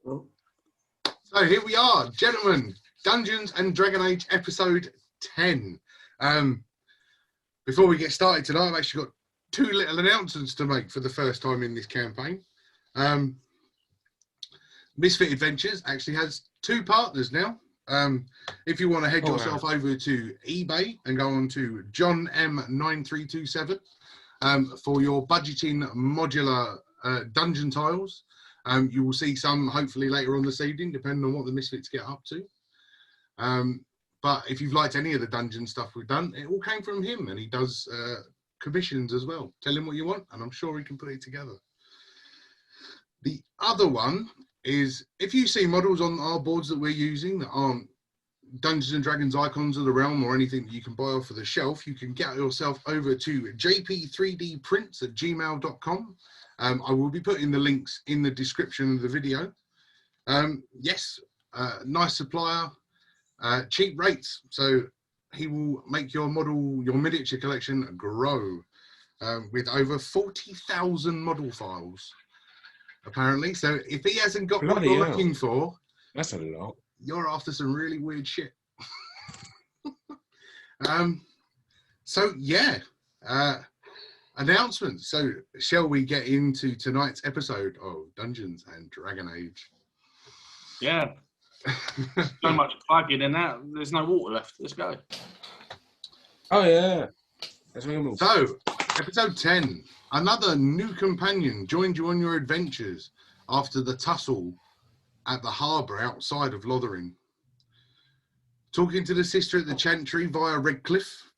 So here we are, gentlemen. Dungeons and Dragon Age episode 10. Before we get started tonight, I've actually got two little announcements to make for the first time in this campaign. Misfit Adventures actually has two partners now. If you want to head yourself over to eBay and go on to John M9327 for your budgeting modular dungeon tiles. You will see some hopefully later on this evening, depending on what the Misfits get up to. But if you've liked any of the dungeon stuff we've done, it all came from him, and he does commissions as well. Tell him what you want, and I'm sure he can put it together. The other one is, if you see models on our boards that we're using that aren't Dungeons and Dragons icons of the realm or anything that you can buy off of the shelf, you can get yourself over to jp3dprints@gmail.com. I will be putting the links in the description of the video. Yes, nice supplier, cheap rates, so he will make your model, your miniature collection grow with over 40,000 model files, apparently. So if he hasn't got what you're looking for, that's a lot. You're after some really weird shit. So yeah, announcements. So shall we get into tonight's episode of Dungeons and Dragon Age? Yeah. So much plugging in that. There's no water left. Let's go. Oh yeah. So, episode 10. Another new companion joined you on your adventures after the tussle at the harbour outside of Lothering. Talking to the sister at the Chantry via Redcliffe.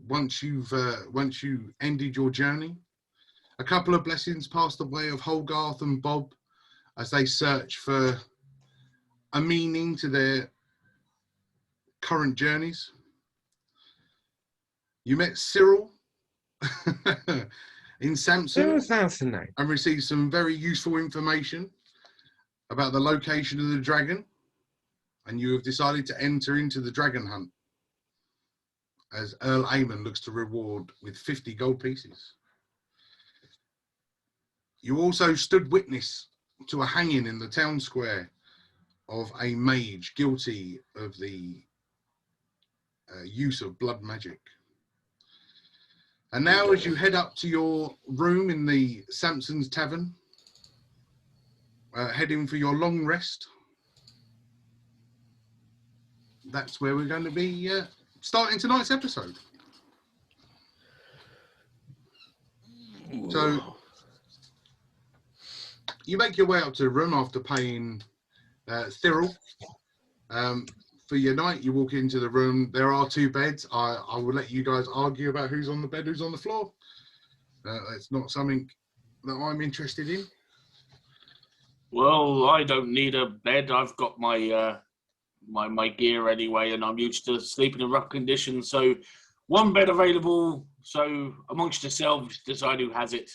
Once you ended your journey, a couple of blessings passed the way of Holgarth and Bob as they search for a meaning to their current journeys. You met Cyril in Samson and received some very useful information about the location of the dragon, and you have decided to enter into the dragon hunt as Earl Eamon looks to reward with 50 gold pieces. You also stood witness to a hanging in the town square of a mage guilty of the use of blood magic. And now as you head up to your room in the Samson's Tavern, heading for your long rest, that's where we're going to be starting tonight's episode. So you make your way up to the room after paying Cyril for your night. You walk into the room. There are two beds. I will let you guys argue about who's on the bed, who's on the floor. It's not something that I'm interested in. Well, I don't need a bed. I've got my my gear anyway, and I'm used to sleeping in rough conditions. So one bed available. So amongst yourselves, decide who has it.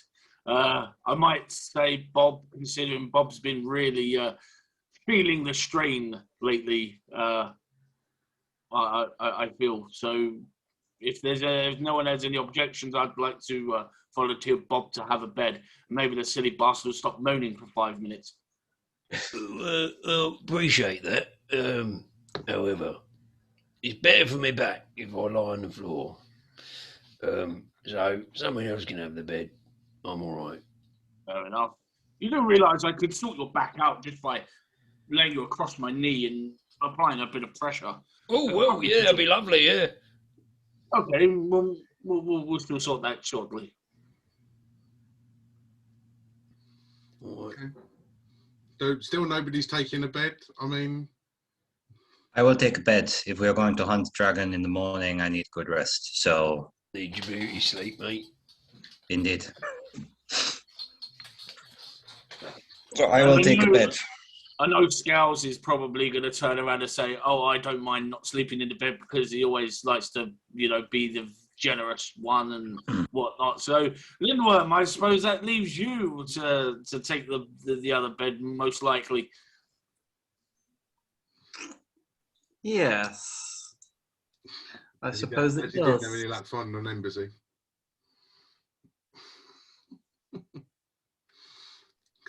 I might say Bob, considering Bob's been really feeling the strain lately. I feel so. If no one has any objections, I'd like to volunteer Bob to have a bed. Maybe the silly bastard will stop moaning for 5 minutes. Appreciate that. However, it's better for me back if I lie on the floor. So someone else can have the bed. I'm all right. Fair enough. You don't realise I could sort your back out just by laying you across my knee and applying a bit of pressure. Oh well, yeah, that'd be lovely. Yeah. Okay, we'll still sort that shortly. Okay. So still nobody's taking a bed. I mean, I will take a bed. If we are going to hunt dragon in the morning, I need good rest. So need your beauty sleep, mate. Indeed. So I will take a bed. I know Scowls is probably going to turn around and say, "Oh, I don't mind not sleeping in the bed," because he always likes to, be the generous one and whatnot. So, Lindworm, I suppose that leaves you to take the other bed, most likely. Yes. I suppose it does. You didn't have any luck finding an embassy.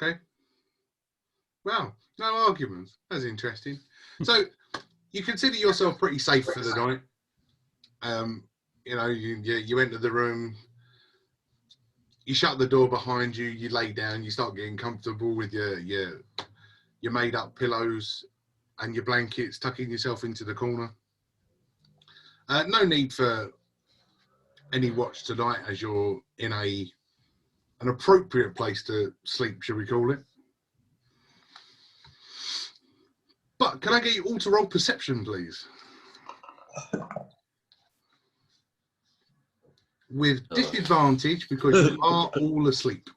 Okay. Well, No arguments. That's interesting. So you consider yourself pretty safe for the night. You know, you enter the room, you shut the door behind you, you lay down, you start getting comfortable with your made up pillows and your blankets, tucking yourself into the corner. No need for any watch tonight, as you're in an appropriate place to sleep, shall we call it? But can I get you all to roll perception, please? With disadvantage, because you are all asleep.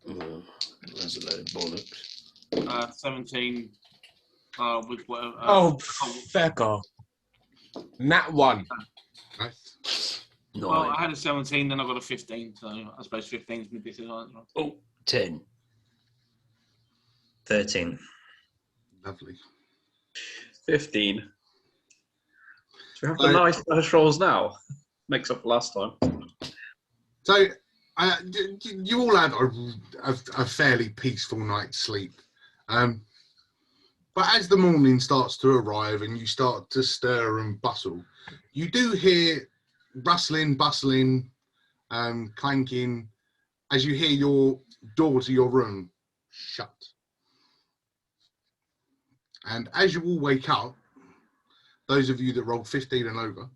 That's a load of bollocks. 17. With whatever. Feck off. Nat 1. Nice. Well, I had a 17, then I got a 15, so I suppose 15 is my disadvantage. Oh, 10. 13. Lovely. 15. Do you have the nice first rolls now? Makes up for last time. So you all had a fairly peaceful night's sleep. But as the morning starts to arrive and you start to stir and bustle, you do hear rustling, bustling, clanking, as you hear your door to your room shut. And as you all wake up, those of you that rolled 15 and over,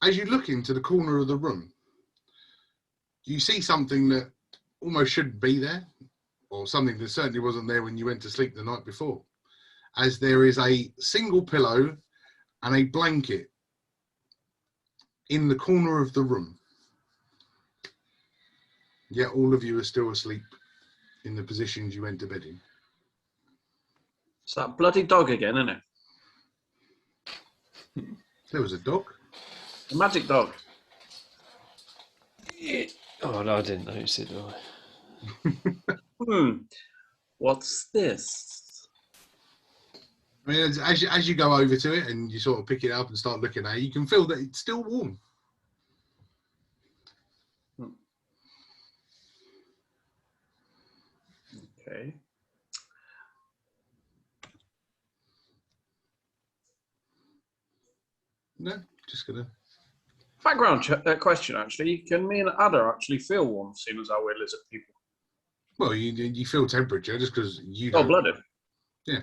as you look into the corner of the room, you see something that almost shouldn't be there, or something that certainly wasn't there when you went to sleep the night before, as there is a single pillow and a blanket in the corner of the room. Yet all of you are still asleep in the positions you went to bed in. It's that bloody dog again, isn't it? There was a dog. The magic dog. Oh, no, I didn't notice it, did I? What's this? I mean, as you go over to it and you sort of pick it up and start looking at it, you can feel that it's still warm. Okay. No, just gonna. Background question, actually. Can me and Ada actually feel warm, seeing as how we're lizard people? Well, you feel temperature just because you. Blooded. Yeah.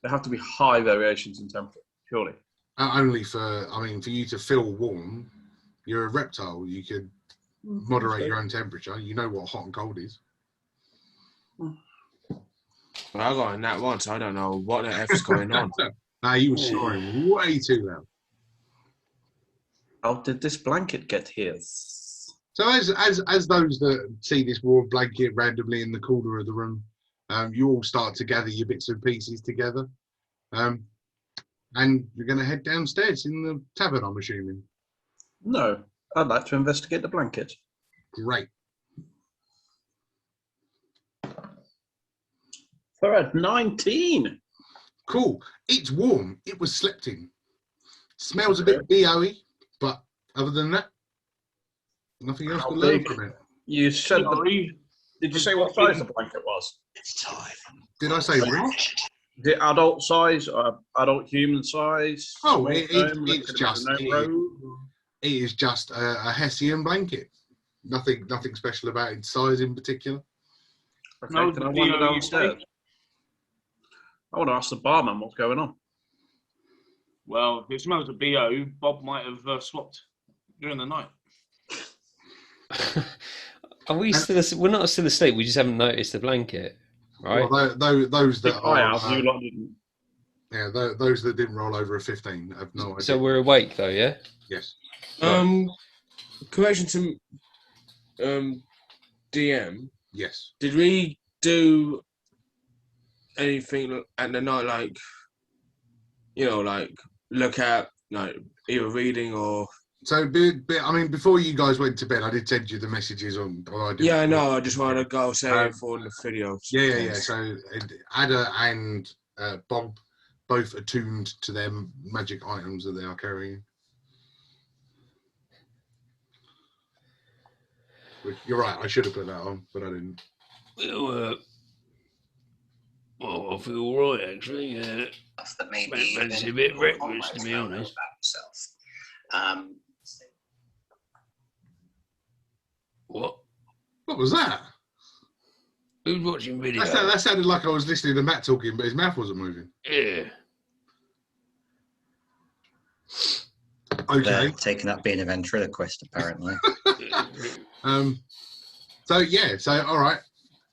There have to be high variations in temperature, surely. Only for you to feel warm, you're a reptile. You could moderate your own temperature. You know what hot and cold is. Well, I got a Nat 1, so I don't know what the F's going on. No, you were snoring way too loud. How did this blanket get here? So as those that see this warm blanket randomly in the corner of the room, you all start to gather your bits and pieces together, and you're going to head downstairs in the tavern, I'm assuming. No, I'd like to investigate the blanket. Great. We're at 19. Cool. It's warm. It was slept in. Smells a bit BO-y, but other than that, nothing else to learn from it. You said did you say what size the blanket was? It's time. Did I say rich? The adult size, adult human size? Oh, it's just a Hessian blanket. Nothing special about its size in particular. Okay, No, can I wander downstairs? I want to ask the barman what's going on. Well, if it smells of BO, Bob might have swapped during the night. Are we still? We're not still asleep. We just haven't noticed the blanket, right? Well, those that I are, have, you lot didn't. yeah, those that didn't roll over a 15 have no idea. So we're awake though, yeah. Yes. Correction to DM. Yes. Did we do anything at the night, like look at either reading or? So, before you guys went to bed, I did send you the messages on. Yeah, I know. I just wanted to go say it for the video. Yeah. So, Ada and Bob both attuned to their magic items that they are carrying. Which, you're right. I should have put that on, but I didn't. Well, I feel all right, actually. Stuff that maybe Fancy a bit of breakfast, to be honest. What? What was that? Who's watching video? That sounded like I was listening to Matt talking, but his mouth wasn't moving. Yeah. Okay. They're taking up being a ventriloquist, apparently. So all right.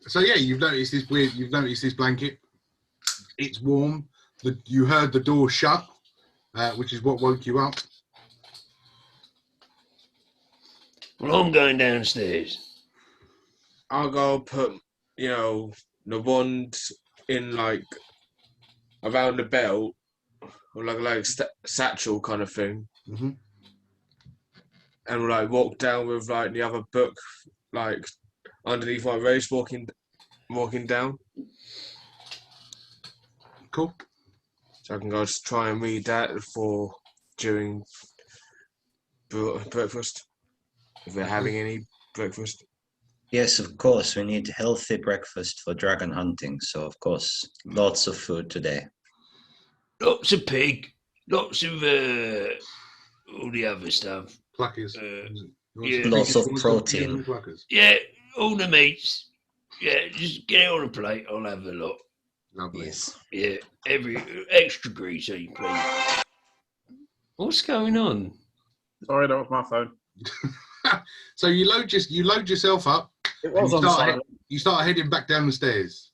So yeah, you've noticed this blanket. It's warm. You heard the door shut, which is what woke you up. Well, I'm going downstairs. I'll go put, the wand in like around the belt, or like satchel kind of thing, Mm-hmm. and like walk down with like the other book, like underneath my waist, walking down. Cool. So I can go just try and read that during breakfast, if they're having any breakfast. Yes, of course. We need healthy breakfast for dragon hunting. So, of course, lots of food today. Lots of pig. Lots of all the other stuff. Pluckers. Yeah. Lots of protein. Pluckers. Yeah, all the meats. Yeah, just get it on a plate. I'll have a lot. Lovely. Yes. Yeah, every extra greasy, please. What's going on? Sorry, that was my phone. So you load yourself up. It was and on silent. you start heading back down the stairs,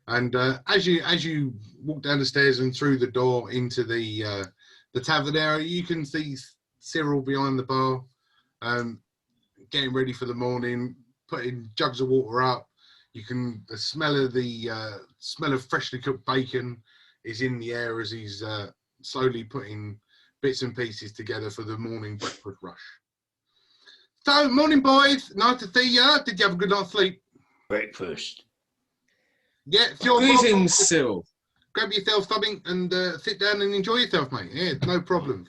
and as you walk down the stairs and through the door into the tavern area, you can see Cyril behind the bar, getting ready for the morning, putting jugs of water up. You can the smell of freshly cooked bacon is in the air as he's slowly putting bits and pieces together for the morning breakfast rush. So, morning, boys. Nice to see you. Did you have a good night's sleep? Breakfast. Yeah, it's your Greetings, Cyril. grab yourself something and sit down and enjoy yourself, mate. Yeah, no problem.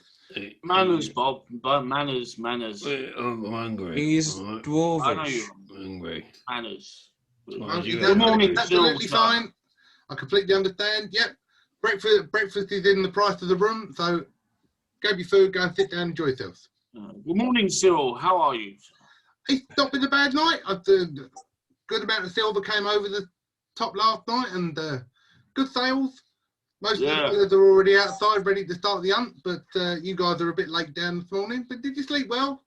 Manners, Bob. Manners. I'm hungry. He's I know dwarvish. you. I'm hungry. Manners. Well, Is you that have- morning, absolutely Cyril, fine. I completely understand. Yep. Breakfast is in the price of the room, so grab your food, go and sit down and enjoy yourselves. Good morning, Cyril. How are you? It's not been a bad night. Good amount of silver came over the top last night, and good sales. Most of the fellas are already outside, ready to start the hunt, but you guys are a bit late down this morning. But did you sleep well?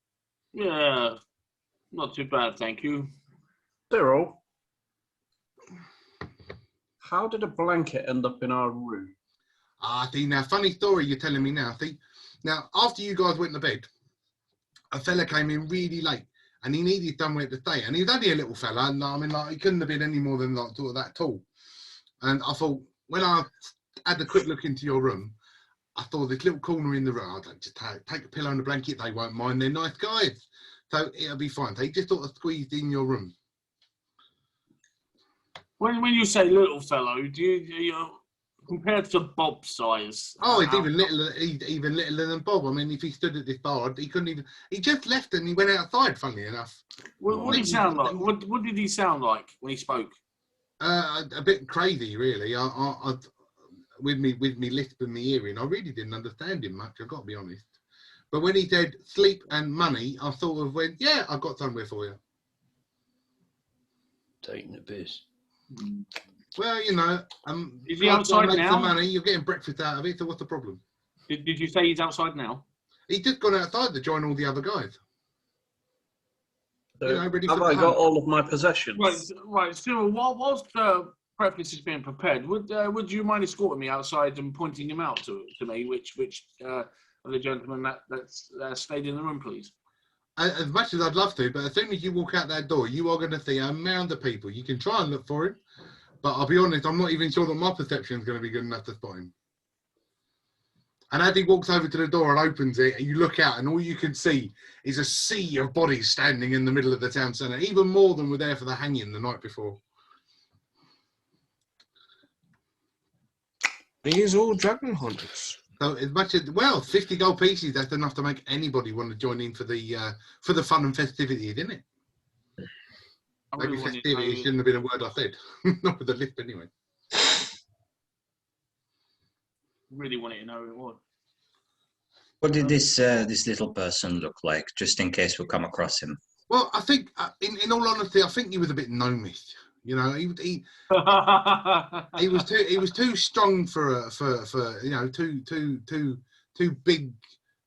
Yeah, not too bad, thank you. Cyril, how did a blanket end up in our room? See, now, funny story you're telling me now. See, now, after you guys went to bed, a fella came in really late, and he needed somewhere to stay. And he was only a little fella, and I mean, like, he couldn't have been any more than like sort of that tall. And I thought, when I had a quick look into your room, I saw this little corner in the room. I'd like, just take a pillow and a blanket. They won't mind. They're nice guys, so it'll be fine. They just sort of squeezed in your room. When you say little fellow, do you compared to Bob's size? Oh, he's even littler than Bob. I mean, if he stood at this bar, he couldn't even. He just left and he went outside. Funnily enough. What did he sound like? What did he sound like when he spoke? A bit crazy, really. With me lisp and me hearing, I really didn't understand him much. I've got to be honest. But when he said sleep and money, I sort of went, "Yeah, I've got somewhere for you." Taking the piss. Well, you know, Is he outside now? Some money, you're getting breakfast out of it. So what's the problem? Did you say he's outside now? He's just gone outside to join all the other guys. So, You know, ready have for I the got hunt. all of my possessions? Right. Cyril, whilst breakfast is being prepared, would you mind escorting me outside and pointing him out to me? Which of the gentlemen that stayed in the room, please? As much as I'd love to, but as soon as you walk out that door, you are going to see a mound of people. You can try and look for him, but I'll be honest, I'm not even sure that my perception is going to be good enough to spot him. And as he walks over to the door and opens it, and you look out, and all you can see is a sea of bodies standing in the middle of the town centre, even more than were there for the hanging the night before. These all dragon hunters. So as much as 50 gold pieces, that's enough to make anybody want to join in for the fun and festivities, isn't it? I Maybe really wanted to festivity know- shouldn't have been a word I said, not with the lisp anyway. really wanted to know who it was. What did this little person look like, just in case we come across him? Well, I think, in all honesty, I think he was a bit gnomish. You know, he was too strong for you know, too big,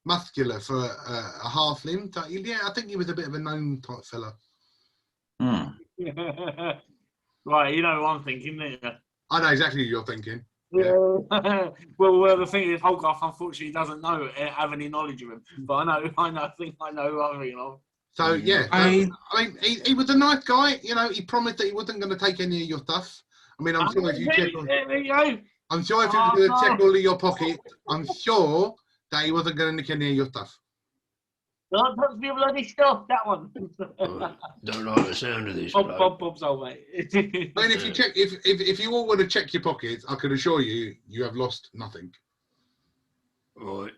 muscular for a halfling. So, yeah, I think he was a bit of a gnome type fella. Hmm. Right, you know what I'm thinking, don't you? I know exactly what you're thinking. Yeah. well, the thing is, Holgoth unfortunately doesn't have any knowledge of him, but I think I know who I'm thinking of. So yeah, I mean, he was a nice guy. You know, he promised that he wasn't going to take any of your stuff. I mean, I'm sure if you check, I'm sure if you were going to check all of your pockets, I'm sure that he wasn't going to nick any of your stuff. Don't touch me bloody stuff. That one. Don't like the sound of this. Bob's old mate. I mean, if you check, if you all want to check your pockets, I can assure you, you have lost nothing. Right.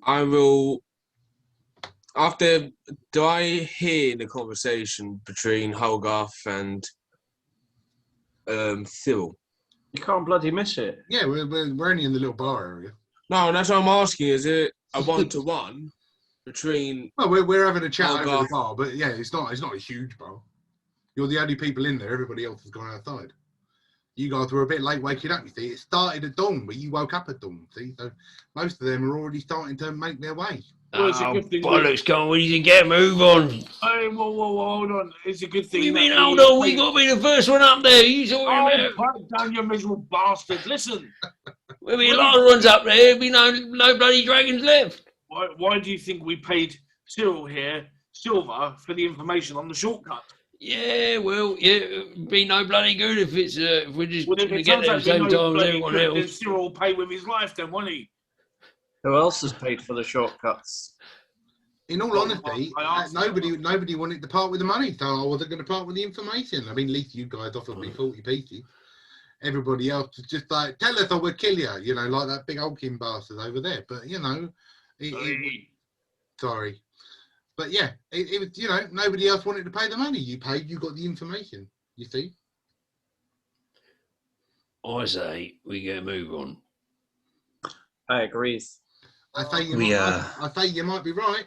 I will. Do I hear the conversation between Holgarth and Cyril? You can't bloody miss it. Yeah, we're only in the little bar area. No, that's what I'm asking. Is it a 1-to-1 between? Well, we're having a chat over the Holgarth. bar, but yeah, it's not a huge bar. You're the only people in there. Everybody else has gone outside. You guys were a bit late waking up. You see, it started at dawn, but you woke up at dawn. See, so most of them are already starting to make their way. Well, it's a good thing bollocks, come on, we need to get a move on. Hey, whoa, hold on. It's a good thing. What do you mean, hold on? We got to be the first one up there. You talking about? Pipe down, you miserable bastard. Listen. There'll be a lot of runs up there. There'll be no bloody dragons left. Why do you think we paid Cyril here, Silver, for the information on the shortcut? Yeah, well, yeah, it'd be no bloody good if it's if we're just Well, going to it get there at turns the out same no time as bloody everyone good, then else. Cyril will pay with his life then, won't he? Who else has paid for the shortcuts? In all honesty, nobody wanted to part with the money, so I wasn't going to part with the information. I mean, at least you guys offered me 40 pieces. Everybody else was just like, tell us or we'll kill you, you know, like that big hulking bastard over there. But, you know, sorry. But yeah, it was, you know, nobody else wanted to pay the money. You paid, you got the information, you see. I say we get a move on. I agree. I say you might be right.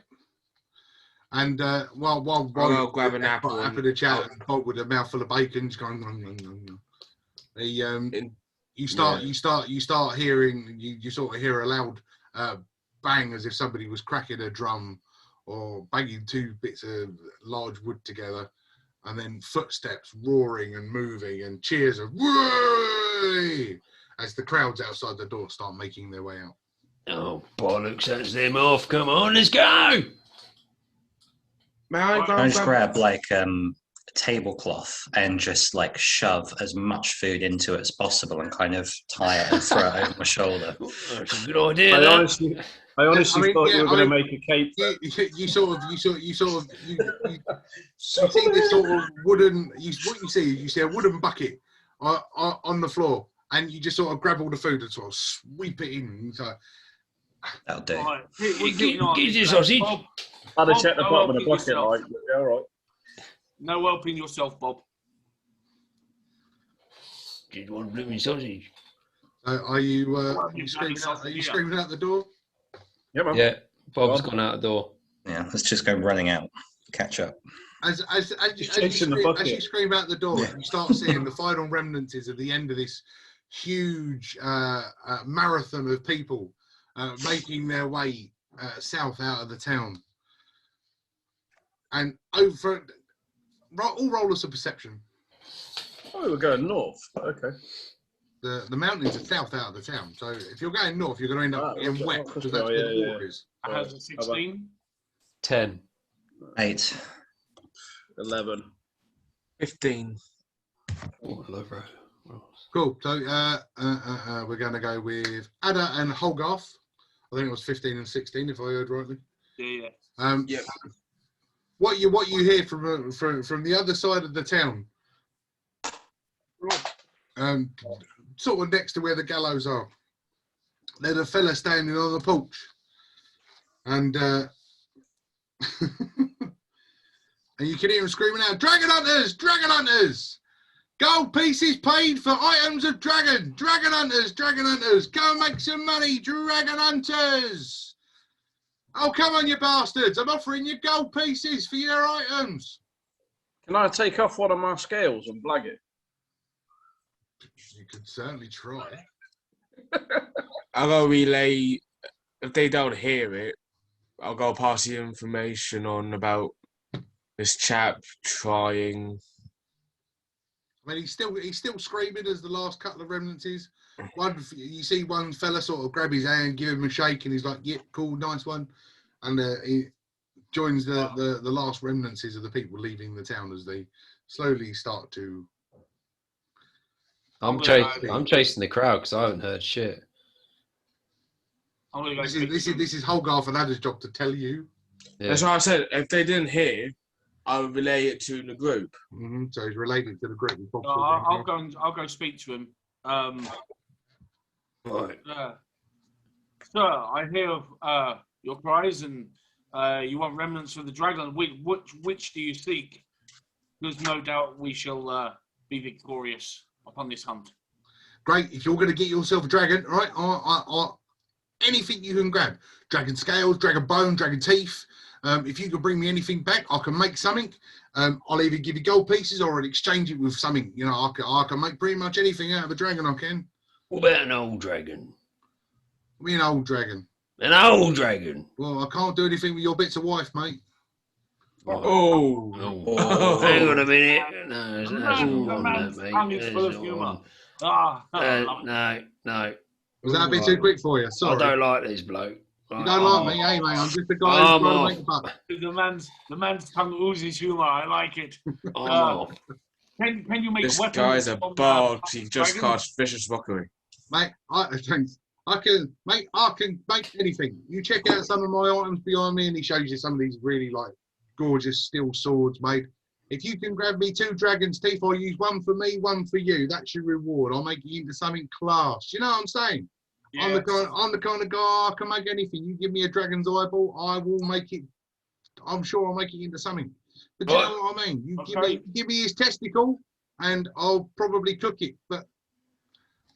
And while I'll grab an apple after the chat and Bob with a mouthful of bacon, just going, you start hearing, you sort of hear a loud bang as if somebody was cracking a drum or banging two bits of large wood together, and then footsteps roaring and moving and cheers of "Whey!" as the crowds outside the door start making their way out. Oh, bollocks, that's them off. Come on, let's go. May I Can I just grab like a tablecloth and just like shove as much food into it as possible and kind of tie it and throw it over my shoulder? That's a good idea. I honestly thought you were going to make a cape. You see this sort of wooden. What you see? You see a wooden bucket on the floor, and you just sort of grab all the food and sort of sweep it in. So That'll do. Right. Get your sausage. I'd have checked the bottom of the bucket, like, yeah, all right. No helping yourself, Bob. Did one blooming sausage? are you screaming out the door? Yeah, man. Yeah, Bob's gone out the door. Yeah, let's just go running out. Catch up. As you scream out the door, you start seeing the final remnants of the end of this huge marathon of people making their way south out of the town. And over, all roll us a perception. Oh, we're going north. Okay. The mountains are south out of the town, so if you're going north, you're going to end up getting wet because that's where the water is. How's it 16? 10. 8. 11. 15. Oh, hello, bro. Cool. So we're going to go with Ada and Holgarth. I think it was 15 and 16, if I heard rightly. Yeah. Yep. What you hear from the other side of the town, sort of next to where the gallows are, there's a fella standing on the porch, and and you can hear him screaming out, "Dragon hunters! Dragon hunters!" Gold pieces paid for items of dragon. Dragon hunters, go and make some money, dragon hunters. Oh, come on, you bastards. I'm offering you gold pieces for your items. Can I take off one of my scales and blag it? You could certainly try. I'll go relay. If they don't hear it, I'll go pass the information on about this chap trying. I mean, he's still screaming as the last couple of remnants is. You see one fella sort of grab his hand, give him a shake, and he's like, "Yep, cool, nice one," and he joins the last remnants of the people leaving the town as they slowly start to. I'm chasing the crowd because I haven't heard shit. This is Holgarth and Adder's job to tell you. Yeah. That's why I said if they didn't hear, I'll relay it to the group. Mm-hmm. So he's related to the group. I'll go speak to him. Right. Sir, I hear your cries and you want remnants for the dragon. Which do you seek? There's no doubt we shall be victorious upon this hunt. Great. If you're going to get yourself a dragon, right? Anything you can grab. Dragon scales, dragon bone, dragon teeth. If you can bring me anything back, I can make something. I'll either give you gold pieces or I'll exchange it with something. You know, I can make pretty much anything out of a dragon, I can. What about an old dragon? Me an old dragon. An old dragon? Well, I can't do anything with your bits of wife, mate. Oh. Hang on a minute. No, that's all on that, mate. Tongue is full of humour. No. Was that a bit too quick for you? Sorry. I don't like this bloke. You don't like me, hey, mate? I'm just a guy who's trying to make a buck. The man's tongue oozes humour. I like it. Can you make This weapons? guy's a from, bard. He just dragons? casts vicious mockery. Mate, I can make anything. You check out some of my items behind me, and he shows you some of these really like gorgeous steel swords made. If you can grab me 2 dragon's teeth, I'll use one for me, one for you. That's your reward. I'll make it into something class. You know what I'm saying? Yes. I'm the kind of guy I can make anything. You give me a dragon's eyeball, I will make it. I'm sure I'll make it into something. But you know what I mean? You give me his testicle, and I'll probably cook it. But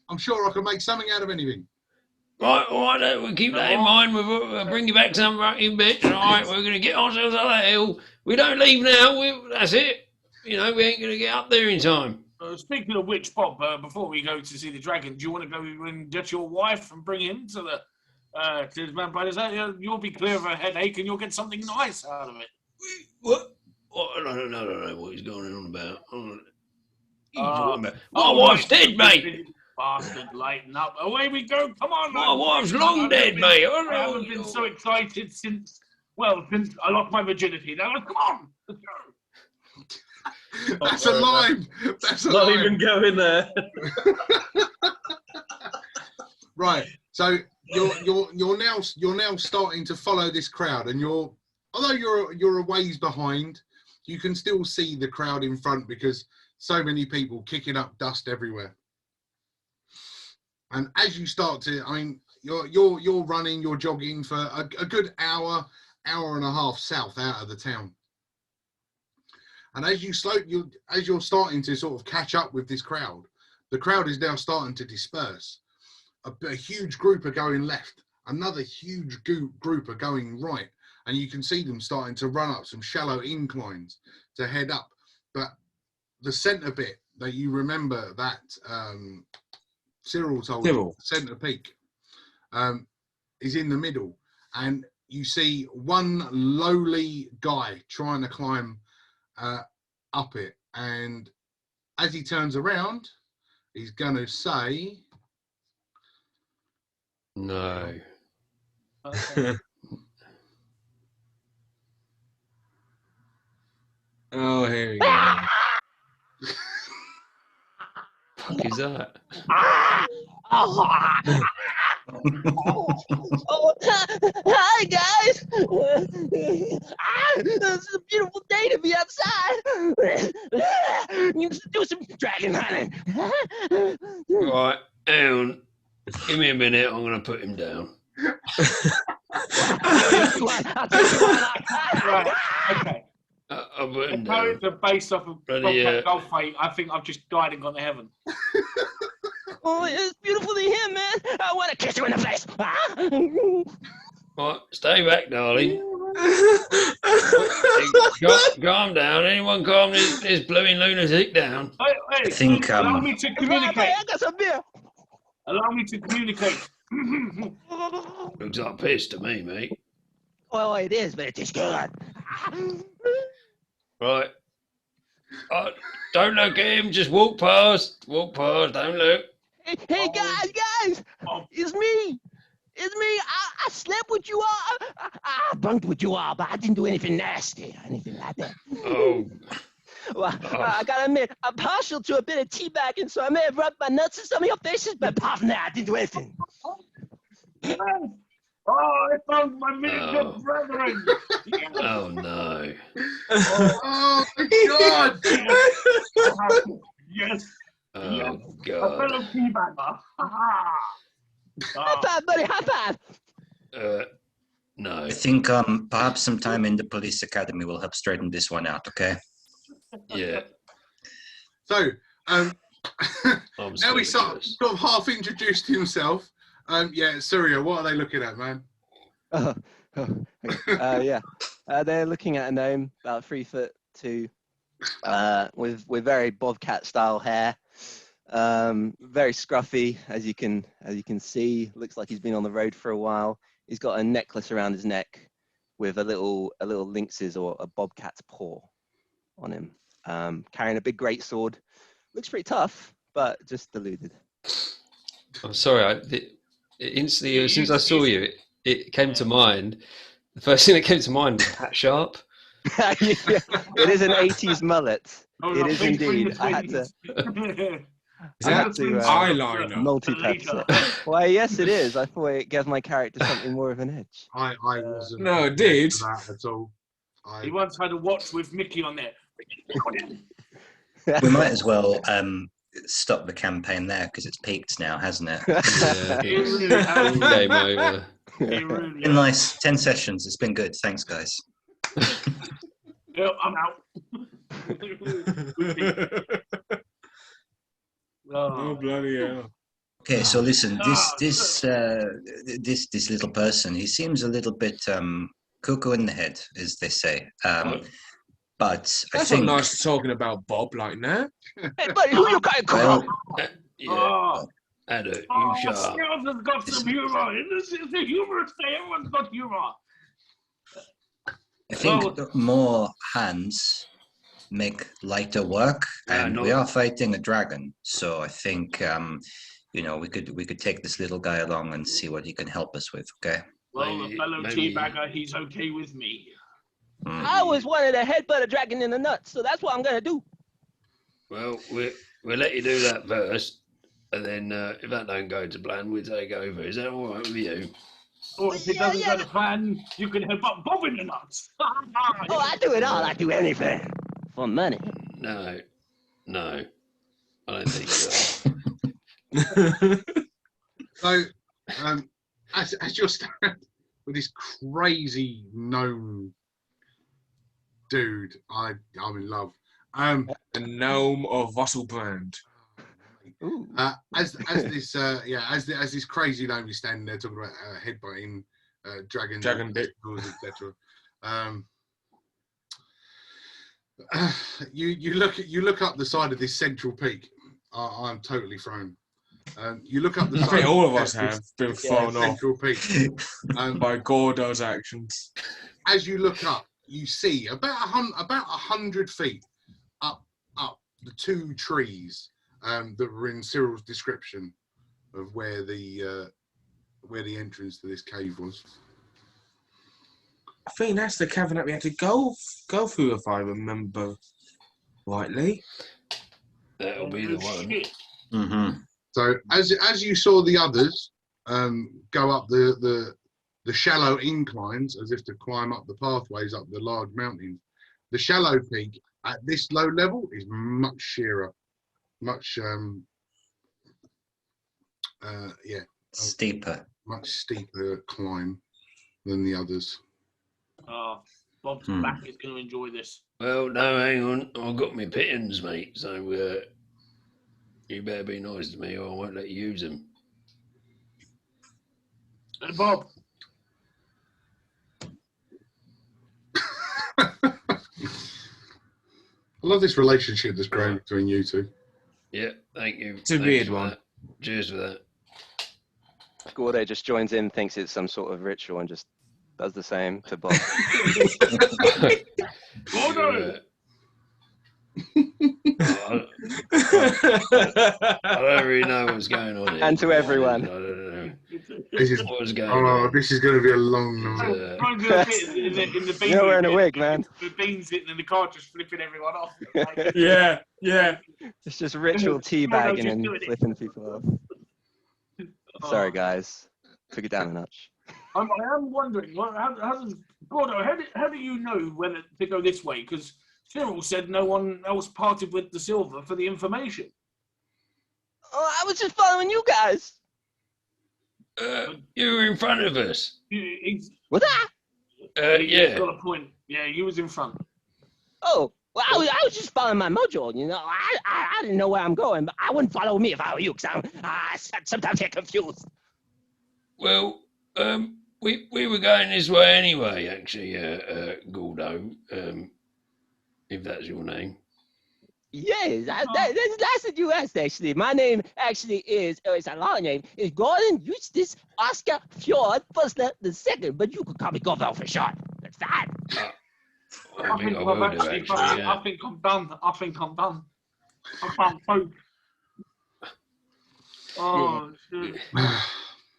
I'm sure I can make something out of anything. Right, all right, we'll keep that in mind. We'll bring you back some fucking bits. All right, we're going to get ourselves up that hill. We don't leave now. That's it. You know, we ain't going to get up there in time. Speaking of which, Bob, before we go to see the dragon, do you want to go and get your wife and bring him to the vampires? You'll be clear of a headache and you'll get something nice out of it. What? I don't know what he's going on about. My wife's dead, mate. Bastard, lighten up. Away we go. Come on. My wife's long dead, mate. I haven't been so excited since I lost my virginity. Now, come on. Let's go. That's a line. That's a Not line. even going there. Right. So you're now starting to follow this crowd, and although you're a ways behind, you can still see the crowd in front because so many people kicking up dust everywhere. And as you start to, I mean, you're running, you're jogging for a good hour and a half south out of the town. And as you're starting to sort of catch up with this crowd, the crowd is now starting to disperse. A huge group are going left, another huge group are going right, and you can see them starting to run up some shallow inclines to head up. But the centre bit that you remember that Cyril told you, the centre peak, is in the middle, and you see one lowly guy trying to climb up it, and as he turns around, he's going to say, No. Okay. Oh, here we go. Fuck is that? Hi guys! This is a beautiful day to be outside. Let's do some dragon hunting. Right, hang on. Give me a minute. I'm going to put him down. Right. Okay. I'll put him How down. it's based off of Bloody, golf fate. I think I've just died and gone to heaven. Oh, it's beautiful to hear, man. I want to kiss you in the face. Right, stay back, darling. Calm down. Anyone calm this blooming lunatic down? Hey, I think allow me to communicate. I got some beer. Allow me to communicate. Looks like piss to me, mate. Oh, it is, but it is good. Right. Don't look at him. Just walk past. Walk past. Don't look. Hey, guys, it's me. It's me. I slept with you all. I bunked with you all, but I didn't do anything nasty or anything like that. Oh. Well, I gotta admit, I'm partial to a bit of teabagging, so I may have rubbed my nuts in some of your faces, but apart from that, I didn't do anything. Oh, I found my miniature brethren. Yes. Oh no. Oh my God! Yes. Oh A god. fellow teabagger. High five, buddy, high five. No. I think perhaps some time in the police academy will help straighten this one out. Okay. Yeah. So, I'm now we sort speechless. of half introduced himself. Yeah, Surya, what are they looking at, man? Yeah. They're looking at a gnome about 3'2", with very bobcat style hair, very scruffy, as you can see. Looks like he's been on the road for a while. He's got a necklace around his neck with a little lynx's or a bobcat's paw on him. Carrying a big greatsword. Looks pretty tough, but just deluded. I'm sorry. Instantly, as soon as I saw you, it came to mind. The first thing that came to mind was Pat Sharp. Yeah, it is an 80s mullet. Oh, It is big indeed. finger I had to twins. Is I that had to, eyeliner? multi-purpose it. Why, yes, it is. I thought it gave my character something more of an edge. I wasn't. No, it did. for that at all. He once had a watch with Mickey on there. We might as well stop the campaign there because it's peaked now, hasn't it? Yeah, It really has. game over. It really Been has. nice. 10 sessions. It's been good. Thanks, guys. Yep, I'm out. Oh bloody hell! Okay, so listen, this little person, he seems a little bit cuckoo in the head, as they say. But I That's think not nice talking about Bob like that. Hey, buddy, who you guys well, call? Yeah. Oh, Addo, you oh, shut up. Skills has got some humor. This is the humorous thing. Everyone's got humor. I think more hands make lighter work, and no. we are fighting a dragon. So I think we could take this little guy along and see what he can help us with. Okay. Well, Maybe- the fellow maybe- teabagger, he's okay with me. I always wanted to headbutt a dragon in the nuts, so that's what I'm gonna do. Well, we'll let you do that first, and then if that don't go to plan, we'll take over. Is that all right with you? Or if it Yeah, doesn't go to plan, you can help up Bob in the nuts. Oh, I do it all. I do anything for money. No, I don't think so. So, as you're standing with this crazy gnome dude, I'm in love. A gnome of Wasselbrand. Ooh. As this crazy gnome is standing there talking about headbutting dragons, Dragon dick. etc. You look up the side of this central peak. I'm totally thrown. You look up the I side. think all of this us have been thrown off central peak. by Gordo's actions. As you look up, you see about 100 feet up the two trees that were in Cyril's description of where the entrance to this cave was. I think that's the cavern that we had to go through, if I remember rightly. That'll be the one. Shit. Mm-hmm. So as you saw the others go up the shallow inclines as if to climb up the pathways up the large mountains, the shallow peak at this low level is much sheerer, much Steeper. much steeper climb than the others. Bob's back is going to enjoy this. Well, no, hang on. I've got my Pittons, mate. So you better be nice to me, or I won't let you use them. Hey, Bob. I love this relationship that's growing between you two. Yeah, thank you. It's a weird one. That. Cheers for that. Gordo just joins in, thinks it's some sort of ritual, and just does the same to Bob. Gordo! I don't really know what's going on here. And to everyone. I don't know This is, what's going on. this is going to be a long night. Trying to do a bit in the beans. You're wearing a wig, man. The beans sitting in the car just flipping everyone off. yeah. It's just ritual teabagging and flipping people off. Sorry, guys. Took it down a notch. I am wondering, Gordo, how do you know whether to go this way? Because Cyril said no one else parted with the silver for the information. Oh, I was just following you guys. You were in front of us. Was I? Yeah. Got a point. Yeah, you was in front. Oh, well, I was just following my mojo. You know, I didn't know where I'm going, but I wouldn't follow me if I were you, because I sometimes get confused. Well, we were going this way anyway, actually, Gordo, if that's your name. Yes, that's what you asked, actually. My name actually is, it's a long name, is Gordon Eustace Oscar Fjord Fussler II, but you could call me Gordo for short. That's fine. I think I will do, actually, yeah. I think I'm done. I can't cope. Oh, shit.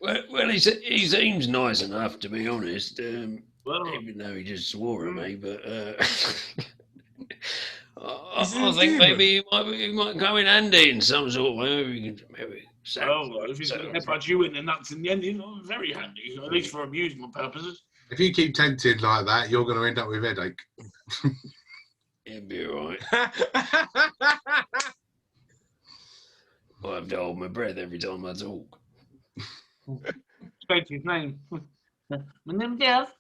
Well, he seems nice enough, to be honest, Well, even though he just swore at me, but I Is he a think demon? maybe he might come in handy in some sort of way. Maybe if he's going to headbutt you in the nuts in the end, he's not very handy, at least for amusement purposes. If you keep tempted like that, you're going to end up with headache. it'd be all right. I have to hold my breath every time I talk. State his name. My name's Jeff.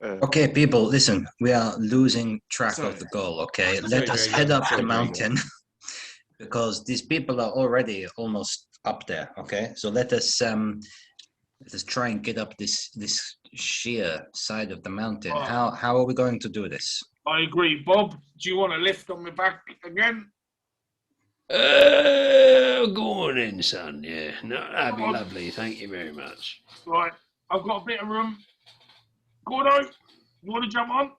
Okay, people, listen. We are losing track of the goal. Okay, let us head up the mountain because these people are already almost up there. Okay, so let us try and get up this sheer side of the mountain. Oh. How are we going to do this? I agree. Bob, do you want to lift on my back again? Go on in, son. Yeah, no, that'd be lovely. Thank you very much. Right, I've got a bit of room. Gordo, you want to jump on?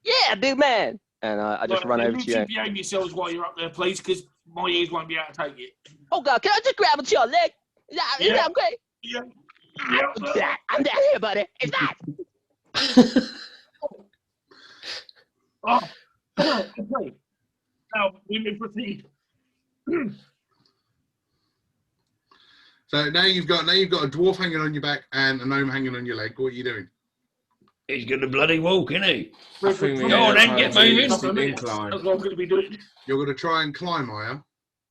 Yeah, big man. And I just run over to you. Behave yourselves while you're up there, please, because my ears won't be able to take it. Oh, God, can I just grab onto your leg? Is that okay? Yeah. I'm down here, buddy. It's not. Oh, okay. Now, we may proceed. So now you've got a dwarf hanging on your back and a gnome hanging on your leg. What are you doing? He's gonna bloody walk, isn't he? I think we Go on then, have get to moving. use the incline. That's what I'm going to be doing. You're going to try and climb, are you? I'm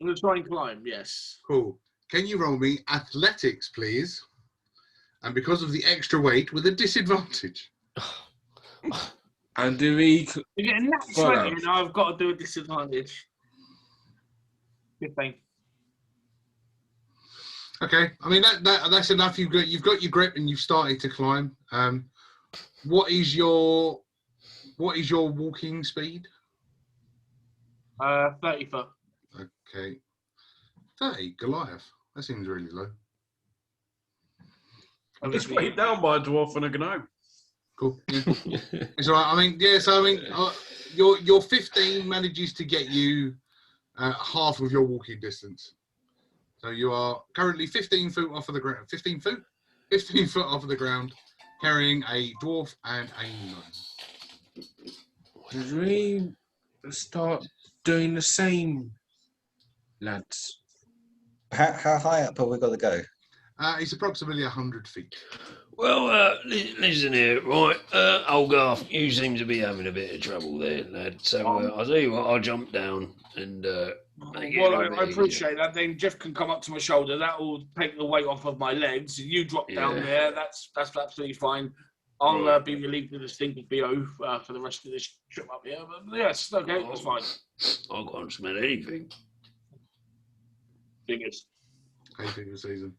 going to try and climb, yes. Cool. Can you roll me athletics, please? And because of the extra weight, with a disadvantage. And do we? You get a nat 20 and I've got to do a disadvantage. 15. Okay. I mean that's enough. You've got your grip and you've started to climb. What is your walking speed? 30 foot. Okay. 30, Goliath. That seems really low. I'm just weighed down by a dwarf and a gnome. Cool. Yeah. It's all right. I mean, yeah. So I mean, your 15 manages to get you half of your walking distance. So you are currently 15 foot off of the ground. 15 foot off of the ground, carrying a dwarf and a gnome. Should we start doing the same, lads? How high up have we got to go? It's approximately 100 feet. Well, listen here, right? Olgarth, you seem to be having a bit of trouble there, lad. So I'll tell you what, I'll jump down and. Well, I appreciate that. Then Jeff can come up to my shoulder. That will take the weight off of my legs. You drop down there. That's absolutely fine. I'll be relieved of the stink of BO for the rest of this trip up here. But yes, okay, that's fine. I can't smell anything. Biggest. Hay fever season.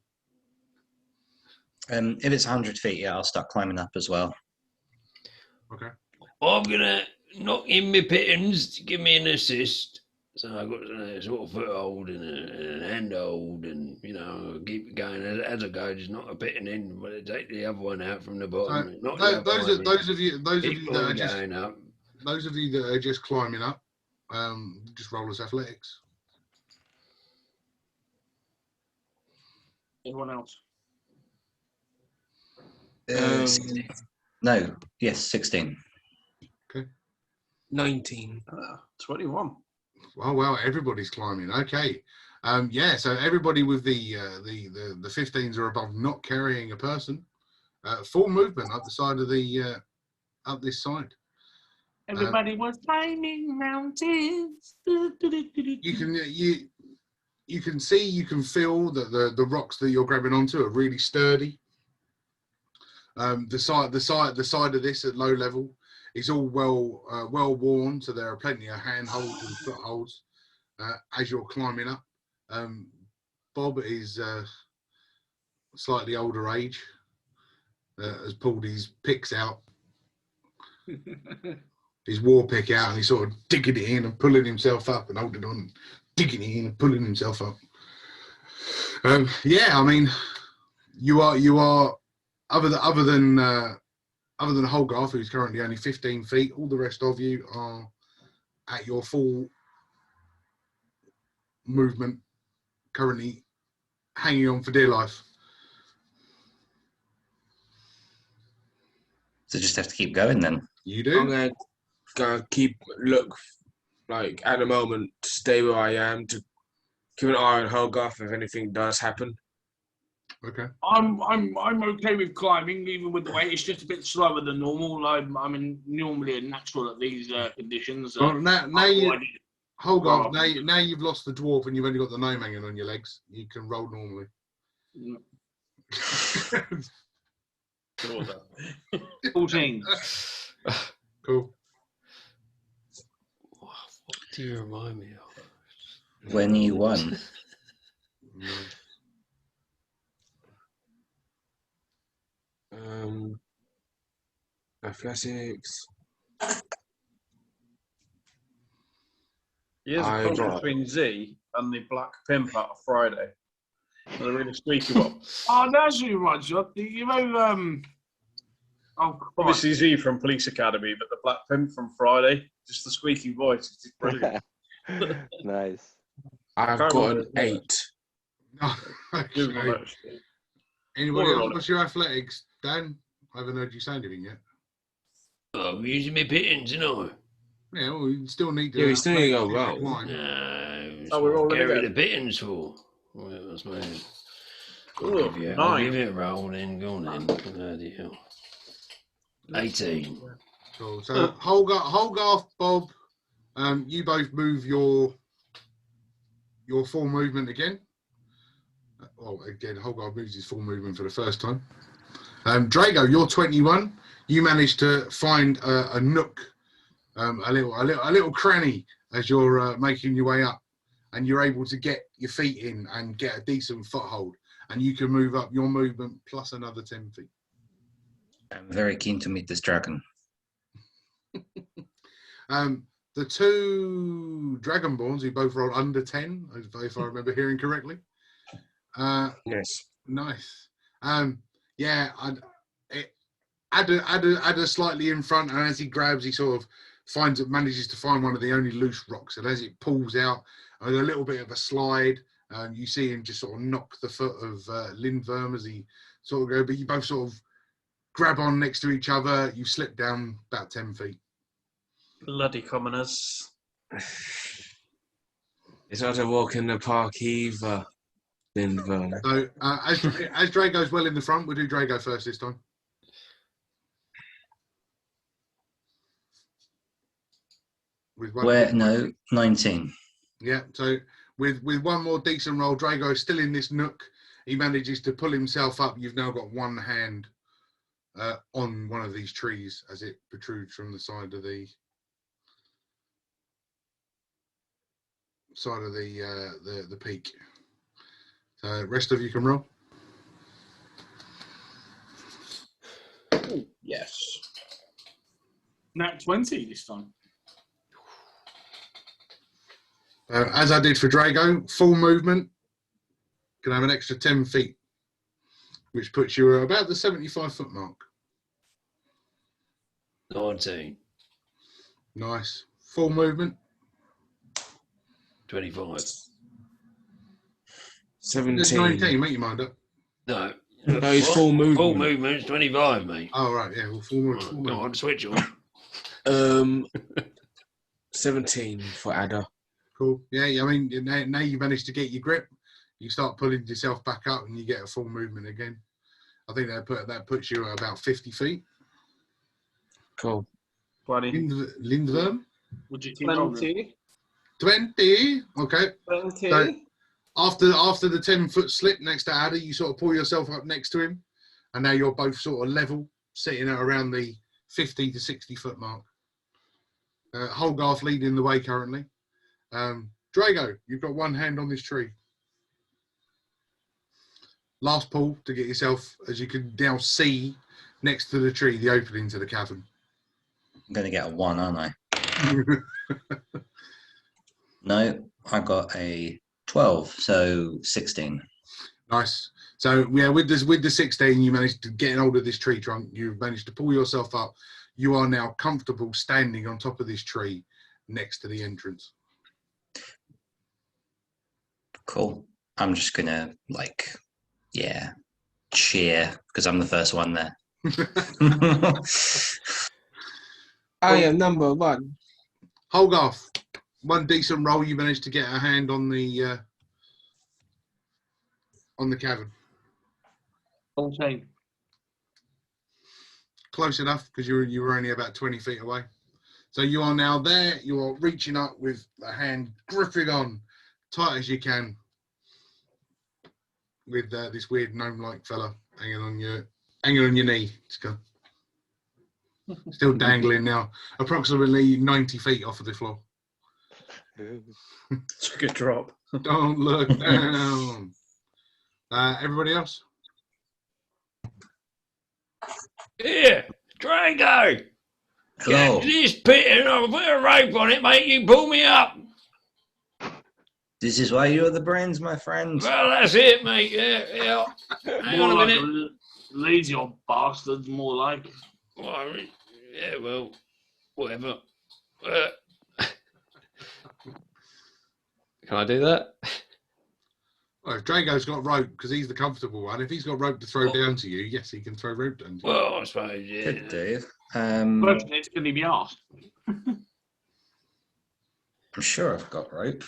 If it's 100 feet, yeah, I'll start climbing up as well. Okay. I'm gonna knock in my Pittons to give me an assist. So I've got a sort of foothold and a handhold, and I'll keep it going as I go. Just knock a Pitton in, but take the other one out from the bottom. Those of you that are just climbing up, just roll as athletics. Anyone else? 16. No, yes, 16. 19. 21. Oh well, everybody's climbing. Okay, yeah. So everybody with the 15s or above, not carrying a person, full movement up the side of the up this side. Everybody was climbing mountains. You can see, you can feel that the rocks that you're grabbing onto are really sturdy. The side of this at low level is all well worn, so there are plenty of handholds and footholds as you're climbing up. Bob is slightly older age, has pulled his picks out, his war pick out, and he's sort of digging it in and pulling himself up and holding on, digging it in and pulling himself up. Yeah, I mean, you are other than Holgarth, who's currently only 15 feet, all the rest of you are at your full movement, currently hanging on for dear life. So just have to keep going then. You do? I'm gonna look like at the moment, stay where I am to keep an eye on Holgarth if anything does happen. Okay. I'm okay with climbing, even with the weight. It's just a bit slower than normal. I'm normally a natural at these conditions. Well, now you've lost the dwarf and you've only got the gnome hanging on your legs. You can roll normally. 14. Cool. What do you remind me of? 21. Athletics. Here's a contrast between Z and the Black Pimp out of Friday. The really squeaky one. Oh, that's you, Roger. You know, obviously Z from Police Academy, but the Black Pimp from Friday, just the squeaky voice. It's brilliant. Nice. I've got an 8. Okay. Anybody else? What's your athletics, Dan? I haven't heard you say anything yet. I'm using my Pittons, you know. Yeah, well, you still need to. Yeah, we still need to go well. We're all carry together. the Pittons for. Well, that's my. Ooh, I'll 9. give it a roll then. Go on then. Bloody hell. 18. Cool. So Holgarth, Bob, you both move your full movement again. Well, again, Holgarth moves his full movement for the first time. Drago, you're 21. You managed to find a nook, a little cranny as you're making your way up, and you're able to get your feet in and get a decent foothold, and you can move up your movement plus another 10 feet. I'm very keen to meet this dragon. The two Dragonborns who both rolled under 10, if I remember hearing correctly. Yes. Nice. Yeah, Adder slightly in front, and as he grabs, he sort of manages to find one of the only loose rocks, and as it pulls out with a little bit of a slide, you see him just sort of knock the foot of Lindworm as he sort of go, but you both sort of grab on next to each other. You slip down about 10 feet. Bloody commoners. It's not a walk in the park either, Lindworm. So as Drago's well in the front, we'll do Drago first this time. Where? No, 19. Yeah, so with one more decent roll, Drago is still in this nook. He manages to pull himself up. You've now got one hand on one of these trees as it protrudes from the side of the peak. So rest of you can roll. Yes. Nat 20 this time. As I did for Drago, full movement can have an extra 10 feet, which puts you about the 75-foot mark. 19. Nice. Full movement. 25. 17. Just 19, make your mind up. No. No, it's full movement. Full movement's 25, mate. Oh, right, yeah, well, full movement. Full Go movement. on, switch on. 17 for Adder. Cool. Yeah, I mean, now you managed to get your grip. You start pulling yourself back up and you get a full movement again. I think that puts you at about 50 feet. Cool. 20. Lindworm? Would you keep rolling? 20. Okay. 20. So after the 10-foot slip next to Adder, you sort of pull yourself up next to him, and now you're both sort of level, sitting at around the 50 to 60-foot mark. Holgarth leading the way currently. Drago, you've got one hand on this tree. Last pull to get yourself, as you can now see, next to the tree, the opening to the cavern. I'm going to get a 1, aren't I? No, I got a 12, so 16. Nice. So yeah, with the 16, you managed to get hold of this tree trunk. You've managed to pull yourself up. You are now comfortable standing on top of this tree next to the entrance. Cool. I'm just going to, cheer, because I'm the first one there. I am number 1. Holgarth, one decent roll. You managed to get a hand on the cavern. 14. Close enough, because you were only about 20 feet away. So you are now there. You are reaching up with the hand gripping on tight as you can with this weird gnome-like fella hanging on your knee. Still dangling now, approximately 90 feet off of the floor. It's a good drop. Don't look down. Everybody else? Here, Drago! Hello. Get this pit and I'll put a rope on it, mate. You pull me up. This is why you're the brains, my friend. Well, that's it, mate. Yeah. Hang More on a like minute. a lazy old bastard, more like. Well, yeah, well, whatever. Can I do that? Well, if Drago's got rope, because he's the comfortable one, if he's got rope to throw down to you, yes, he can throw rope down to you. Well, I suppose, yeah. Good, Dave. Question is, can he be asked? I'm sure I've got rope.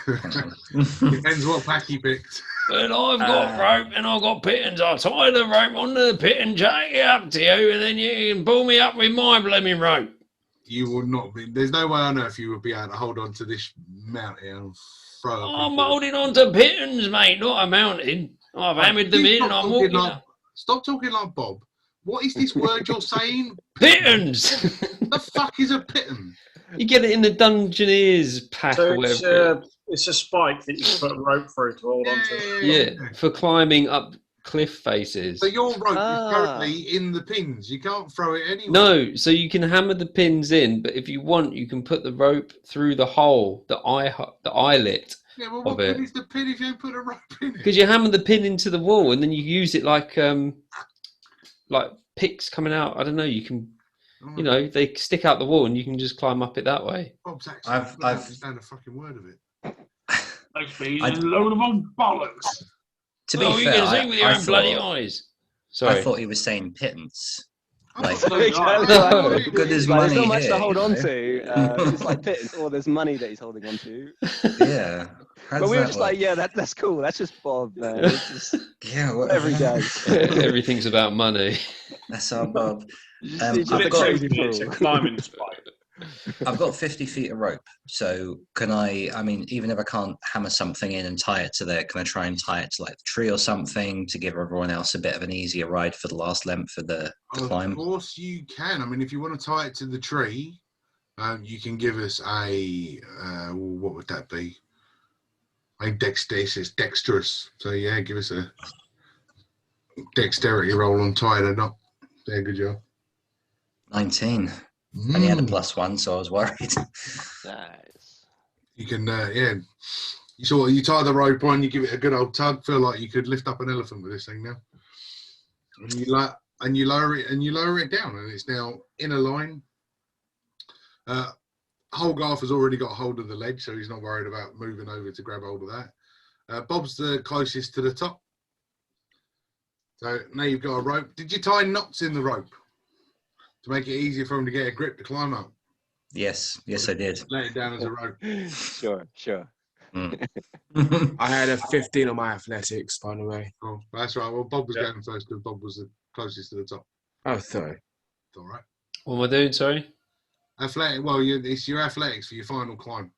Depends what pack he picked. But I've got rope and I've got pittons. I'll tie the rope onto the pit and take it up to you, and then you can pull me up with my blooming rope. You will not be. There's no way on earth you would be able to hold on to this mount here and throw up. I'm holding on to pittons, mate, not a mountain. I've hammered them in and I'm walking up. Stop talking like Bob. What is this word you're saying? Pittons! The fuck is a pitton? You get it in the Dungeoneers pack So or whatever. it's a spike that you put a rope through to hold on to. Yeah, for climbing up cliff faces. So your rope is currently in the pins. You can't throw it anywhere. No, so you can hammer the pins in, but if you want, you can put the rope through the hole, the eyelet. Yeah, well, what of it. good is the pin if you don't put a rope in it? Because you hammer the pin into the wall, and then you use it like picks coming out. I don't know. You can, you know, they stick out the wall, and you can just climb up it that way. Bob's actually I've- I don't understand a fucking word of it. He's a load of old bollocks. To be Oh, you fair, can see with your I own bloody thought, eyes. I Sorry. thought he was saying pittance. Like, No. good as Like, money there's not much here, to hold you on know? to. It's like Pittance, or there's money that he's holding on to. Yeah. How But does we were that just work? like, yeah, that's cool. That's just Bob, man. It's just Yeah, whatever he does. Everything's about money. That's our Bob. He's I've just a bit got- crazy It's a fool. climbing spike. I've got 50 feet of rope, so can I mean, even if I can't hammer something in and tie it to there, can I try and tie it to like the tree or something to give everyone else a bit of an easier ride for the last length for the climb? Of course you can. I mean, if you want to tie it to the tree, you can give us a, what would that be? A dexterous. So yeah, give us a dexterity roll on tying a knot. There, good job. 19. And he had a +1, so I was worried. Nice. You can, you tie the rope on, you give it a good old tug. Feel like you could lift up an elephant with this thing now. And you lower it down, and it's now in a line. Holgarth has already got hold of the ledge, so he's not worried about moving over to grab hold of that. Bob's the closest to the top. So now you've got a rope. Did you tie knots in the rope to make it easier for him to get a grip to climb up? Yes, I did. Let it down as a rope. Sure. I had a 15 on my athletics, by the way. Oh, that's right. Well, Bob was going first because Bob was the closest to the top. Oh, sorry. It's all right. What am I doing? Sorry. Athletic. Well, it's your athletics for your final climb,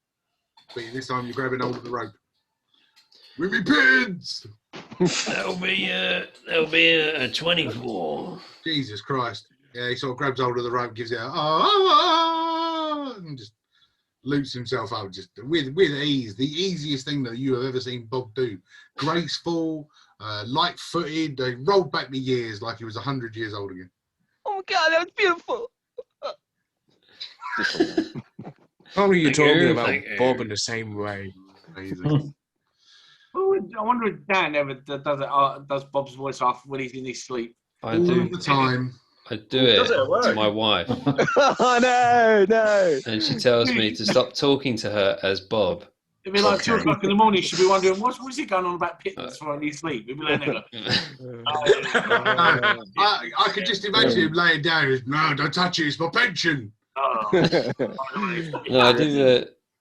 but this time you're grabbing hold of the rope. With me pins. That'll be a 24. Jesus Christ! Yeah, he sort of grabs hold of the rope, gives it a and just loops himself up just with ease. The easiest thing that you have ever seen Bob do. Graceful, light-footed. They rolled back the years like he was 100 years old again. Oh my God, that was beautiful. Probably you're Thank talking you, about thank you. Bob in the same way. Amazing. I wonder if Dan ever does Bob's voice off when he's in his sleep. I All do. the time. I do it Does it at work? to my wife, Oh no. and she tells me to stop talking to her as Bob. It'd be like Okay. 2 o'clock in the morning. She'd be wondering, what's he going on about Pittance for when he's asleep? He'd be like, no. I could just imagine him laying down. No, don't touch it. It's my pension. No,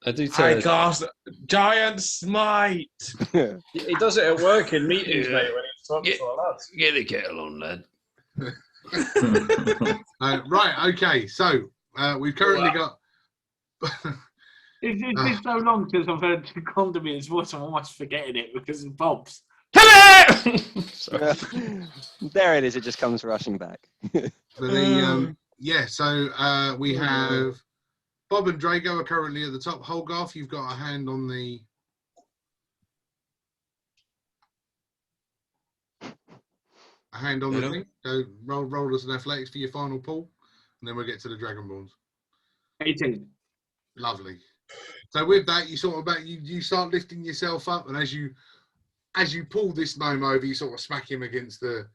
I do tell I her. cast Giant Smite. He does it at work in meetings, Yeah. mate, when he's talking Yeah. to our lads. Get the kettle on, lad. Right. Okay. So we've currently got. It's been so long since I've heard Condomin's voice, I'm almost forgetting it because it's Bob's. Sorry. There it is. It just comes rushing back. So we have Bob and Drago are currently at the top. Holgarth, you've got a hand on the. A hand on the thing. So roll us an athletics for your final pull, and then we'll get to the Dragonborns. 18. Lovely. So with that, you sort of you start lifting yourself up, and as you pull this gnome over, you sort of smack him against the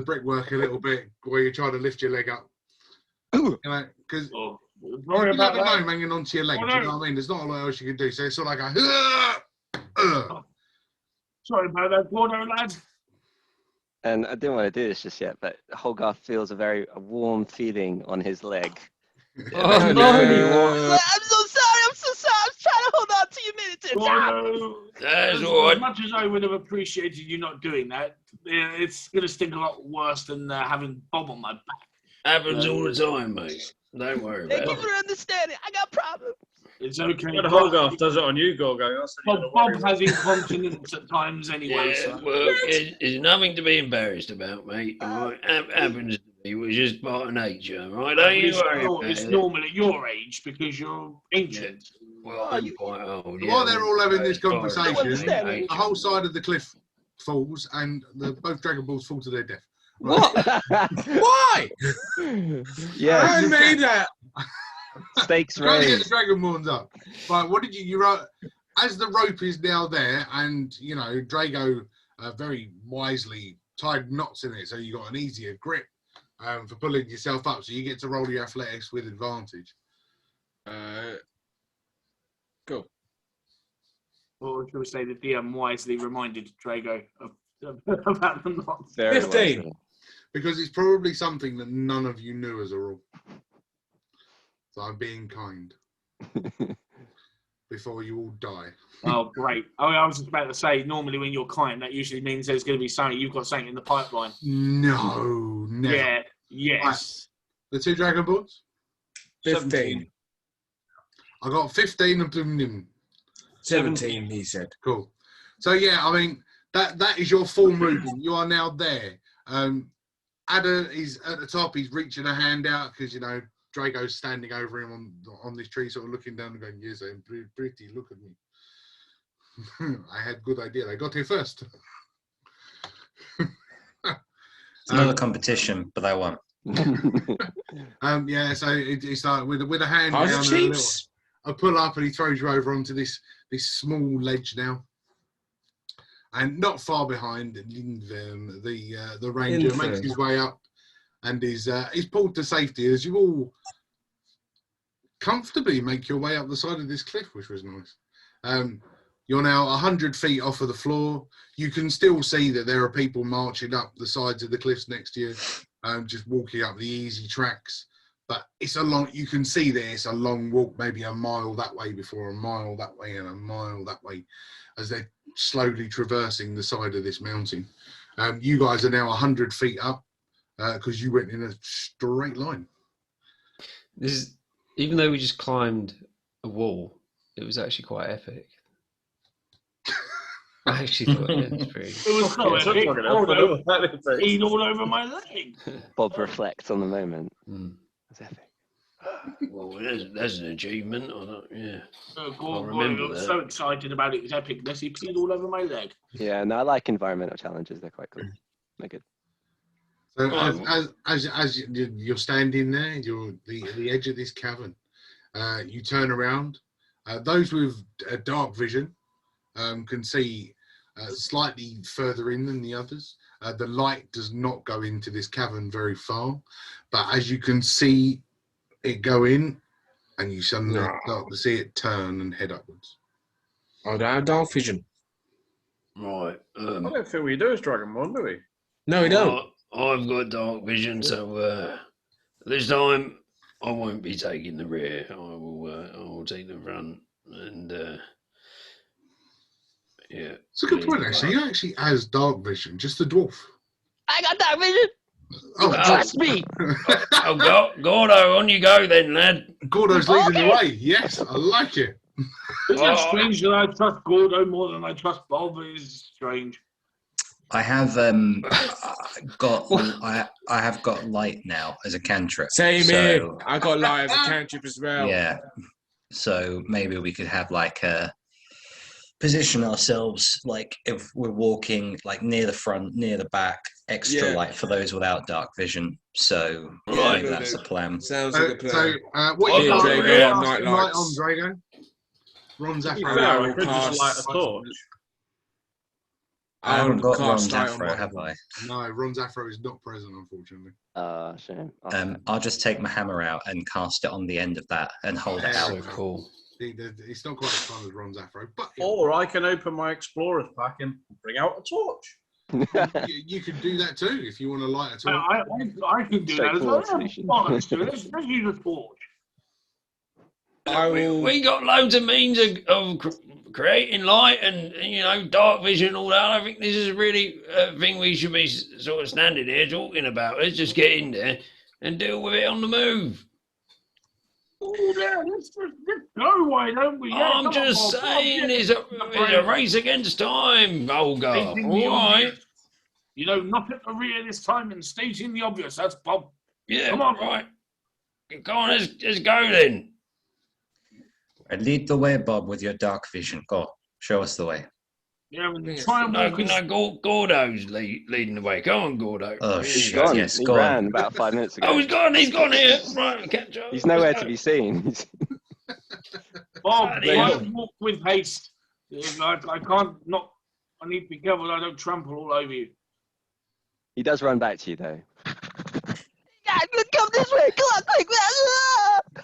brickwork a little bit, where you're trying to lift your leg up. Because Oh, you sorry have about a that. gnome hanging onto your leg. Oh, Do you no. know what I mean? There's not a lot else you can do. So it's sort of like Sorry about that, Gordo lad. And I didn't want to do this just yet, but Holgarth feels a warm feeling on his leg. Oh, no. I'm so sorry. I'm trying to hold on to you minutes. Gordo. That's As all right. much as I would have appreciated you not doing that, it's going to sting a lot worse than having Bob on my back. Happens all the time, mate. Don't worry Thank about you it. for understanding. I got problems. It's okay. When Hogarth does it on you, Gorgo, that's what you Bob gotta worry has incontinence at times anyway. Yeah, So. well, it's nothing to be embarrassed about, mate. All right? Happens to me. It was just part of nature, all right? Don't you worry about It's it. normal at your age because you're ancient. Well, I'm quite old. While they're all having this Sorry, conversation, understanding. the whole side of the cliff falls, and both Dragonballs fall to their death. What? Why? Yes. I made that. Stakes Trying to get raised. the Dragonborns up. Right, what did you wrote? As the rope is now there, and you know Drago very wisely tied knots in it, so you got an easier grip for pulling yourself up. So you get to roll your athletics with advantage. Go. Or should we say the DM wisely reminded Drago about the knots. Very 15. wisely. Because it's probably something that none of you knew as a rule. So I'm being kind. Before you all die. Oh, great. I was just about to say, normally when you're kind, that usually means there's going to be something, you've got something in the pipeline. No, never. Yeah, yes. The two Dragonborns? 15. I got 15 of them. 17, he said. Cool. So yeah, I mean that is your full movement. You are now there. Ada is at the top. He's reaching a hand out because Drago's standing over him on this tree, sort of looking down and going, "Yes, I'm pretty. Look at me. I had good idea. I got here first." It's not a competition, but I won. Yeah. So it's like with a hand How's down the and Chiefs? a pull up, and he throws you over onto this small ledge now. And not far behind, the ranger makes his way up and is pulled to safety as you all comfortably make your way up the side of this cliff, which was nice. You're now 100 feet off of the floor. You can still see that there are people marching up the sides of the cliffs next to you, just walking up the easy tracks. But it's you can see there it's a long walk, maybe a mile that way before a mile that way and a mile that way as they're slowly traversing the side of this mountain. You guys are now 100 feet up because you went in a straight line. This is, even though we just climbed a wall, it was actually quite epic. I actually thought it was pretty. It was so epic. Peed all over my leg. Bob reflects on the moment. It's epic. Well, that's an achievement. Yeah. Gordo got so excited about its epicness, he peed all over my leg. Yeah, no, I like environmental challenges. They're quite cool. They're good. So as you're standing there, you're the edge of this cavern. You turn around. Those with dark vision can see slightly further in than the others. The light does not go into this cavern very far, but as you can see it go in, and you suddenly start to see it turn and head upwards. I don't have dark vision. Right. I don't think we do as Dragonborn, do we? No, we don't. I've got dark vision, so this time I won't be taking the rear. I will take the front, and yeah. It's a good point, actually. You actually has dark vision, just the dwarf. I got dark vision. Oh, Trust me. Gordo, on you go then, lad. Gordo's leading the way. Yes, I like it. Isn't it strange that I trust Gordo more than I trust Bob? It's strange. I have got light now as a cantrip. Same here. I got light as a cantrip as well. Yeah. So maybe we could have like a position ourselves like if we're walking like near the front, near the back, extra light for those without dark vision. So maybe that's a plan. Sounds like a plan. So what you got night light on, Drago? Ron's afro. Yeah, we could just light a torch. I haven't got Ron's afro, have I? No, Ron's afro is not present, unfortunately. Shame. I'll just take my hammer out and cast it on the end of that and hold it out. So cool. It's not quite as fun as Ron's afro, but Or I can open my explorer's pack and bring out a torch. you can do that too if you want to light a torch. I can do that as well. Straightforward solution. Let's use a torch. We got loads of means of creating light and dark vision and all that. I think this is really a thing we should be sort of standing here talking about. Let's just get in there and deal with it on the move. Oh, yeah, let's go, why don't we? Yeah, I'm just saying, it's a race against time, Olga. All right. Not at the rear this time and stating the obvious. That's Bob. Yeah, come on, right. Come on, let's go then. Lead the way, Bob, with your dark vision. Go, show us the way. Yeah, try and walk. Gordo's leading the way. Go on, Gordo. Oh, He's shit, gone. yes, He go ran on. about 5 minutes ago. Oh, he's gone here. Right, catch up. He's nowhere to be seen. Bob, don't walk with haste. I can't not. I need to be careful I don't trample all over you. He does run back to you, though. Come this way. Come on, quick.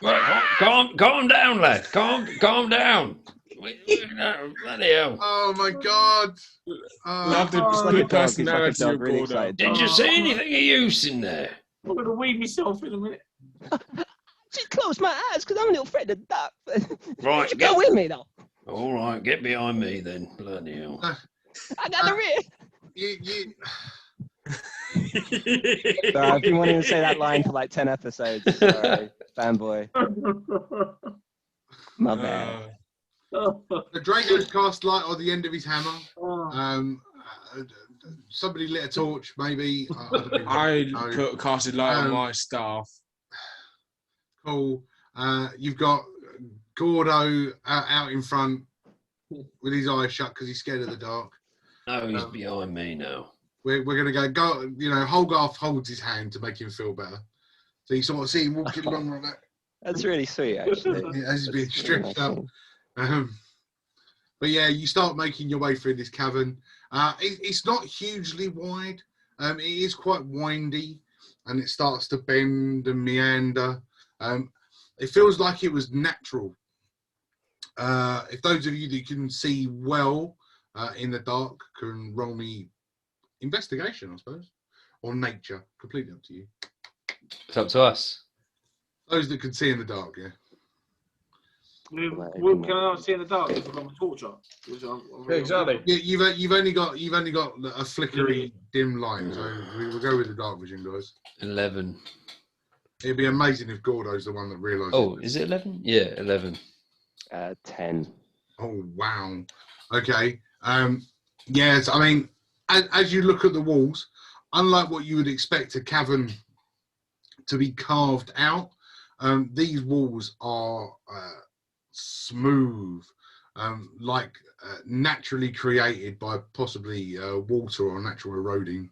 Right, calm down, lad. Calm down. Bloody hell. Oh my God. Love the like good a dog. He's like a personality dog, of really Gordo. excited. Did you see anything of use in there? I'm going to weed myself in a minute. Just close my eyes because I'm a little afraid of dark. Right, Go with me, though. all right, get behind me then. Bloody hell. I got the rear. You I've been wanting to say that line for like 10 episodes. Sorry, fanboy. My bad. The Drago's cast light on the end of his hammer. Somebody lit a torch, maybe. I casted light on my staff. Cool. You've got Gordo out in front with his eyes shut because he's scared of the dark. No, he's behind me now. We're going to go, Holgarth holds his hand to make him feel better. So you sort of see him walking along like that. That's really sweet, actually. As he's being stretched up. But yeah, you start making your way through this cavern. It's not hugely wide. It is quite windy, and it starts to bend and meander. It feels like it was natural. If those of you that can see well in the dark can roll me investigation, I suppose, or nature, completely up to you. It's up to us. Those that can see in the dark, yeah. Can I not see in the dark if I've got my torch on? Exactly. Yeah, you've only got a flickery dim light, so we'll go with the dark vision, guys. 11. It'd be amazing if Gordo's the one that realises. Oh, is it 11? Yeah, 11. 10. Oh wow. Okay. Yes. I mean, as you look at the walls, unlike what you would expect a cavern to be carved out, these walls are smooth, like naturally created by possibly water or natural eroding.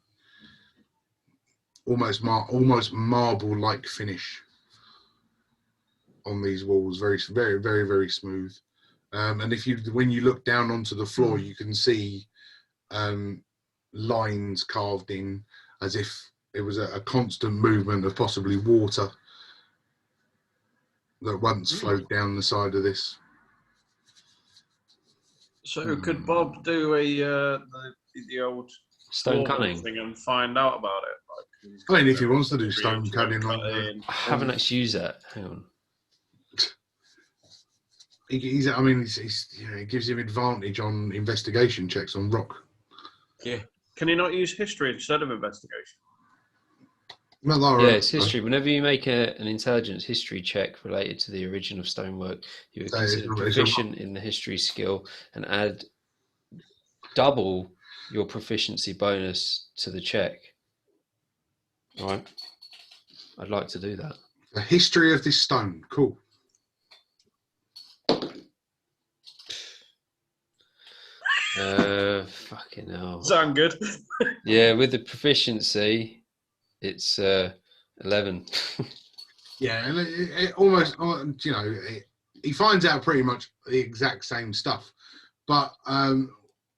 Almost marble-like finish on these walls. Very, very, very, very smooth. And when you look down onto the floor, you can see lines carved in as if it was a constant movement of possibly water that once flowed down the side of this. So could Bob do the old Stone cutting thing and find out about it? I mean, if he wants to do stone cutting, I haven't actually used that. Hang on. It gives him advantage on investigation checks on rock. Yeah. Can he not use history instead of investigation? Yeah, it's history. Whenever you make an intelligence history check related to the origin of stonework, you are considered proficient in the history skill and add double your proficiency bonus to the check. All right. I'd like to do that. The history of this stone. Cool. Fucking hell. Sound good? Yeah, with the proficiency, it's 11. Yeah, and it almost, he finds out pretty much the exact same stuff, but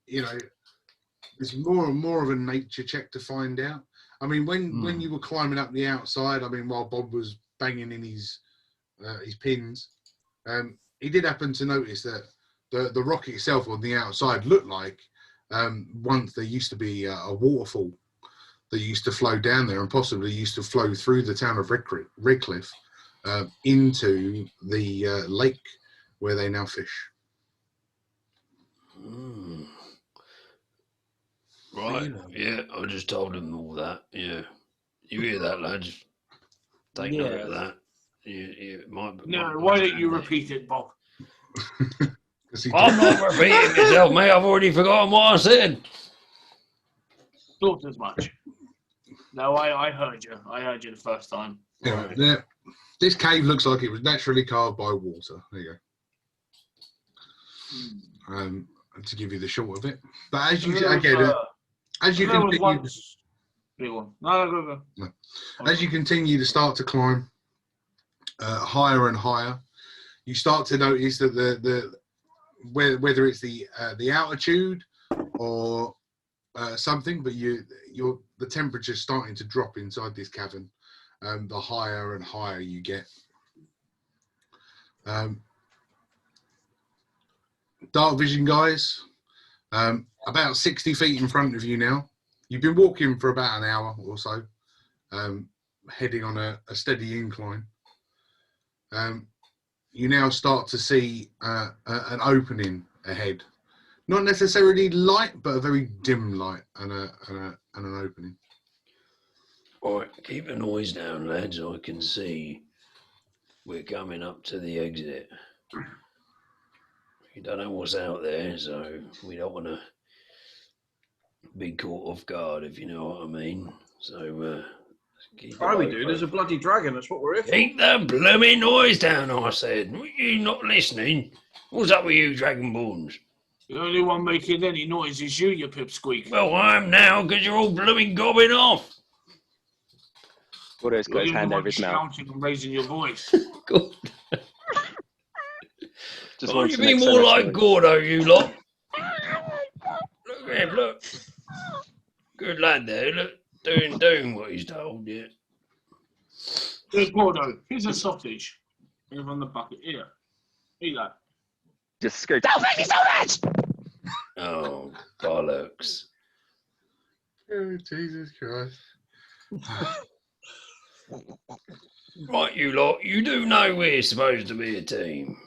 it's more and more of a nature check to find out. I mean, when you were climbing up the outside, I mean, while Bob was banging in his pins, he did happen to notice that the rock itself on the outside looked like once there used to be a waterfall that used to flow down there and possibly used to flow through the town of Redcliffe into the lake where they now fish. Right, yeah, I just told him all that. Yeah, you hear that, lads? Take note of that. Why don't you repeat it, Bob? I'm not repeating myself, mate. I've already forgotten what I said. Thought as much. No, I heard you. I heard you the first time. Yeah, this cave looks like it was naturally carved by water. There you go. To give you the short of it, but as you continue, as you continue to start to climb higher and higher, you start to notice that whether it's the altitude or something, but the temperature's starting to drop inside this cavern. The higher and higher you get. Dark vision, guys. About 60 feet in front of you now. You've been walking for about an hour or so, heading on a steady incline. You now start to see an opening ahead. Not necessarily light, but a very dim light and an opening. All right, keep the noise down, lads. I can see we're coming up to the exit. You don't know what's out there, so we don't want to be caught off guard, if you know what I mean. So, Why we do? There's a bloody dragon. That's what we're here for. keep the blooming noise down, I said. Were you not listening? What's up with you, Dragonborns? The only one making any noise is you pipsqueak. Well, I am now, because you're all blooming gobbing off. Gordo's got You're his the hand one over his mouth. shouting and raising your voice. God. Just Why wants don't to you be make more so much like noise. Gordo, you lot? Look at him, look. Good lad there, look. Doing what he's told, yeah. Here's Gordo. Here's a sausage. Here on the bucket. Here. Eat that. Just screams, "Oh, thank you so much!" Oh, bollocks. Oh, Jesus Christ. Right, you lot, you do know we're supposed to be a team.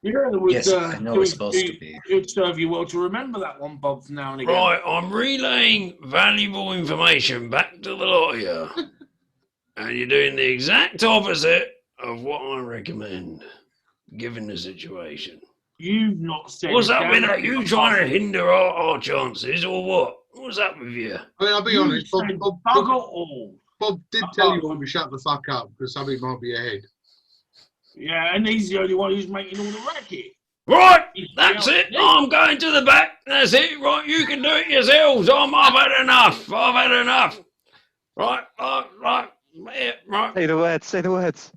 Yeah, it would, Yes, I know it's supposed to be. It would serve you well to remember that one, Bob, from now and again. Right, I'm relaying valuable information back to the lot of you. And you're doing the exact opposite of what I recommend, given the situation. You've not said. What's up with damn that? You thing. trying to hinder our chances, or what? What's up with you? I mean, I'll be You honest. said bugger all. Bob did tell you all to shut the fuck up because something might be ahead. Yeah, and he's the only one who's making all the racket. Right, that's it. I'm going to the back. That's it. Right, you can do it yourselves. I've had enough. I've had enough. Right. Say the words, say the words.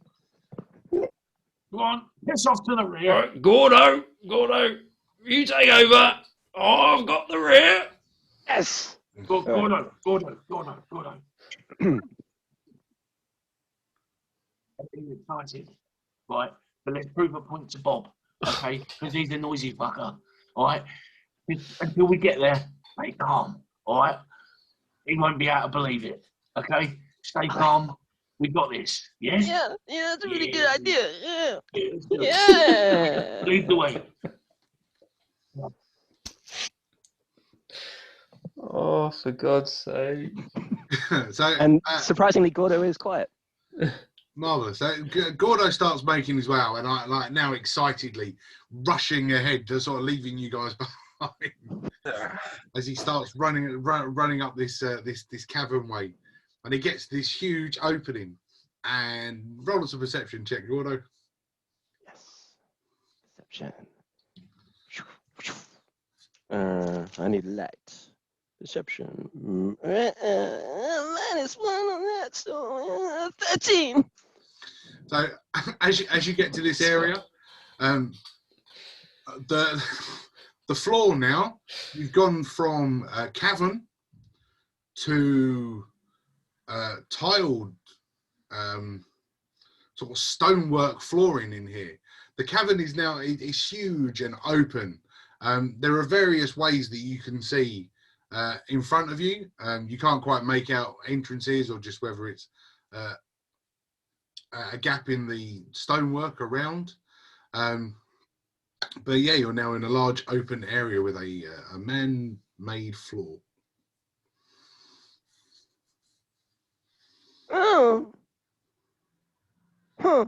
Go on, piss off to the rear. Right, Gordo, you take over. I've got the rear. Yes! Gordo. I'm excited. Right, but let's prove a point to Bob, okay? Because he's a noisy fucker, all right? Until we get there, stay calm, all right? He won't be able to believe it, okay? Stay calm. We got this, yes? Yeah, that's a really good idea. Yeah. Yeah. Yeah. Lead the way. Oh, for God's sake. So, And surprisingly, Gordo is quiet. marvelous. So Gordo starts making his way out, and I like now excitedly rushing ahead to sort of leaving you guys behind as he starts running up this cavern way, and he gets this huge opening. And roll us a perception check, Gordo. Yes. Perception. I need light. Perception. -1 on that, so 13. So as you get to this area, the floor now, you've gone from cavern to tiled sort of stonework flooring in here. The cavern is now it's huge and open. There are various ways that you can see in front of you. You can't quite make out entrances or just whether it's a gap in the stonework around. But yeah, you're now in a large open area with a man-made floor. Oh. Huh.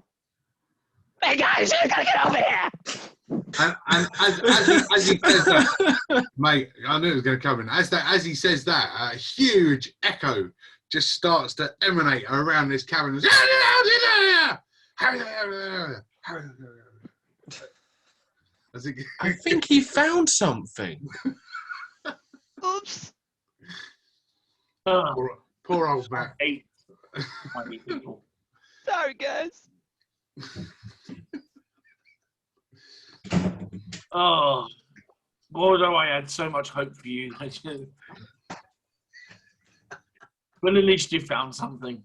Hey guys, you gotta get over here! And as he says that, mate, I knew it was going to come in. As he says that, a huge echo just starts to emanate around this cavern. I think he found something. Oops. Poor old man. 8 people. Sorry, guys. Oh, Gordo, I had so much hope for you. Well, at least you found something.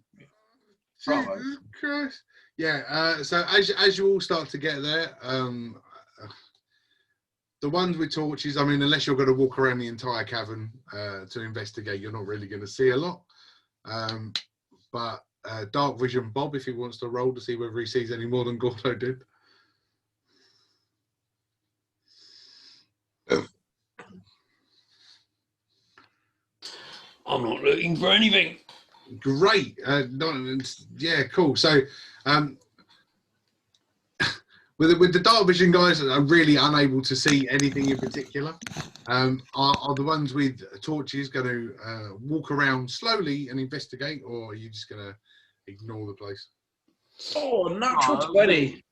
Bravo. Christ. Yeah, so as you all start to get there, the ones with torches, I mean, unless you're going to walk around the entire cavern to investigate, you're not really going to see a lot. But Dark Vision Bob, if he wants to roll to see whether he sees any more than Gordo did. I'm not looking for anything. Great. Yeah, cool. So With the dark vision guys that are really unable to see anything in particular, are the ones with torches going to walk around slowly and investigate, or are you just going to ignore the place? Oh, natural 20.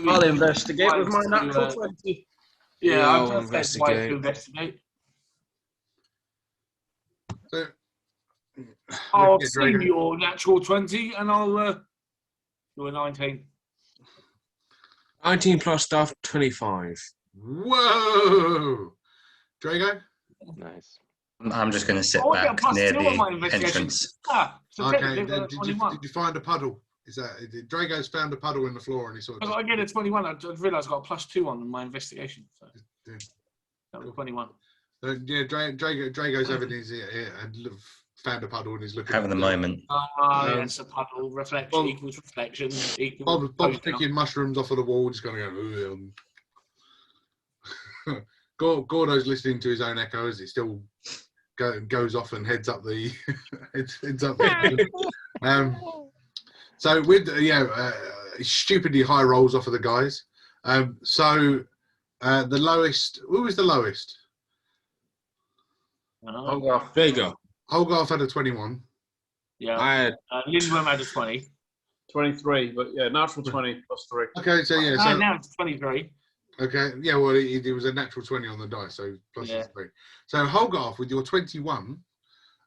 I'll investigate with my natural 20. Yeah, I'll I'll investigate. investigate. So, I'll see your natural 20 and I'll do a 19. 19 plus stuff, 25. Whoa! Drago? Nice. I'm just going to sit Oh, I get a back plus near 2 on my the investigation. entrance. So Okay, technically, then I've got a did 21. you find a puddle? Drago's found a puddle in the floor and he saw it. I get a 21. I just realised I got a plus 2 on my investigation. So Yeah. that was 21. Yeah, Drago's having his found a puddle and he's looking. Having the moment. Yes, a puddle. Reflection equals reflection. Bob's picking mushrooms off of the wall, just going to go. Gordo's listening to his own echo as it still goes off and heads up the heads up. So with stupidly high rolls off of the guys. So the lowest. Who was the lowest? Hogarth. There you go. Hogarth had a 21. Yeah. I had Lindworm had a 20. 23, but yeah, natural 20 plus 3. Okay, so yeah, so now it's 23. okay, yeah. Well, it was a natural 20 on the dice, so plus 3. So Hogarth with your 21.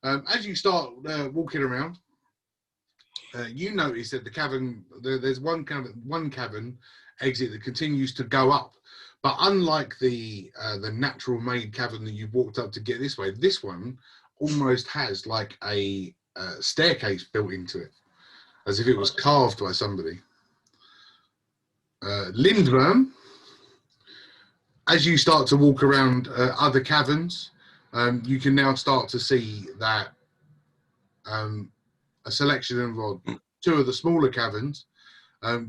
As you start walking around, you notice that the cavern. There's one cavern exit that continues to go up, but unlike the natural made cavern that you've walked up to get this way, this one almost has like a staircase built into it, as if it was carved by somebody. Lindworm, as you start to walk around other caverns, you can now start to see that a selection of 2 of the smaller caverns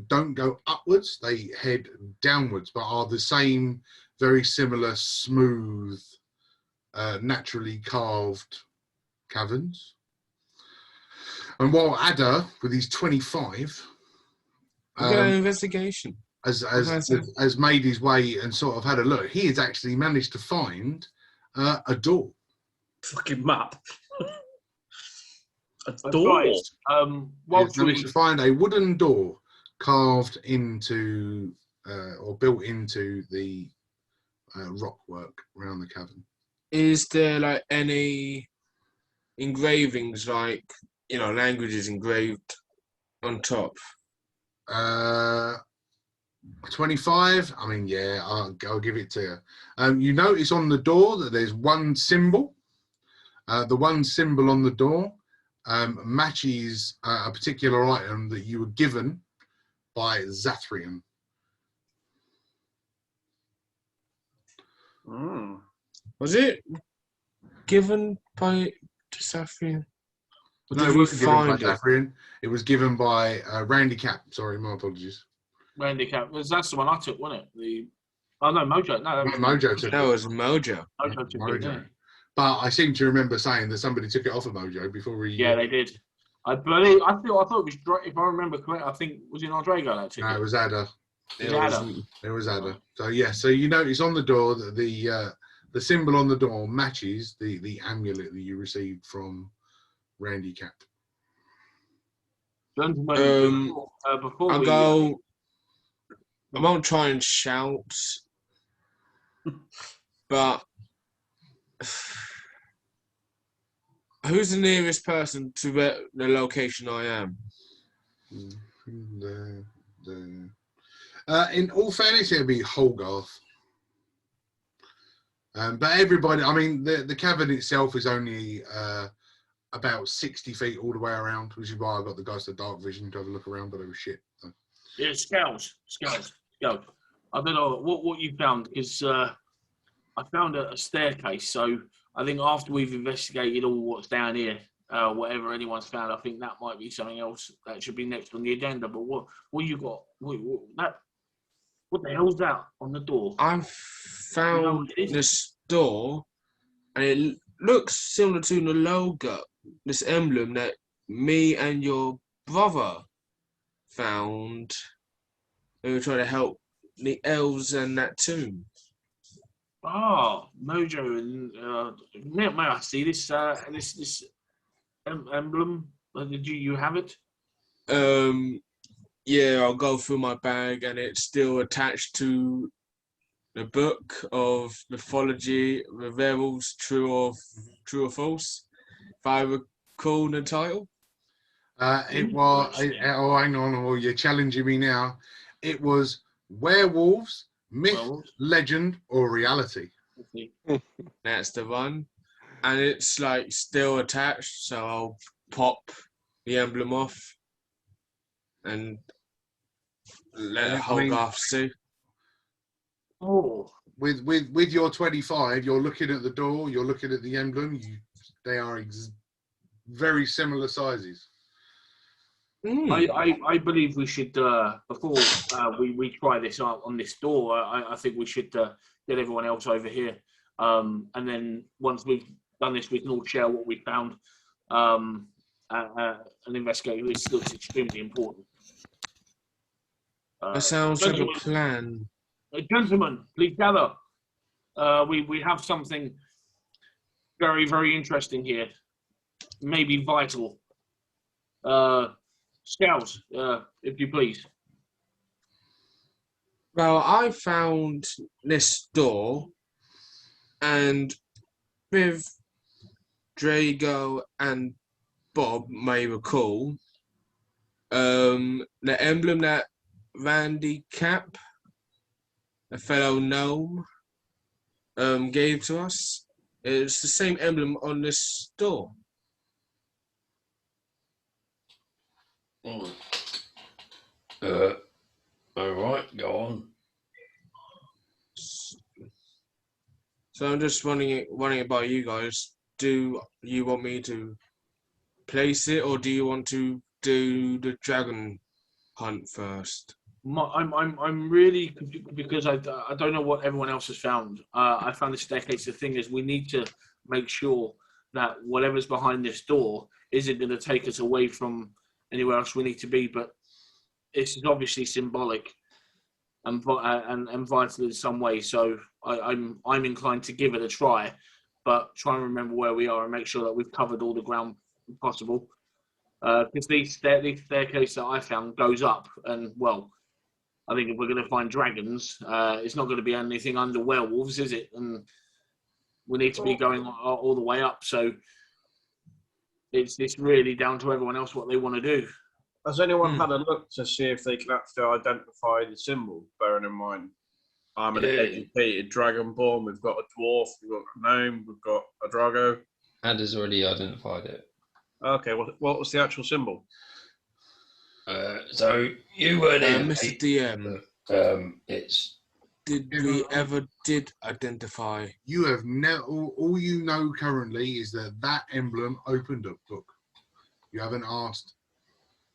don't go upwards, they head downwards, but are the same, very similar, smooth, naturally carved caverns. And while Ada, with his 25, investigation. Has made his way and sort of had a look, he has actually managed to find a door. Fucking map. A door? He's managed to find a wooden door carved into or built into the rock work around the cavern. Is there like any engravings, like languages engraved on top? 25. I mean, yeah, I'll give it to you. You notice on the door that there's one symbol. The one symbol on the door matches a particular item that you were given by Zathrian. Was it given by Zathrian? No, it wasn't given by Zathrian. It was given by Randy Cap. Sorry, my apologies. Randy Cap. That's the one I took, wasn't it? Mojo. No, Mojo took it. That was Mojo. Mojo took it, yeah. But I seem to remember saying that somebody took it off of Mojo before we. Yeah, they did. I thought it was. If I remember correctly, I think was it Drago that took it? No, it was Ada. It was Ada. So yeah, so you notice on the door that the symbol on the door matches the amulet that you received from Randy Cap. Gentlemen, before I'll go. I won't try and shout, but who's the nearest person to the location I am? In all fairness, it'll be Hogarth. But everybody, I mean, the cavern itself is only about 60 feet all the way around, which is why I got the guys to dark vision to have a look around, but it was shit. So. Yeah, scouts. I don't know what you found, because I found a staircase. So I think after we've investigated all what's down here, whatever anyone's found, I think that might be something else that should be next on the agenda. But what you got? What the hell's that on the door? I've found this door, and it looks similar to the logo, this emblem that me and your brother found we were trying to help the elves and that too. Oh, Mojo, and may I see this this emblem? Did you have it? Yeah, I'll go through my bag, and it's still attached to the book of mythology, the werewolves, true or false. If I recall the title. It was. Oh, hang on, or you're challenging me now. It was werewolves, myth, legend, or reality. That's the one, and it's like still attached. So I'll pop the emblem off and let Holgarth see. Oh, with your 25, you're looking at the door. You're looking at the emblem. They are very similar sizes. I believe we should before we try this out on this door. I think we should get everyone else over here, and then once we've done this, we can all share what we found and investigate. This looks extremely important. That sounds like a plan. Gentlemen, please gather. We have something very, very interesting here. Maybe vital. Scouts, if you please. Well, I found this door, and with Drago and Bob may recall, the emblem that Randy Cap, a fellow gnome, gave to us. It's the same emblem on this door. All right, go on. So I'm just wondering about you guys. Do you want me to place it, or do you want to do the dragon hunt first? I'm really confused because I don't know what everyone else has found. I found the staircase. The thing is, we need to make sure that whatever's behind this door isn't going to take us away from anywhere else we need to be. But it's obviously symbolic and vital in some way. So I'm inclined to give it a try, but try and remember where we are and make sure that we've covered all the ground possible. Because the staircase that I found goes up, and well, I think if we're going to find dragons, it's not going to be anything under werewolves, is it? And we need to be going all the way up. So it's really down to everyone else what they want to do. Has anyone had a look to see if they can actually identify the symbol, bearing in mind I'm an educated dragonborn, we've got a dwarf, we've got a gnome, we've got a Drago. Adder's already identified it. Okay, what was the actual symbol? So you were there, Mr. DM. It's. Did we ever identify? You have all you know currently is that emblem opened a book. You haven't asked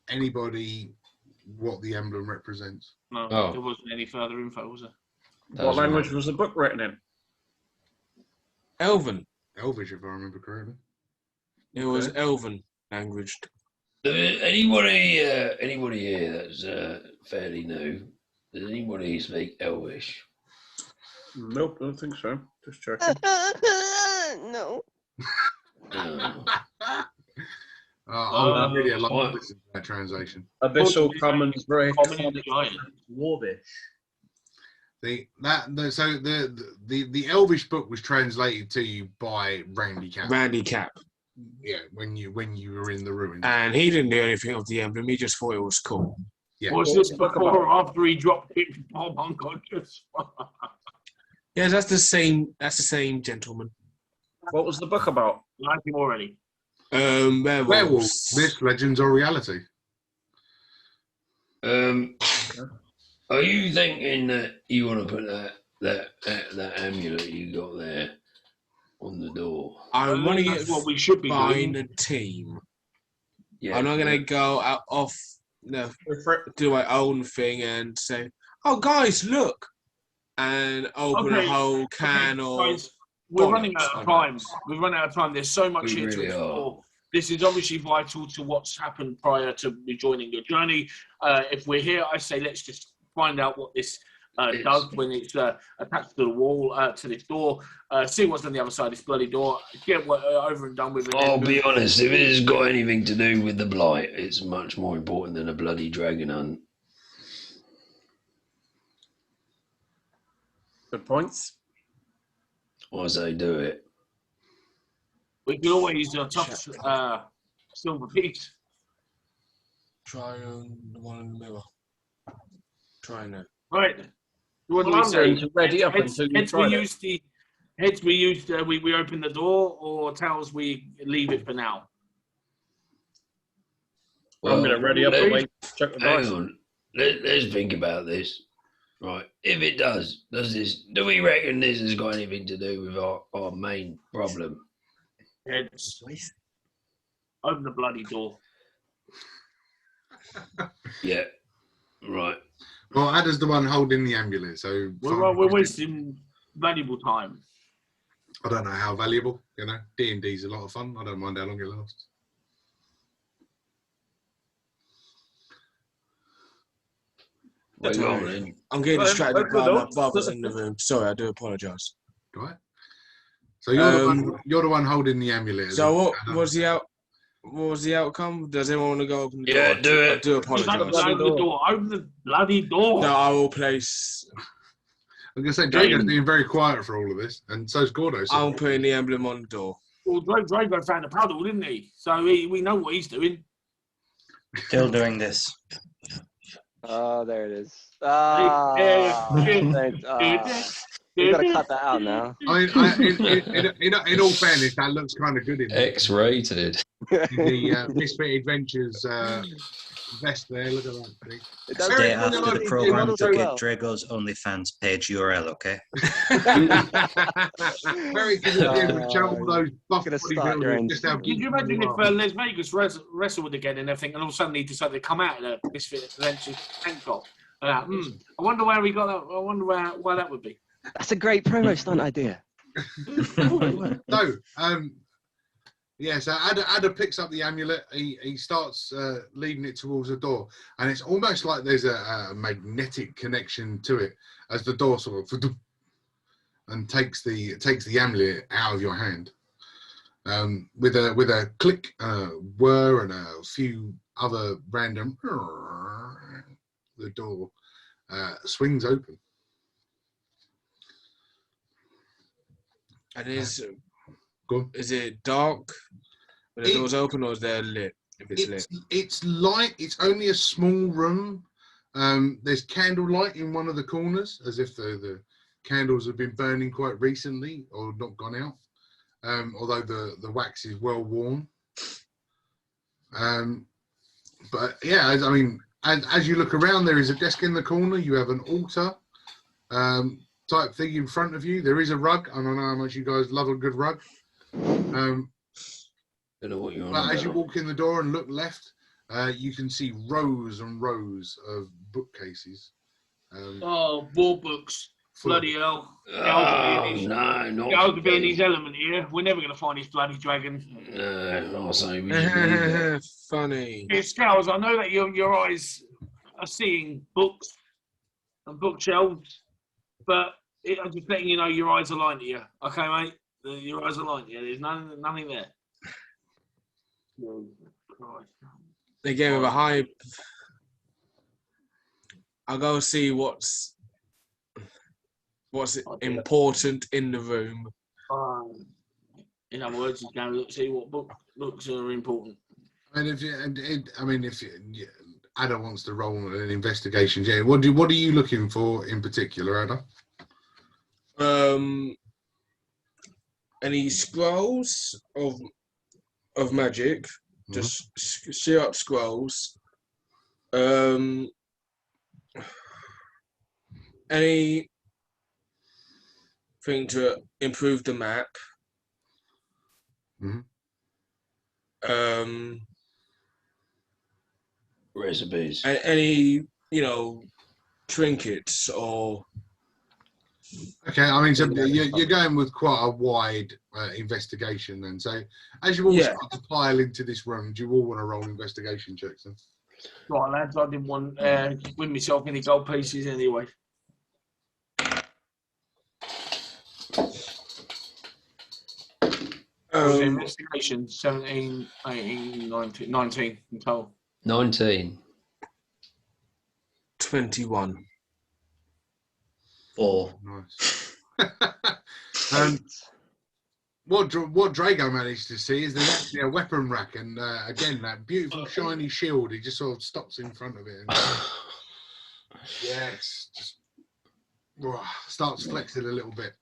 anybody what the emblem represents. No, there wasn't any further info, was there? What language was the book written in? Elven. Elvish, if I remember correctly. It was Elven language. Anybody here that's fairly new? Does anybody speak Elvish? Nope, don't think so. Just checking. No. I would really like to listen to that translation. Abyssal Commons, very common giant. Dwarvish. The Elvish book was translated to you by Randy Cap. Randy Cap. Yeah, when you were in the ruins. And he didn't do anything of the emblem. He just thought it was cool. Yeah. Was this before or after he dropped it from unconscious? Yeah, that's the same gentleman. What was the book about? Like him already. Werewolves, myth, legends, or reality. Are you thinking that you want to put that amulet you got there on the door? I'm running it what we should be by doing. the team. Yeah, I'm not going to go out off, do my own thing and say, "Oh, guys, look," and open a whole can or. Guys, we're running out of time. We've run out of time. There's so much here to explore. This is obviously vital to what's happened prior to rejoining your journey. If we're here, I say let's just find out what this does when it's attached to the wall, to this door. See what's on the other side of this bloody door. Get over and done with it. I'll be honest, if it has got anything to do with the blight, it's much more important than a bloody dragon hunt. Good points. I say do it. We can always toss silver piece. Try on the one in the middle. Try it. Right. What do Well, we I'm say? going to ready up until you try it. Heads we used, we open the door, or tails we leave it for now? I'm going to ready up and wait. Check the Hang dice. on. Let's think about this. Right. If it does do we reckon this has got anything to do with our main problem? Heads. Open the bloody door. Yeah. Right. Well, Ada's the one holding the amulet, so We're wasting valuable time. I don't know how valuable. You know, D&D's a lot of fun. I don't mind how long it lasts. Wait, go on, then. I'm getting Well, distracted open by the my door. brothers in the room. Sorry, I do apologise. Right. So you're the one holding the amulet. So what was the outcome? Does anyone want to go open the door? Yeah, do it. I do Open apologise. the door. Open the bloody door. No, I will place. I'm going to say Drago's being very quiet for all of this, and so's Gordo. So. I'm putting the emblem on the door. Well, Drago found a puddle, didn't he? So we know what he's doing. Still doing this. Oh, there it is. We've got to cut that out now. I mean, in all fairness, that looks kind of good in X-rated. the Misfit Adventures vest there. Look at that thing. It does Stay look after good. the It program models to very get well. Drago's OnlyFans page URL, okay? Very good idea to show all those buff Gonna start your bodybuilders own- just how Could you imagine if Les Vegas wrestled again and everything, and all of a sudden he decided to come out in a Misfit Adventures tank top? I wonder where he got that. I wonder why that would be. That's a great promo stunt idea. So, yeah, so Ada picks up the amulet. He starts leading it towards the door, and it's almost like there's a magnetic connection to it as the door sort of and takes the amulet out of your hand. With a click, whir, and a few other random, the door swings open. And Go on. is it dark when the door's open, or is there lit? If it's lit, it's light. It's only a small room. There's candlelight in one of the corners, as if the candles have been burning quite recently or not gone out. Although the wax is well worn. But yeah, I mean, as you look around, there is a desk in the corner. You have an altar type thing in front of you. There is a rug. I don't know how much you guys love a good rug. Don't know what you're on But as you about. walk in the door and look left, you can see rows and rows of bookcases. Oh, war books. full of- Bloody hell. Oh, no, not Gal could be in today. his element here. We're never going to find his bloody dragon. No, I say we just leave it. funny. Hey, Scales, I know that your eyes are seeing books and bookshelves, but I'm just letting you know your eyes are lying to you. Okay, mate? Your eyes are lying to you. There's nothing there. Oh, Christ. They gave him a hype. I'll go see what's important in the room. In other words, he's going to look, see what books are important. And if Ada wants to roll an investigation, yeah. What are you looking for in particular, Ada? Any scrolls of magic? Just sheer up scrolls. Anything to improve the map. Recipes. Any trinkets or. Okay, I mean, so you're going with quite a wide investigation then. So as you all Yeah. start to pile into this room, do you all want to roll investigation checks then? Right, lads, I didn't want win myself any gold pieces anyway. Investigation 17, 18, 19 in total. 19. 21. 4. Nice. What Drago managed to see is there's actually a weapon rack, and again that beautiful shiny shield. He just sort of stops in front of it. And, yes, just starts flexing a little bit,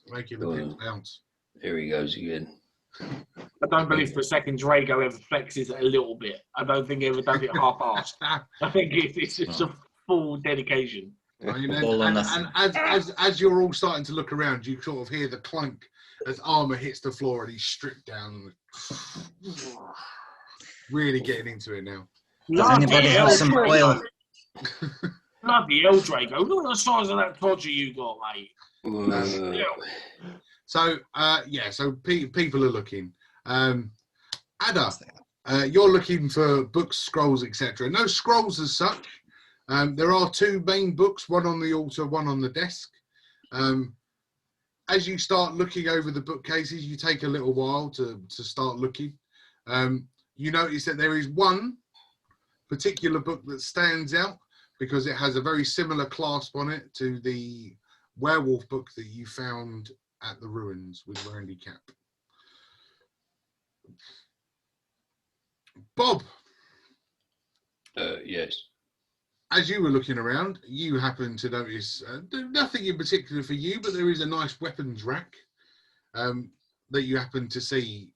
making the pins bounce. Here he goes again. I don't believe for a second Drago ever flexes a little bit. I don't think he ever does it half-assed. I think it's just a full dedication. And as you're all starting to look around, you sort of hear the clunk as armor hits the floor and he's stripped down. Really getting into it now. Does anybody have some oil? Bloody hell, Drago. Look at the size of that torture you got, mate. So people are looking. Ada, you're looking for books, scrolls, etc. No scrolls as such. There are 2 main books, one on the altar, one on the desk. As you start looking over the bookcases, you take a little while to start looking. You notice that there is one particular book that stands out because it has a very similar clasp on it to the werewolf book that you found at the ruins with Randy Cap. Bob. Yes. As you were looking around, you happen to notice nothing in particular for you, but there is a nice weapons rack that you happen to see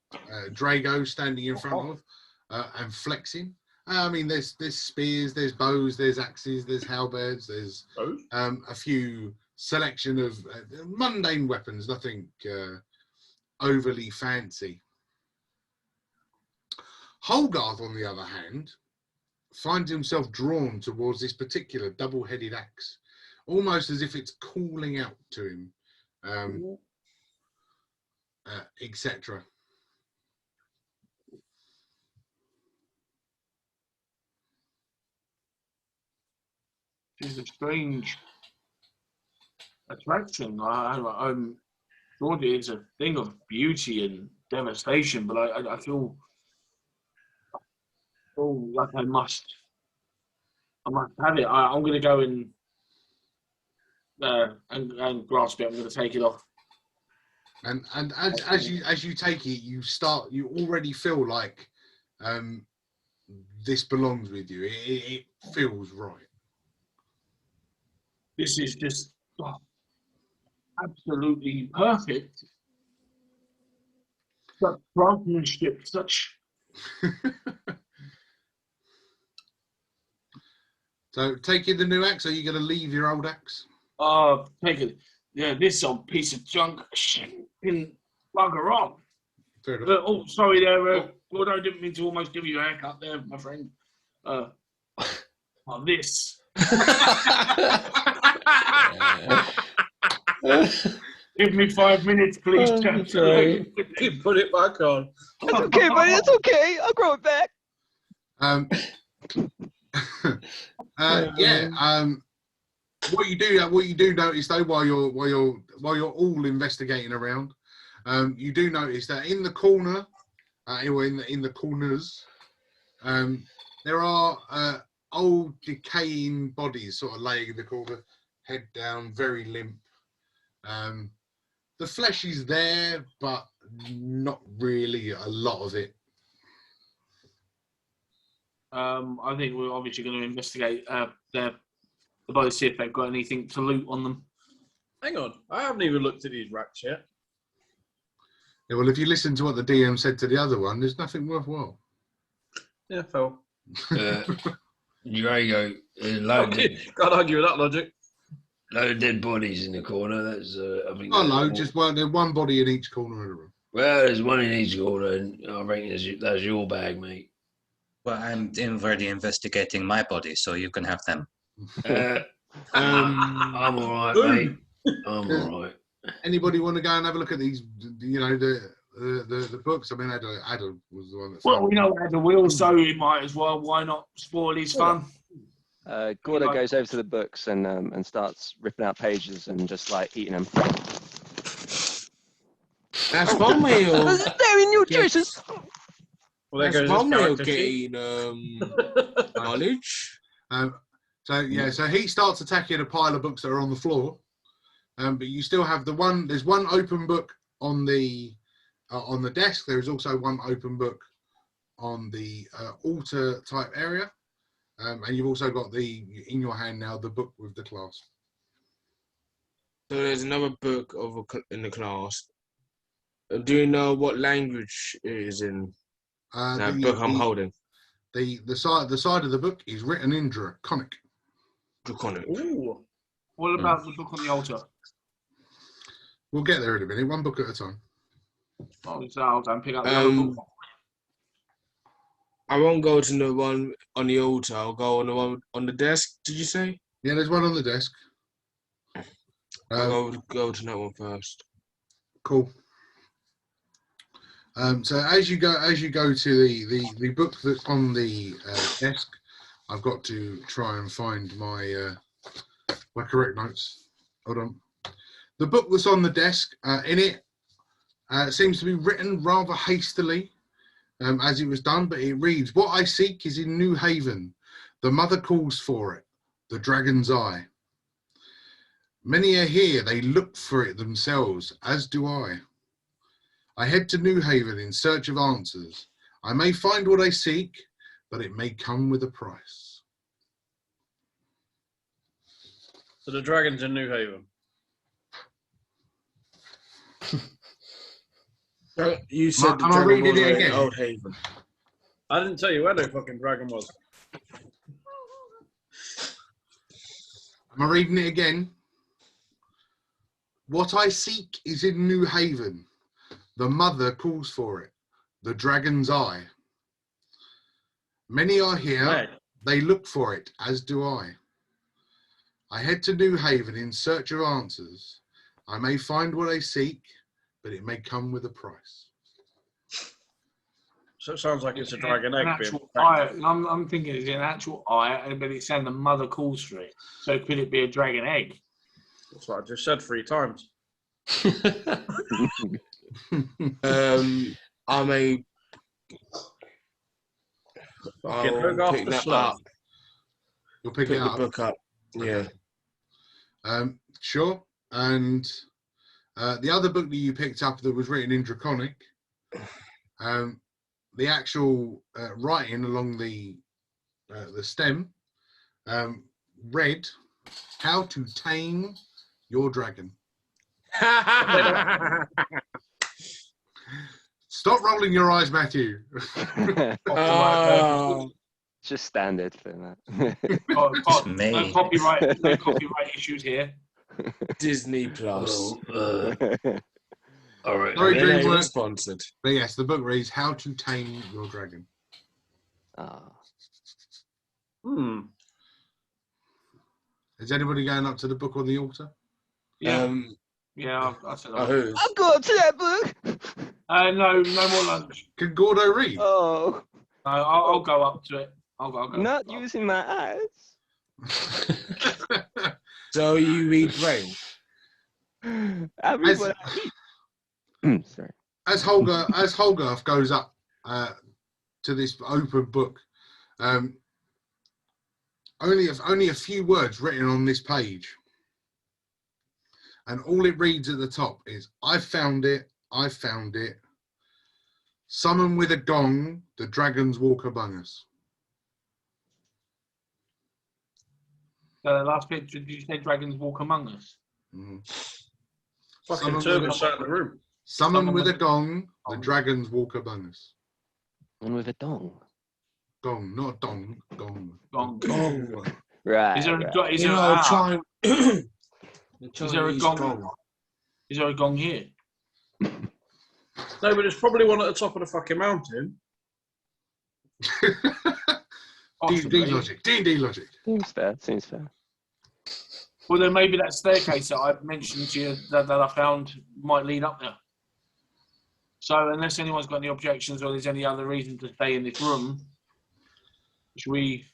Drago standing in front of and flexing. I mean, there's spears, there's bows, there's axes, there's halberds, there's a few selection of mundane weapons, nothing overly fancy. Holgarth, on the other hand, finds himself drawn towards this particular double-headed axe, almost as if it's calling out to him, etc. It's a strange attraction. I'm sure it's a thing of beauty and devastation, but I feel like I must have it. I'm going to go and grasp it. I'm going to take it off. And as you take it, you already feel like this belongs with you. It feels right. This is just absolutely perfect. Such craftsmanship, such. So, taking the new axe, are you going to leave your old axe? Take it. Yeah, this old piece of junk can bugger off. Sorry there, Gordo. I didn't mean to almost give you a haircut there, my friend. This. Give me 5 minutes, please, chap. You put it back on. It's okay, buddy. It's okay. I'll grow it back. What you do notice though, while you're all investigating around, you do notice that in the corner, in the corners, there are old decaying bodies sort of laying in the corner, head down, very limp. The flesh is there, but not really a lot of it. I think we're obviously going to investigate the bodies, see if they've got anything to loot on them. Hang on, I haven't even looked at these racks yet. Yeah, well, if you listen to what the DM said to the other one, there's nothing worthwhile. Yeah, Phil. Drago, Can't argue with that logic. Load of dead bodies in the corner. That's I think. Oh no, just one body in each corner of the room. Well, there's one in each corner, and I reckon that's your bag, mate. Well, I'm already investigating my body, so you can have them. I'm all right, mate. I'm all right. Anybody want to go and have a look at these? You know, the books. I mean, Adam was the one that. Well, we know Adam will, so he might as well. Why not spoil his fun? Gordo goes over to the books and starts ripping out pages and just like eating them. That's one way of Very nutritious. Well, there that's goes one his way of character sheet. getting knowledge. So he starts attacking a pile of books that are on the floor, but you still have there's one open book on the desk. There is also one open book on the altar type area, and you've also got in your hand now the book with the class. So there's another book in the class. Do you know what language it is in that book I'm holding? The side of the book is written in Draconic. Draconic. Ooh. What about the book on the altar? We'll get there in a minute. One book at a time. Oh, so I'll go and pick up the other book. I won't go to the one on the altar. I'll go on the one on the desk. Did you say? Yeah, there's one on the desk. I'll go to that one first. Cool. So as you go to the book that's on the desk, I've got to try and find my correct notes. Hold on. The book that's on the desk, in it seems to be written rather hastily as it was done, but it reads, "What I seek is in New Haven. The mother calls for it. The dragon's eye. Many are here. They look for it themselves, as do I. I head to New Haven in search of answers. I may find what I seek, but it may come with a price." So the dragon's in New Haven. You said the Am I dragon reading was it in again? Old Haven. I didn't tell you where the fucking dragon was. Am I reading it again? What I seek is in New Haven. The mother calls for it. The dragon's eye. Many are here. Right. They look for it, as do I. I head to New Haven in search of answers. I may find what I seek, but it may come with a price. So it sounds like it's a dragon egg. I'm thinking it's an actual eye, but it's saying the mother calls for it. So could it be a dragon egg? That's what I just said 3 times. I may. Fucking hook off pick the that slab. up. You'll pick Pick it the up. book up. Yeah. Sure. And the other book that you picked up that was written in Draconic, the actual writing along the stem read, "How to Tame Your Dragon." Stop rolling your eyes, Matthew. Just standard for that. No copyright issues here. Disney Plus. All right. Sorry, They're not DreamWorks. sponsored. But yes, the book reads, "How to Tame Your Dragon." Is anybody going up to the book on the altar? Yeah. I said that. Who? I'll go up to that book. No more lunch. Can Gordo read? Oh, No, I'll go up to it. I'll go. not using my eyes. So you read Braille? I read what I eat. Sorry. As Holgarth goes up to this open book, only a few words written on this page, and all it reads at the top is, "I found it. I found it. Summon with a gong, the dragons walk among us." So the last bit, did you say dragons walk among us? Fucking Turbo sat in the room. Summon with a gong, the dragons walk among us. One with a dong. Gong, not dong, gong. Gong. Right. Is there right. a Is there a gong? Is there a gong here? No, but there's probably one at the top of the fucking mountain. D&D logic. D&D logic. Seems fair. Seems fair. Well, then maybe that staircase that I mentioned to you that I found might lead up there. So unless anyone's got any objections or there's any other reason to stay in this room, should we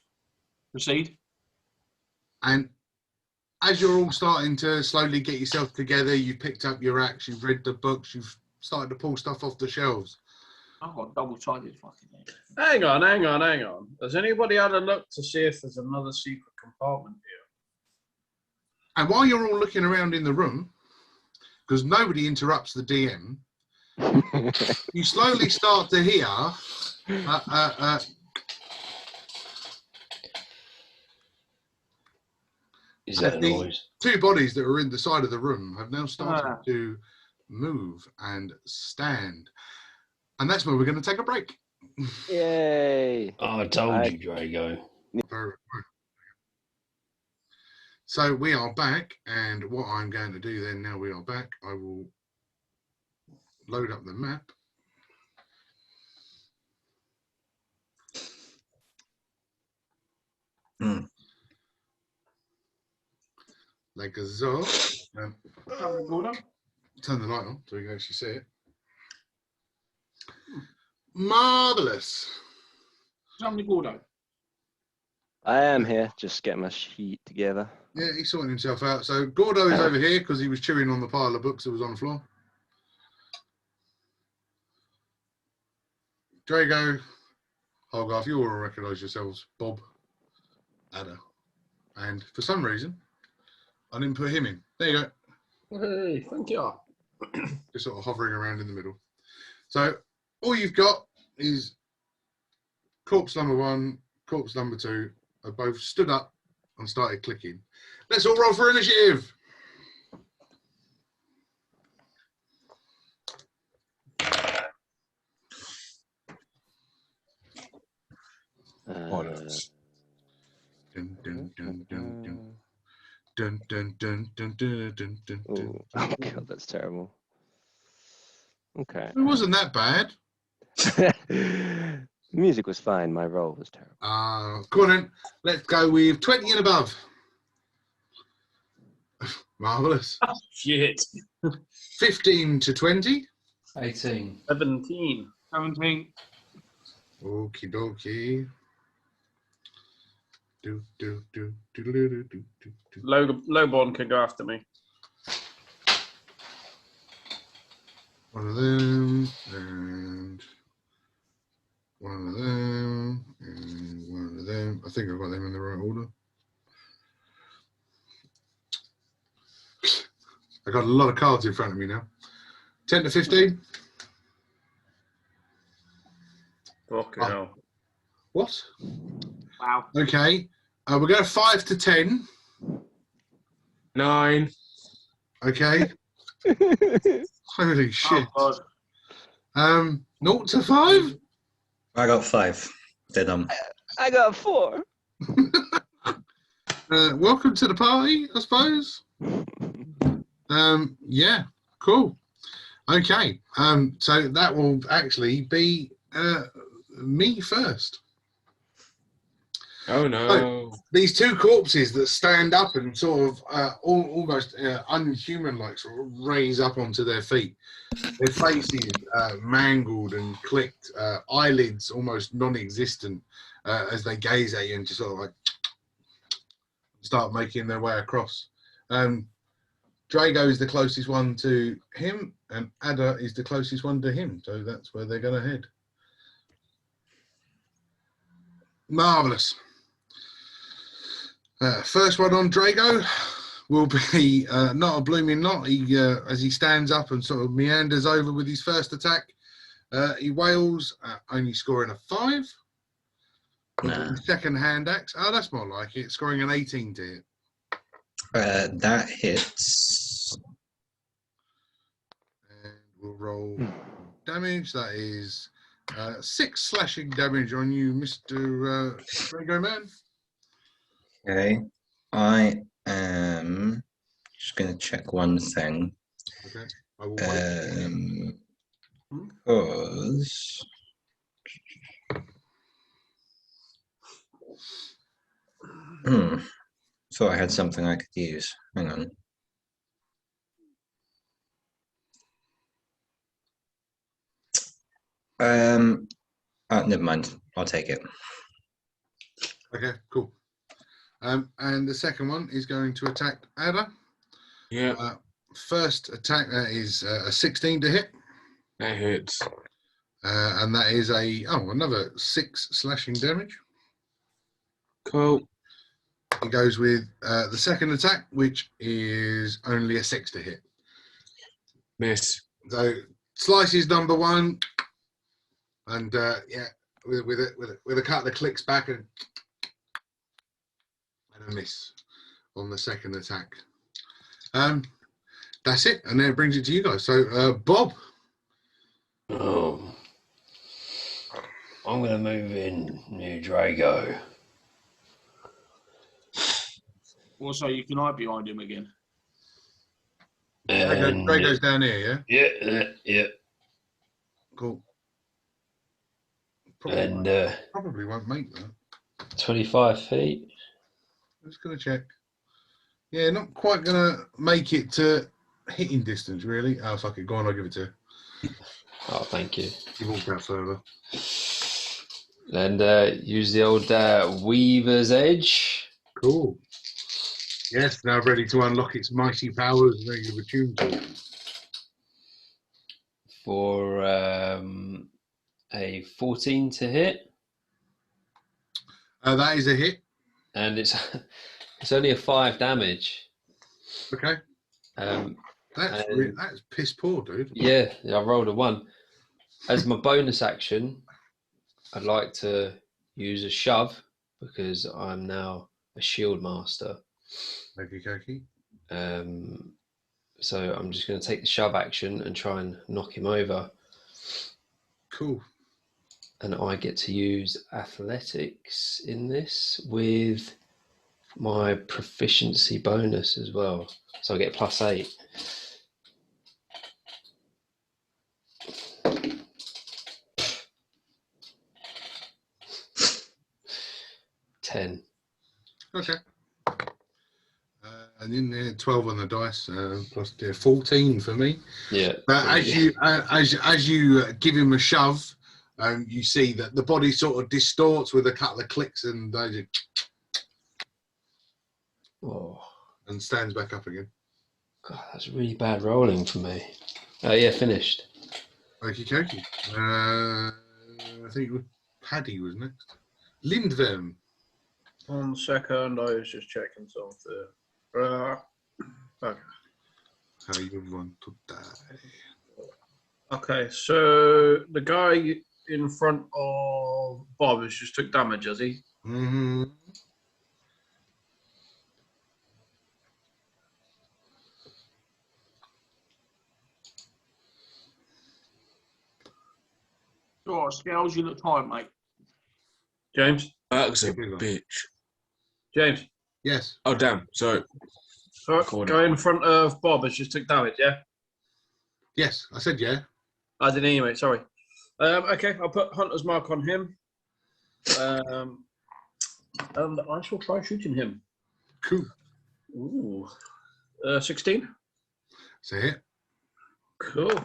proceed? And as you're all starting to slowly get yourself together, you've picked up your axe, you've read the books, you've started to pull stuff off the shelves. I've got double-sided fucking thing. Hang on. Has anybody had a look to see if there's another secret compartment here? And while you're all looking around in the room, because nobody interrupts the DM, you slowly start to hear Is that a the noise? two bodies that are in the side of the room have now started to move and stand. And that's where we're going to take a break. Yay! Oh, I told you, Drago. So we are back, and what I'm going to do then, now we are back, I will load up the map. Like a zo. Turn the light on so we can actually see it. Marvelous. Gordo. I am here, just getting my sheet together. Yeah, he's sorting himself out. So Gordo is over here because he was chewing on the pile of books that was on the floor. Drago, Hogarth, you all recognise yourselves. Bob, Ada. And for some reason, I didn't put him in. There you go. Hey, thank you. Just sort of hovering around in the middle. So all you've got is corpse number 1, corpse number 2 have both stood up and started clicking. Let's all roll for initiative. Dun, dun, dun, dun, dun. Dun, dun, dun, dun, dun, dun, dun, dun. Ooh. Oh god, that's terrible. Okay. It wasn't that bad. The music was fine. My roll was terrible. Go on then. Let's go with 20 and above. Marvellous. Shit. 15 to 20. 18. 17. 17. Okie dokie. Do, do, do, do, do, do, do, do, do. Lowborn can go after me. One of them, and one of them, and one of them. I think I've got them in the right order. I got a lot of cards in front of me now. 10 to 15. Fucking Oh. hell. What? Wow. Okay. We're going 5 to 10. 9. Okay. Holy shit. Oh, God. 0 to 5. I got 5. They're done. I got 4. Welcome to the party, I suppose. Yeah, cool. Okay. So that will actually be me first. Oh no. So, these two corpses that stand up and sort of almost unhuman-like sort of raise up onto their feet. Their faces mangled and clicked, eyelids almost non-existent as they gaze at you and just sort of like start making their way across. Drago is the closest one to him, and Ada is the closest one to him, so that's where they're going to head. Marvellous. First one on Drago will be not a blooming knot. He, as he stands up and sort of meanders over with his first attack, he wails, only scoring a 5. Nah. Second hand axe. Oh, that's more like it. Scoring an 18 to hit. That hits. And we'll roll damage. That is 6 slashing damage on you, Mr. Drago Man. Okay. I am just going to check one thing. Okay. I will wait. Because thought I had something I could use. Hang on. Never mind. I'll take it. Okay, cool. And the second one is going to attack Ada. Yeah, First attack is a 16 to hit. that hits. And that is another 6 slashing damage. Cool. It goes with the second attack, which is only a 6 to hit. Miss. So slices number 1, and with a couple of clicks back and a miss on the second attack. That's it, and then it brings it to you guys. So Bob. Oh, I'm gonna move in near Drago. Also, you can hide behind him again. And, Drago's down here, yeah? Yeah. Cool. Probably won't make that. 25 feet. I'm just going to check. Yeah, not quite going to make it to hitting distance, really. Oh, fuck it. Go on, I'll give it to you. Oh, thank you. You walked out further. And use the old Weaver's Edge. Cool. Yes, now ready to unlock its mighty powers. Very good attuned to it. For a 14 to hit. That is a hit. And it's only a 5 damage. Okay. That's piss poor, dude. Yeah, I rolled a 1. As my bonus action, I'd like to use a shove because I'm now a shield master. Okey-dokey. So I'm just going to take the shove action and try and knock him over. Cool. And I get to use athletics in this with my proficiency bonus as well. So I get +8. $10. Okay. And in there, 12 on the dice, plus 14 for me. Yeah. As you give him a shove, you see that the body sort of distorts with a couple of clicks and and stands back up again. God, that's really bad rolling for me. Yeah, finished. Okie dokie. I think Paddy was next. Lindvern. 1 second, I was just checking something. Okay. How you want to die? Okay, so the guy in front of Bob has just took damage, has he? Mm-hmm. Oh, Scales, you look tired, mate. James? That's a bitch. James? Yes. Oh, damn. Sorry. Guy in front of Bob has just took damage, yeah? Yes, I said yeah. I didn't hear you, mate, sorry. Okay, I'll put Hunter's Mark on him. And I shall try shooting him. Cool. Ooh. 16? Say it. Cool.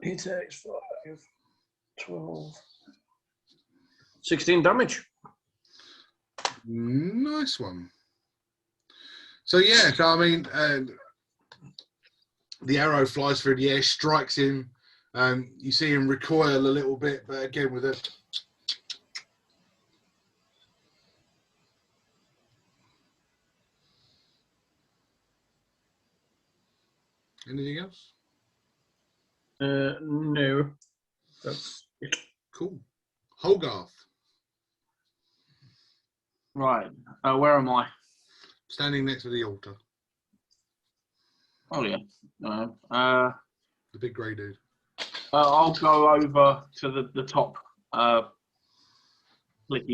He takes 5, 12, 16 damage. Nice one. So yeah, so I mean, the arrow flies through the air, strikes him. You see him recoil a little bit, but again with a anything else? No. That's it. Cool. Hogarth. Right. Where am I? Standing next to the altar. Oh, yeah. The big grey dude. I'll go over to the top flicky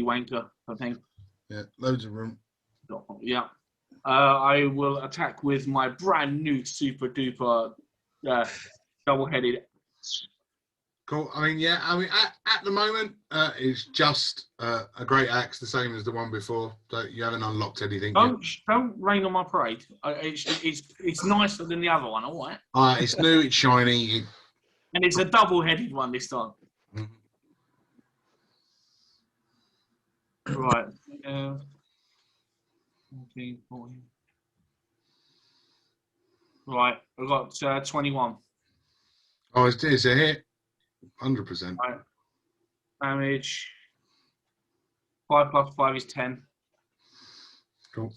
wanker, I think. Yeah, loads of room. Yeah. I will attack with my brand new super duper double-headed. Cool. I mean, yeah. I mean, at the moment, it's just a great axe, the same as the one before. So you haven't unlocked anything yet. Don't rain on my parade. It's nicer than the other one. All right. It's new. It's shiny. And it's a double-headed one this time. Mhm. Right. 14, 14. Right, I've got 21. Oh, it's a hit. 100%. Right. Damage. 5 plus 5 is 10. Cool.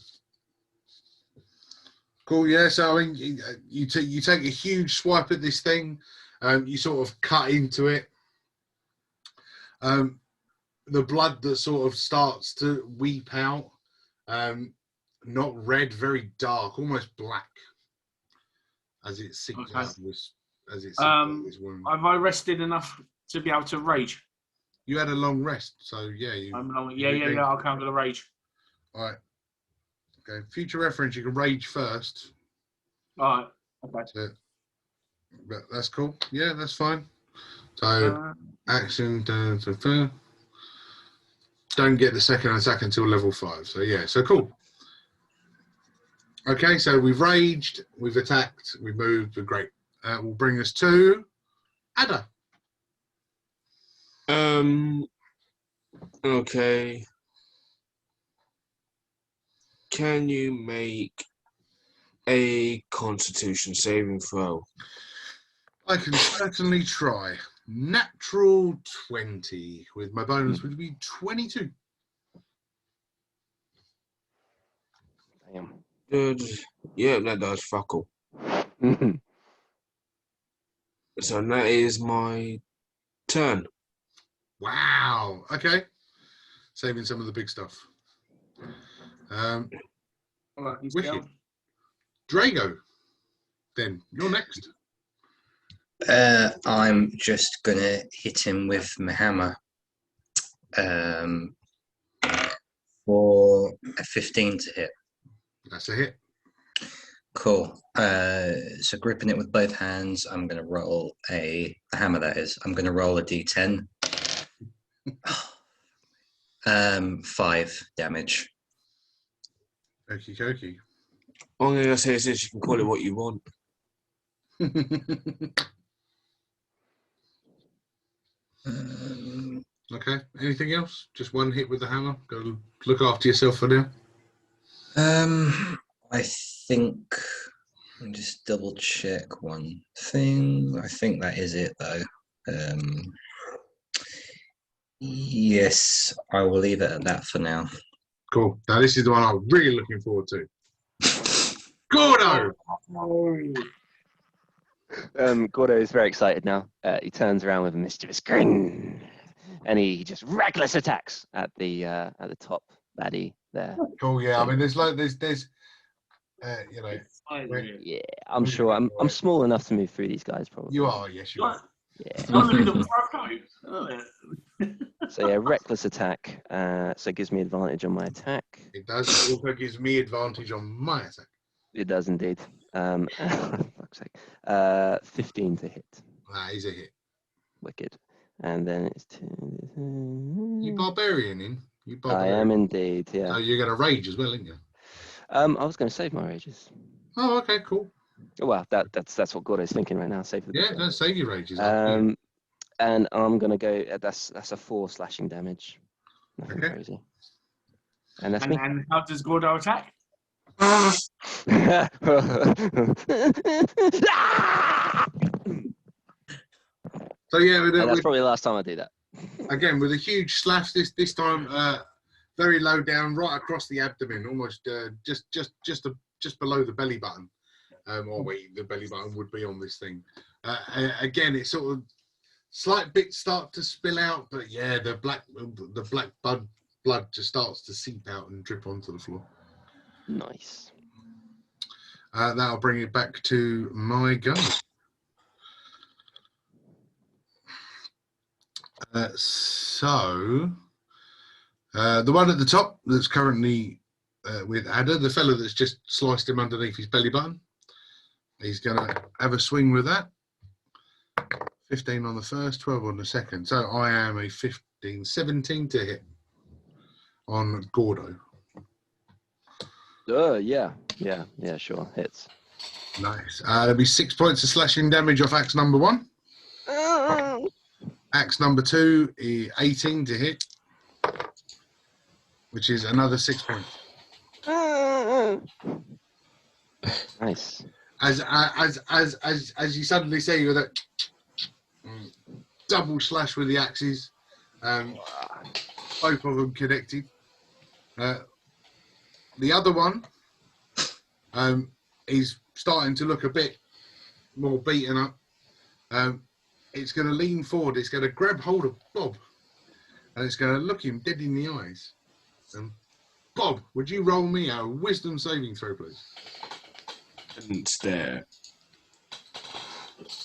Cool, yeah. So I mean, you take a huge swipe at this thing. You sort of cut into it. The blood that sort of starts to weep out. Not red, very dark, almost black, as it sinks out of this. As it sinks out of this wound. Have I rested enough to be able to rage? You had a long rest, so yeah. I'll count the rage. All right. Okay. Future reference, you can rage first. All right. Okay. So, but that's cool. Yeah, that's fine. So action. Don't get the second attack until level 5. So yeah. So cool. Okay. So we've raged, we've attacked, we've moved. We're great. Will bring us to Ada. Okay. Can you make a Constitution saving throw? I can certainly try. Natural 20 with my bonus would be 22. Damn. Good. Yeah, that does fuck all. So that is my turn. Wow. Okay. Saving some of the big stuff. Wicked. Drago. Then you're next. I'm just gonna hit him with my hammer. For a 15 to hit. That's a hit. Cool. So gripping it with both hands, I'm going to roll a hammer. That is, I'm going to roll a d10. 5 damage. Okie dokie. All I'm going to say is this: you can call it what you want. Okay. Anything else? Just one hit with the hammer. Go look after yourself for now. I think. Let me just double check one thing. I think that is it, though. Yes, I will leave it at that for now. Cool. Now this is the one I'm really looking forward to. Gordo. Gordo is very excited now. He turns around with a mischievous grin, and he just reckless attacks at the top baddie there. Cool. Yeah. I mean, there's you know. Yeah, I'm sure. I'm small enough to move through these guys, probably. You are. Yes, you are. Yeah. Oh, So yeah, reckless attack. So it gives me advantage on my attack. It does. It also gives me advantage on my attack. It does indeed. Fuck's sake. 15 to hit. That is a hit. Wicked. And then it's You barbarian in. You I barbarian. am indeed. Yeah. So you're gonna rage as well, aren't you? I was going to save my rages. Oh, okay, cool. Well, that's what Gordo's thinking right now. Save the Yeah, no, save your rages. And I'm going to go. That's a 4 slashing damage. Nothing Okay. crazy. And that's me. and how does Gordo attack? So yeah, That's probably the last time I do that. again with a huge slash. This time, very low down, right across the abdomen, almost just below the belly button, or where the belly button would be on this thing. Again, it's sort of slight bits start to spill out, but yeah, the black blood just starts to seep out and drip onto the floor. Nice. That'll bring it back to my go. So the one at the top that's currently with Ada, the fellow that's just sliced him underneath his belly button, he's going to have a swing with that. 15 on the first, 12 on the second. So I am a 15, 17 to hit on Gordo. Yeah, sure. Hits. Nice. There'll be 6 points of slashing damage off axe number 1. Axe number 2 is 18 to hit, which is another 6 points. Nice. As you suddenly see with a double slash with the axes, both of them connected. The other one is starting to look a bit more beaten up. It's going to lean forward. It's going to grab hold of Bob, and it's going to look him dead in the eyes. Bob, would you roll me a wisdom saving throw, please? And stare.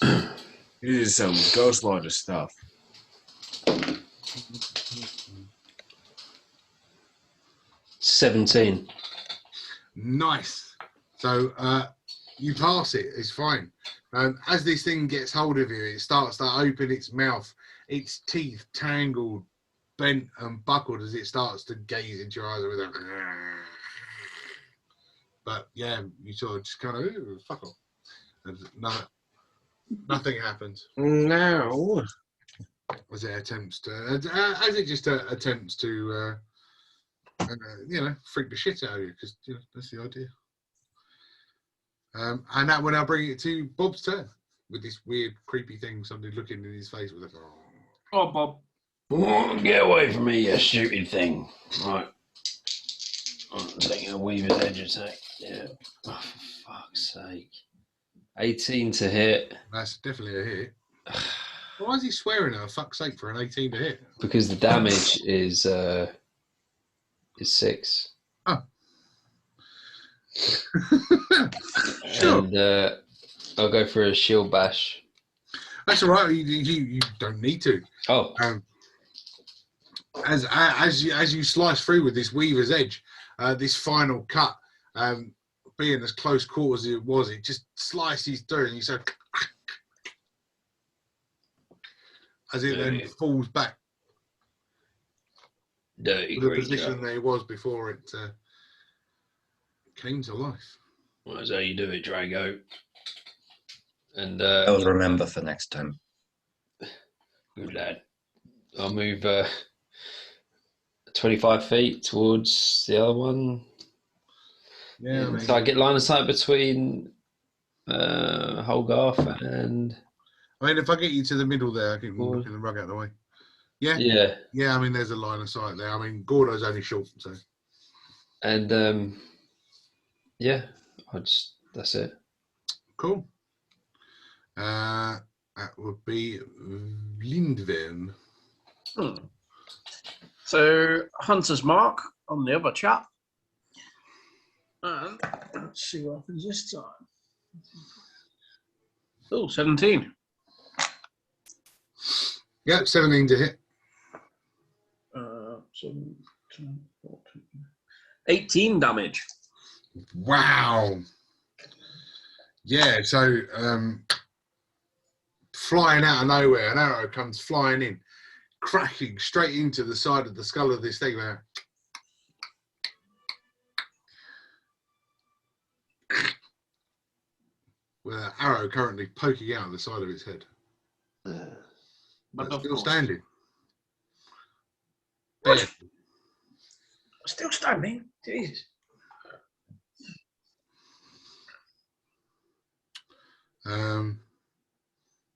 This is some Ghostwater stuff. $17. Nice. So you pass it. It's fine. As this thing gets hold of you, it starts to open its mouth, its teeth tangled, bent and buckled as it starts to gaze into your eyes with a... But yeah, you sort of just kind of, fuck off. And nothing happens. No. As it attempts to, attempts to, freak the shit out of you, because that's the idea. And that will now bring it to Bob's turn with this weird, creepy thing, somebody looking in his face with a... Oh, Bob. Oh, get away from me, you stupid thing. Right. I'm taking a Weaver's Edge attack. Yeah. Oh, for fuck's sake. 18 to hit. That's definitely a hit. Why is he swearing at fuck's sake for an 18 to hit? Because the damage is 6. Oh. Sure. And I'll go for a shield bash. That's all right. You don't need to. Oh. As you slice through with this Weaver's Edge, this final cut, being as close quarters as it was, it just slices through, and you say, as it then falls back Dirty to the creature. position that it was before it came to life. Well, that's how you do it, Drago. And I'll remember for next time. good lad. I'll move 25 feet towards the other one. Yeah, I mean, So I get line of sight between Holgarth and... if I get you to the middle there, I can look in the rug out of the way. Yeah? Yeah. Yeah, I mean, there's a line of sight there. I mean, Gordo's only short, so... And, yeah, that's it. Cool. That would be Lindven. So, Hunter's Mark on the other chap. And let's see what happens this time. Oh, 17. Yep, 17 to hit. 18 damage. Wow. Yeah, so flying out of nowhere, an arrow comes flying in, cracking straight into the side of the skull of this thing there. With an arrow currently poking out of the side of its head. But still standing. What? Still standing? Jesus.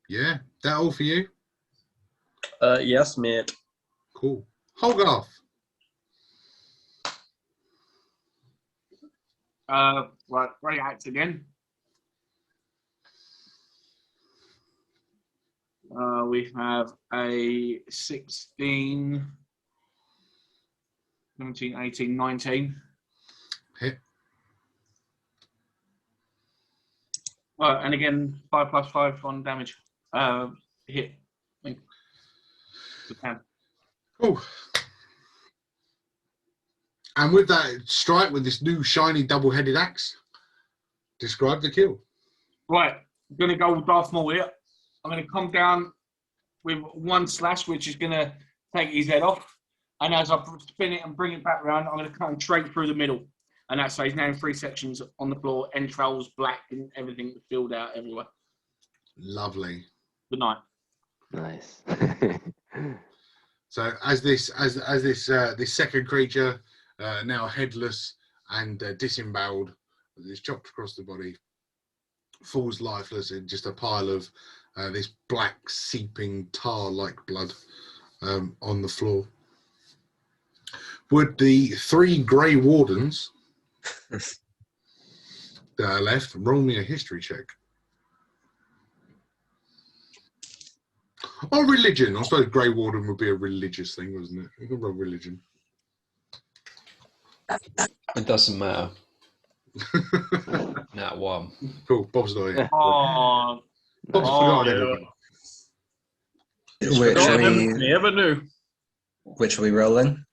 Yeah, that all for you? Yes, mate. Cool. Holgarth. Right, great axe again. We have a 16, 17, 18, 19. Hit. And again, 5 plus 5 on damage. Hit. Cool. And with that strike, with this new shiny double-headed axe, describe the kill. Right, I'm going to go with Darth Maul here. I'm going to come down with one slash, which is going to take his head off. And as I spin it and bring it back around, I'm going to cut him straight through the middle. And that's so he's now in 3 sections on the floor, entrails, black, and everything filled out everywhere. Lovely. Good night. Nice. So as this second creature, now headless and disemboweled, is chopped across the body, falls lifeless in just a pile of this black seeping tar-like blood on the floor. Would the 3 Grey Wardens that are left roll me a history check? Or religion. I suppose Grey Warden would be a religious thing, wasn't it? You can roll religion. It doesn't matter. Not one. Cool. Bob's not here. Oh, Bob's forgotten everything. You ever knew. Which are we rolling?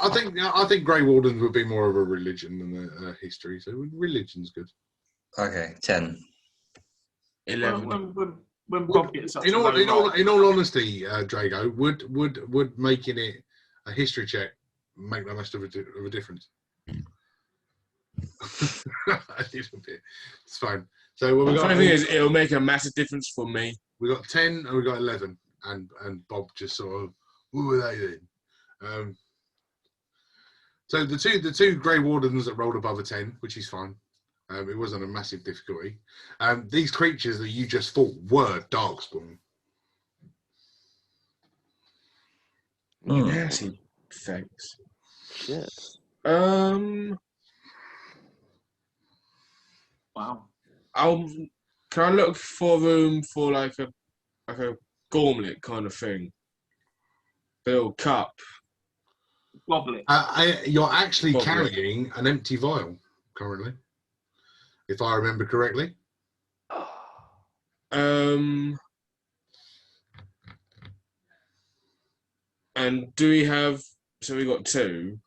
I think Grey Wardens would be more of a religion than a history. So religion's good. Okay, 10. 11. When Bob gets such In all honesty, Drago, would making it a history check make that much of a difference? A little bit. It's fine. So what we The got? funny thing is, it'll make a massive difference for me. We got 10 and we got 11, and Bob just sort of, what were they then? So the two Grey Wardens that rolled above a 10, which is fine. It wasn't a massive difficulty. These creatures that you just fought were Darkspawn. Nasty thanks. Shit. Wow. Can I look for room for like a gauntlet kind of thing? Little cup. Goblet. You're actually Goblet. carrying an empty vial currently, if I remember correctly. And do we have? So we got 2.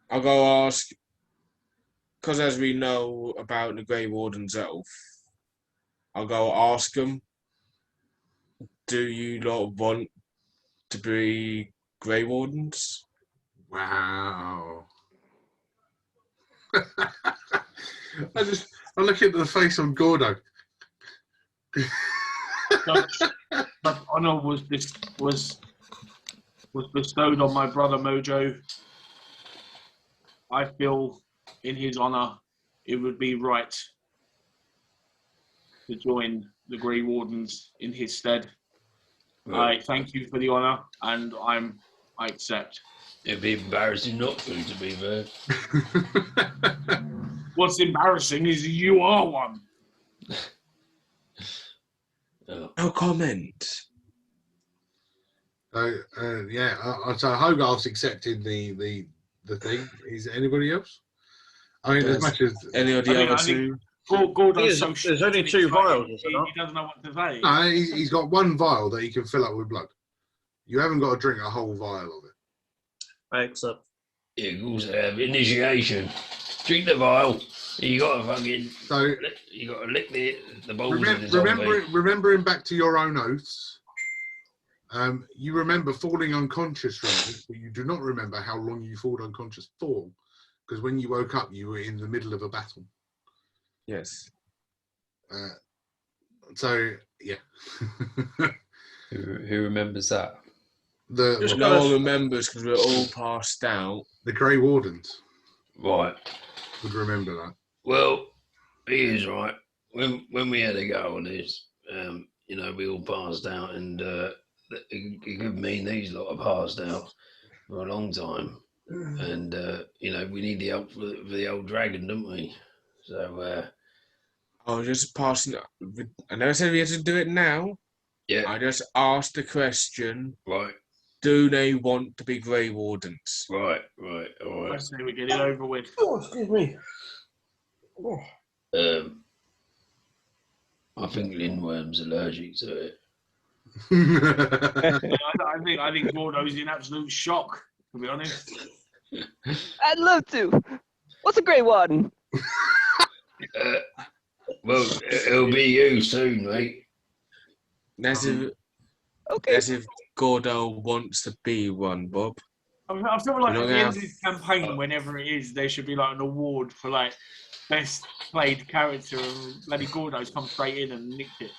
I'll go ask, because as we know about the Grey Warden's elf, I'll go ask them. Do you lot want to be Grey Wardens? Wow. I look at the face on Gordo. But honor was bestowed on my brother Mojo. I feel in his honor it would be right to join the Grey Wardens in his stead. I thank you for the honor, and I accept. It'd be embarrassing not to be fair. What's embarrassing is you are one. No comment. So Hogarth's accepted the thing. Is there anybody else? I mean, as much as any of the other 2. Gordo's so There's only 2 vials, is there not? He doesn't know what to say. no, he's got 1 vial that he can fill up with blood. You haven't got to drink a whole vial of it. Excellent. Yeah, you also have initiation. Drink the vial. You gotta fucking. So You gotta lick the balls of the zombie. remembering back to your own oaths. You remember falling unconscious from it, but you do not remember how long you fall unconscious for, because when you woke up, you were in the middle of a battle. Yes. So yeah. Who remembers that? No one remembers because we're all passed out. the Grey Wardens Right. would remember that. Well, he is right. When we had a go on this, we all passed out, and it could mean these lot have passed out for a long time, and we need the help for the old dragon, don't we? So I was just passing. I never said we had to do it now. yeah, I just asked the question: right, do they want to be Grey Wardens? all I right. say we get it over with. Oh, excuse me. I think Lindworm's allergic to it. I think Gordo's in absolute shock, to be honest. I'd love to. What's a Grey Warden? Well, it'll be you soon, mate. As Okay. if Gordo wants to be one, Bob. I feel like You're at not the gonna end of this campaign, whenever it is, there should be like an award for like best played character, and bloody Gordo's come straight in and nicked it.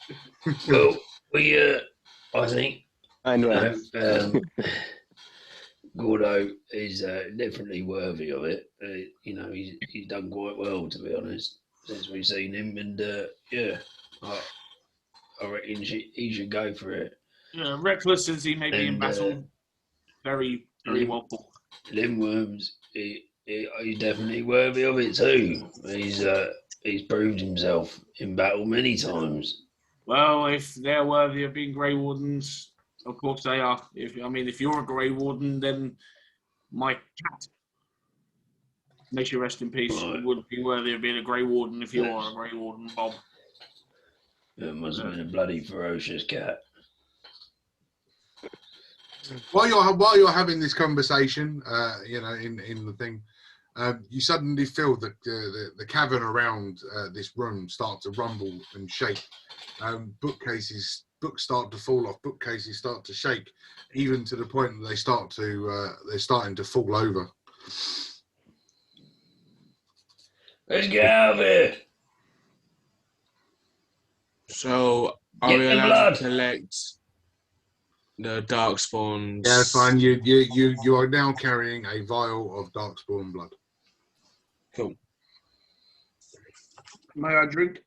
Well, I think, I know. Gordo is definitely worthy of it. He's done quite well, to be honest, since we've seen him. And yeah, I reckon he should go for it. Yeah, reckless as he may be in And, battle, very, very well pulled. Limworms, he's definitely worthy of it too. He's proved himself in battle many times. Well, if they're worthy of being Grey Wardens, of course they are. If you're a Grey Warden, then my cat, may she rest in peace, Right. would be worthy of being a Grey Warden if you are a Grey Warden, Bob. It must have been a bloody ferocious cat. While you're having this conversation, in the thing, you suddenly feel that the cavern around this room start to rumble and shake. Books start to fall off. Bookcases start to shake, even to the point that they're starting to fall over. Let's get out of here. So, are Get we the allowed blood. to collect the Darkspawns? Yeah, it's fine. You are now carrying a vial of Darkspawn blood. Cool. May I drink?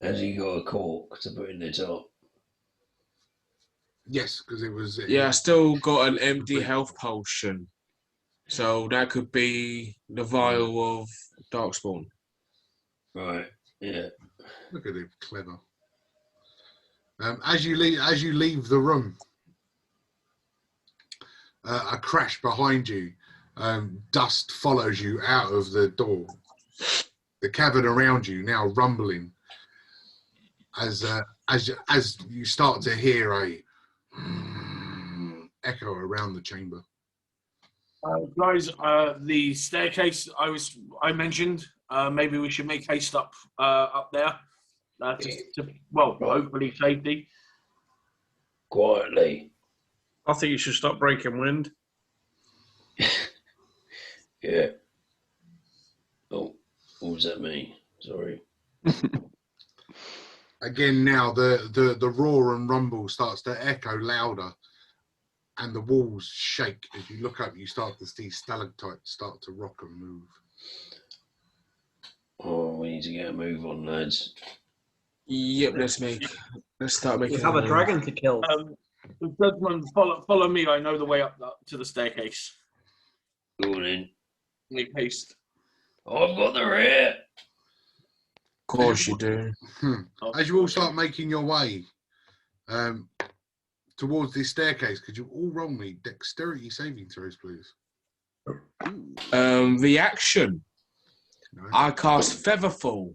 Has he got a cork to put in the top? Yes, because it was. Yeah, I still got an empty health potion. So that could be the vial of Darkspawn. Right. Yeah. Look at it, clever. As you leave the room, a crash behind you. Dust follows you out of the door. The cavern around you now rumbling as you start to hear a echo around the chamber. Guys, the staircase I mentioned, maybe we should make haste up there. Hopefully safety. Quietly. I think you should stop breaking wind. Yeah. Oh, what was that mean? Sorry. Again, now the roar and rumble starts to echo louder, and the walls shake. As you look up, you start to see stalactites start to rock and move. Oh, we need to get a move on, lads. Yep, let's start making. We have a dragon to kill. Gentlemen, follow me. I know the way up to the staircase. Go on in. Make haste. I've got the rear. Of course you do. As you all start making your way towards this staircase, could you all roll me dexterity saving throws, please? Reaction. No. I cast Featherfall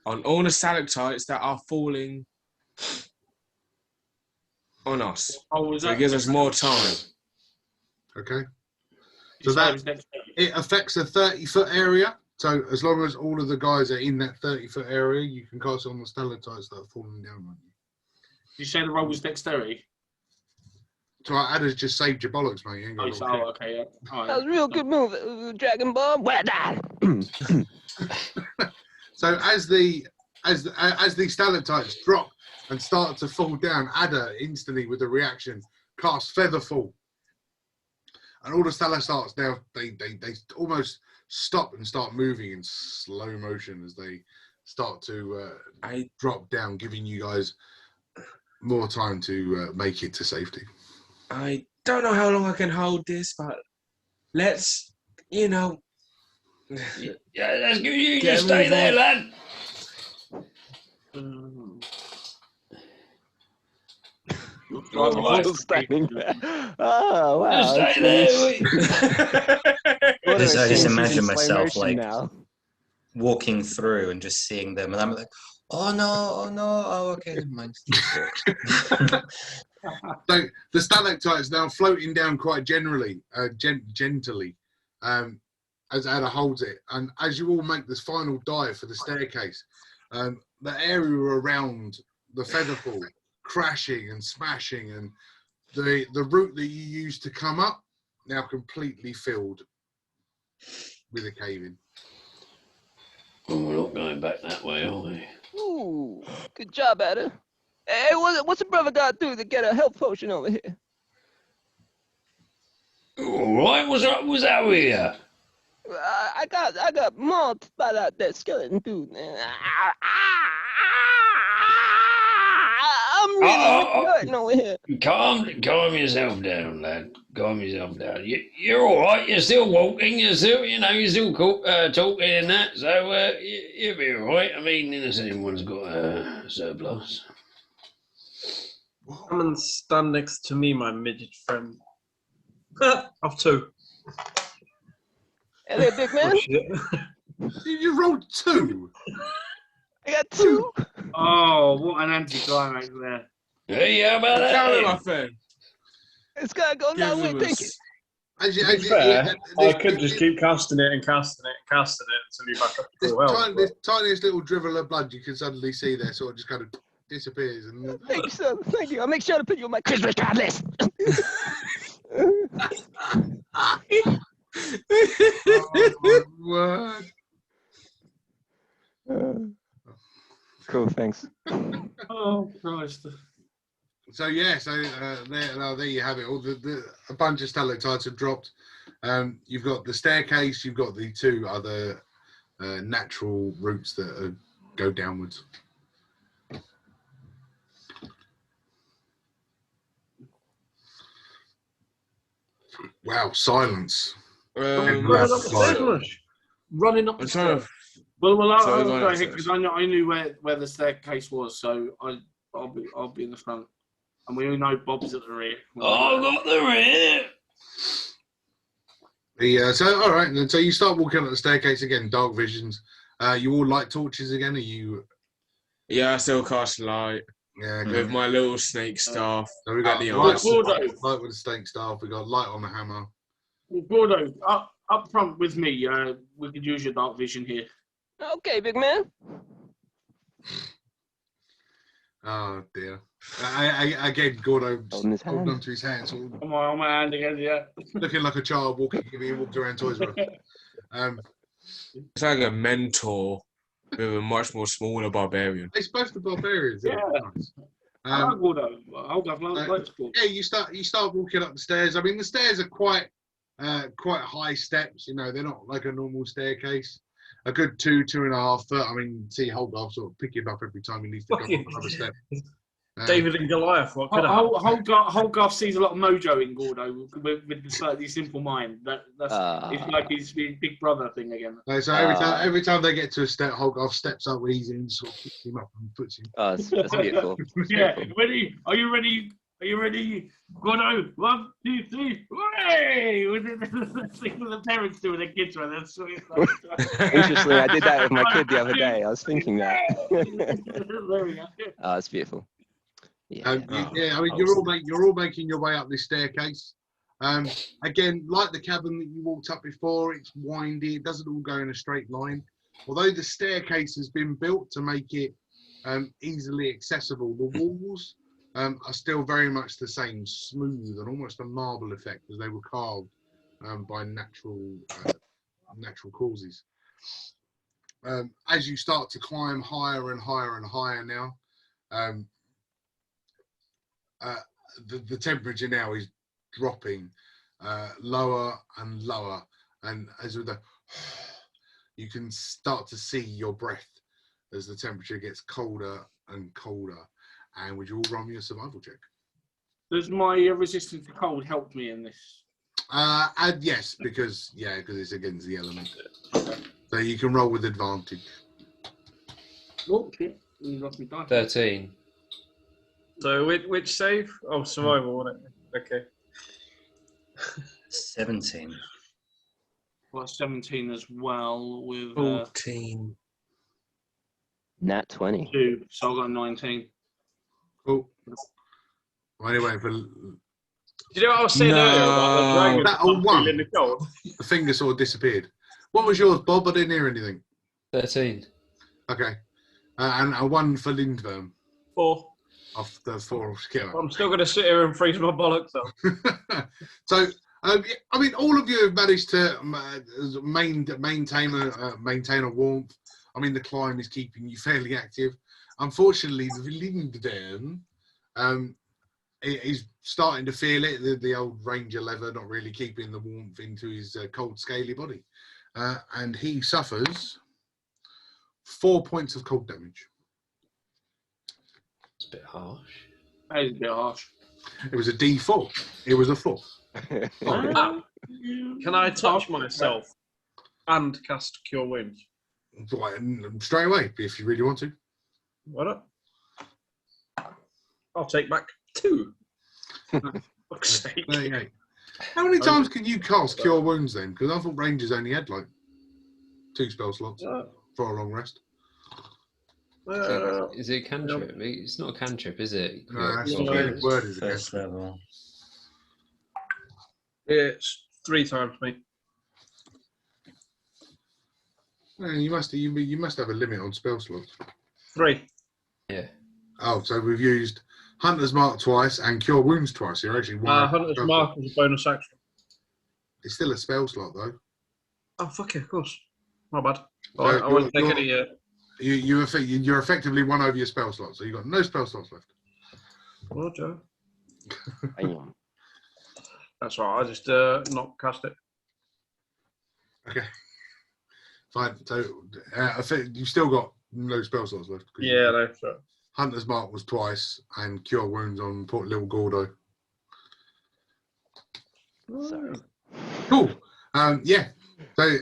on all the stalactites that are falling on us. Oh, So it gives us more time. Okay. So that it affects a 30-foot area. So as long as all of the guys are in that 30-foot area, you can cast it on the stalactites that are falling down on you. You say the roll was dexterity? So Adder's just saved your bollocks, mate. You ain't got no care. Okay. Yeah. All That was right. a real good move, Dragon Bomb. Well done. So as the stalactites drop and start to fall down, Adder instantly with the reaction casts Featherfall, and all the stalactites now they almost stop and start moving in slow motion as they start to drop down, giving you guys more time to make it to safety. I don't know how long I can hold this, but let's, Yeah, that's good. You Get just stay a there, move lad. Still standing there. Oh wow! Just stay there. What Just- a I just shame she's imagine in slow myself, motion like, now. walking through and just seeing them, and I'm like, oh no, oh okay, never mind. So the stalactites now floating down quite gently, as Ada holds it, and as you all make this final dive for the staircase, the area around the Featherfall crashing and smashing, and the route that you used to come up now completely filled with a cave in. Oh, we're not going back that way, are we? Ooh, good job, Ada. Hey, what's a brother got to do to get a health potion over here? All right, what's up? What's that with you? I got mauled by that skeleton dude, man. I'm really hurting over here. Calm yourself down, lad. Calm yourself down. You're all right. You're still walking. You're still, you're still talking and that. So you'll be all right. I mean, unless anyone's got a surplus. Come and stand next to me, my midget friend. I've 2. Hey there, big man. Oh, shit. You rolled 2. I got 2. Oh, what an anticlimax there. Hey, how about that? Count it, my then? friend. It's gotta go that way. Take it. To be fair, I could just keep casting it and casting it and casting it until you're back up to full health. This tiniest little dribble of blood you can suddenly see there, sort of just kind of disappears. And Thank you, sir. Thank you. I'll make sure to put you on my Christmas card list. oh my word! Cool. Thanks. Oh, Christ. So yeah, there you have it. All a bunch of stalactites have dropped. You've got the staircase. You've got the 2 other natural routes that go downwards. Wow, silence. Running up the stairs, Mush. Running up the I'm trying stairs. to. Well, I'll So go go ahead because I knew where the staircase was, so I'll be in the front, and we all know Bob's at the rear. Oh, I got the rear. So all right, and so you start walking up the staircase again. Dark visions. You all light torches again? Are you? Yeah, I still cast light Yeah. with my little snake staff. So we at got the light, eyes. light with the stake staff. We got light on the hammer. Gordo, up front with me. We could use your dark vision here. Okay, big man. Oh dear. Again, Gordo Holding his holding hand. onto his hand, sort of Come on my hand again, yeah. looking like a child being walked around Toys R Us. It's like a mentor with a much more smaller barbarian. It's both the barbarians. Yeah. Nice. I like Gordo. I'll go like Yeah, you start walking up the stairs. I mean, the stairs are quite high steps. You know, they're not like a normal staircase. A good 2.5 foot. I mean, see Holgar sort of pick him up every time he needs to go up another step. David and Goliath. What could happen? Holgar sees a lot of mojo in Gordo with the slightly simple mind. That's it's like his big brother thing again. So every time they get to a step, Holgar steps up with easy and sort of picks him up and puts him. Oh, that's beautiful. Yeah, ready? Are you ready? Are you ready? Gordo, 1, 2, 3, hooray! With the parents do with their kids, right? That's sweet. Interestingly, I did that with my kid the other day. I was thinking that. There we go. Oh, that's beautiful. Yeah. I mean, you're all making your way up this staircase. Again, like the cavern that you walked up before, it's windy. It doesn't all go in a straight line. Although the staircase has been built to make it easily accessible, the walls are still very much the same, smooth and almost a marble effect, as they were carved by natural causes. As you start to climb higher and higher and higher now, the temperature now is dropping lower and lower, and as with you can start to see your breath as the temperature gets colder and colder. And would you all roll me a survival check? Does my resistance to cold help me in this? And yes, because it's against the element. So you can roll with advantage. Oh, shit. You lost me dice. 13. So which save? Oh, survival, wasn't it? Okay. 17. Well, 17 as well with 14. Nat 20. 2, so I got 19. Cool. Well, anyway, for Do you know what I was saying earlier about the dragon that all one. in the cold? the finger sort of disappeared. What was yours, Bob? I didn't hear anything. 13. Okay. And a 1 for Lindworm 4. off the 4 of Skiller. I'm still going to sit here and freeze my bollocks off. So, I mean, all of you have managed to maintain a warmth. I mean, the climb is keeping you fairly active. unfortunately, the Lindern is starting to feel it. The old Ranger leather not really keeping the warmth into his cold, scaly body. And he suffers 4 points of cold damage. It's a bit harsh. That is a bit harsh. It was a D4. It was a 4. Ah, can I touch myself and cast Cure Wounds? Straight away, if you really want to. Why not? I'll take back 2. Fuck's sake. There you go. How many times can you cast Cure Wounds then? Because I thought Rangers only had like 2 spell slots for a long rest. Is it a cantrip? It's not a cantrip, is it? No, that's not the word, is it? First level. It's 3 times me. You must have a limit on spell slots. 3. Yeah. Oh, so we've used Hunter's Mark twice and Cure Wounds twice. You're actually one. Hunter's Mark is a bonus action. It's still a spell slot though. Oh, fuck yeah, of course. My bad. So I won't take any... You're effectively one over your spell slot, so you've got no spell slots left. Well, Joe. Damn. That's right, I just not cast it. Okay. Fine. So I think you've still got no spell slots left. Yeah, no, sure. Hunter's Mark was twice, and Cure Wounds on Little Gordo. Sorry. Cool. Yeah. So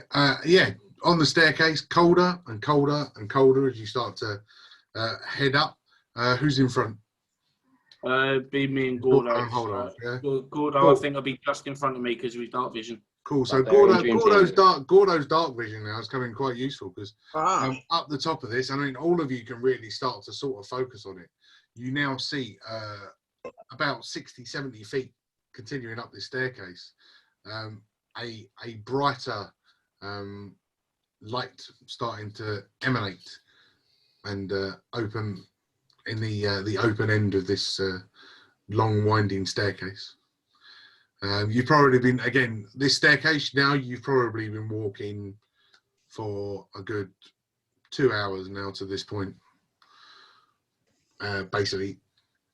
on the staircase, colder and colder and colder as you start to head up. Who's in front? Be me and Gordo. Hold on. Yeah. Gordo, Cool. I think, will be just in front of me because of his dark vision. Cool. So Up there in Gordo's Dream dark vision now is coming quite useful because up the top of this, I mean, all of you can really start to sort of focus on it. You now see about 60, 70 feet continuing up this staircase, a brighter light starting to emanate and open in the open end of this long winding staircase. You've probably been, again, this staircase now, you've probably been walking for a good 2 hours now to this point. Basically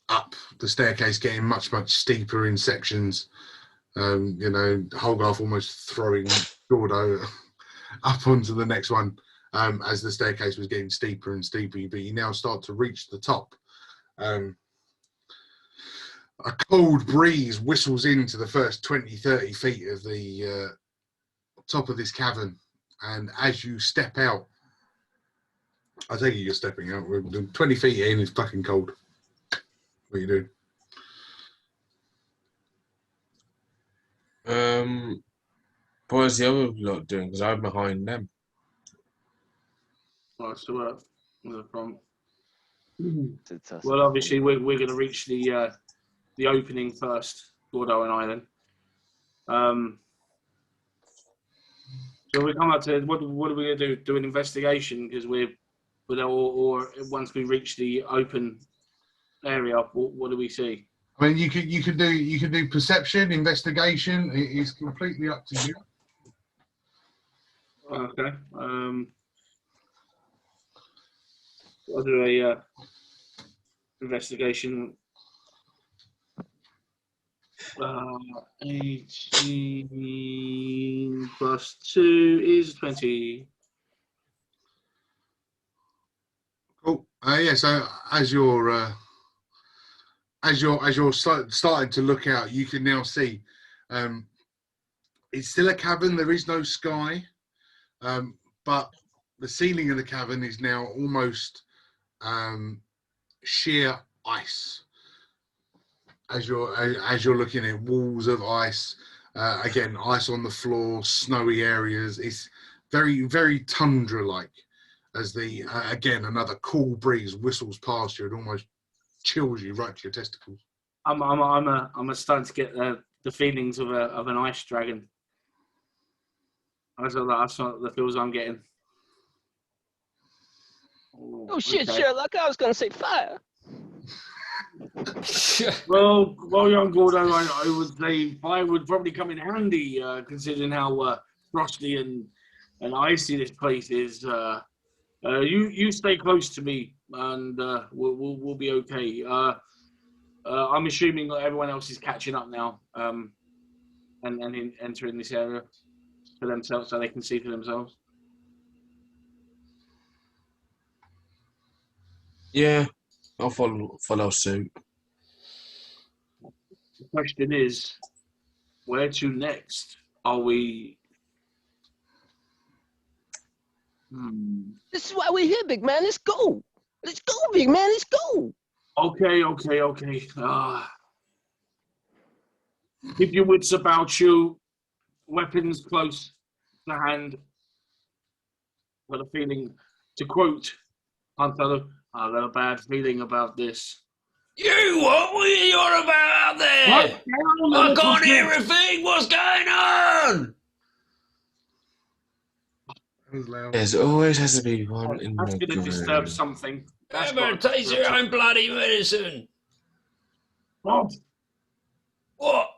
up the staircase, getting much, much steeper in sections. Holgarth almost throwing Gordo up onto the next one as the staircase was getting steeper and steeper, but you now start to reach the top. A cold breeze whistles into the first 20, 30 feet of the top of this cavern. And as you step out, I take it you're stepping out. We're 20 feet in, it's fucking cold. What are you doing? What is the other lot doing? Because I'm behind them. Well, so the front. It's us. Well, obviously, we're going to reach the opening first, Gordo and I then. So we come up to what are we going to do? Do an investigation because or once we reach the open area, what do we see? I mean, you could do perception, investigation. It is completely up to you. Okay. I'll do a investigation. 18 plus 2 is 20. Cool. Yeah. So as you're starting to look out, you can now see it's still a cavern. There is no sky, but the ceiling of the cavern is now almost sheer ice. As you're looking at walls of ice, again, ice on the floor, snowy areas. It's very, very tundra-like. As again, another cool breeze whistles past you and almost chills you right to your testicles. I'm starting to get the feelings of an ice dragon. That's not the feels I'm getting. Oh shit, okay. Sherlock! I was going to say fire. Well, young Gordo, I would say fire would probably come in handy, considering how frosty and icy this place is. You stay close to me, and we'll be okay. I'm assuming that everyone else is catching up now, and entering this area for themselves, so they can see for themselves. Yeah, I'll follow suit. The question is, where to next? Are we? This is why we're here, big man. Let's go. Let's go, big man. Let's go. Okay. Keep your wits about you. Weapons close to hand. Got a feeling, to quote Hunter, I got a bad feeling about this. You, what were you on about out there? What? I can't hear a thing. What's going on? There's always has to be one in That's the going to disturb group. something. You better taste your own bloody medicine. Bob. What?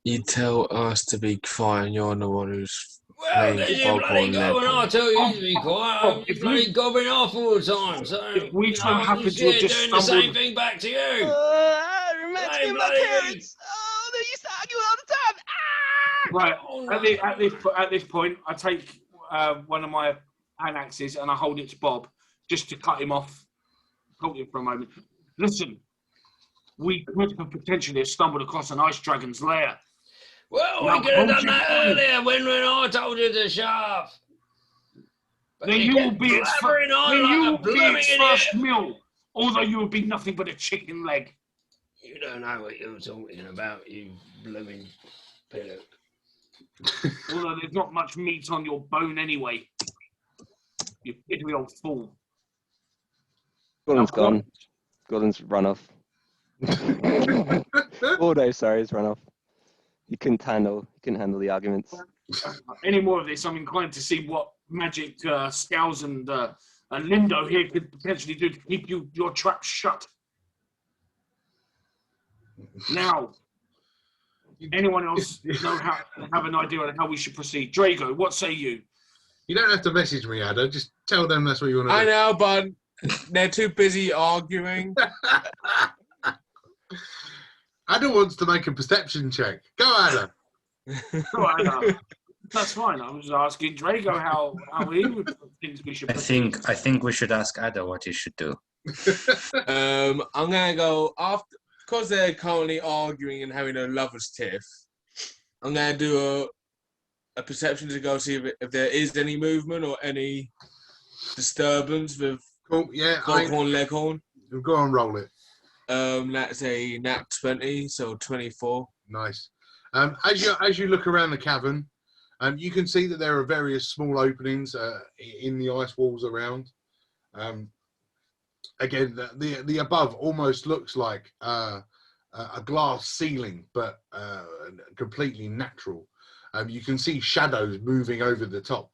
You tell us to be quiet, and you're the one who's Well, playing then you foghorn bloody go and I leghorn. tell you to be quiet. You bloody gobbing off all the time. So, If we so happen I'm to have just doing the same stumbled- thing back to you. It reminds me of my bloody- parents. Oh, they used to argue all the time. Ah! Right. Oh, At this point, I take one of my hand axes and I hold it to Bob just to cut him off. Hold him for a moment. Listen, we could have potentially stumbled across an ice dragon's lair. Well, Now, we could have hold done your that tongue. earlier when I told you to shut up. But Then you will be its blabbering on like a blooming first idiot. meal, although you will be nothing but a chicken leg. You don't know what you're talking about, you blooming pillock. Although there's not much meat on your bone anyway. You fiddly old fool. Gordon's gone. Gordon's run off. Gordo, sorry, has run off. He couldn't handle the arguments. Any more of this, I'm inclined to see what magic Scows and Lindo here could potentially do to keep your trap shut. Now, anyone else have an idea on how we should proceed? Drago, what say you? You don't have to message me, Ada. Just tell them that's what you want to do. I know, but they're too busy arguing. Ada wants to make a perception check. Go, Ada. That's fine. I was just asking Drago how he would think we should I proceed. think we should ask Ada what he should do. I'm gonna go after, because they're currently arguing and having a lovers' tiff. I'm gonna do a perception to go see if there is any movement or any disturbance with Cool. Yeah. Foghorn Leghorn. Go on, roll it. That's a nat 20, so 24. Nice. As you look around the cavern, you can see that there are various small openings in the ice walls around. Again, the above almost looks like a glass ceiling, but completely natural. You can see shadows moving over the top.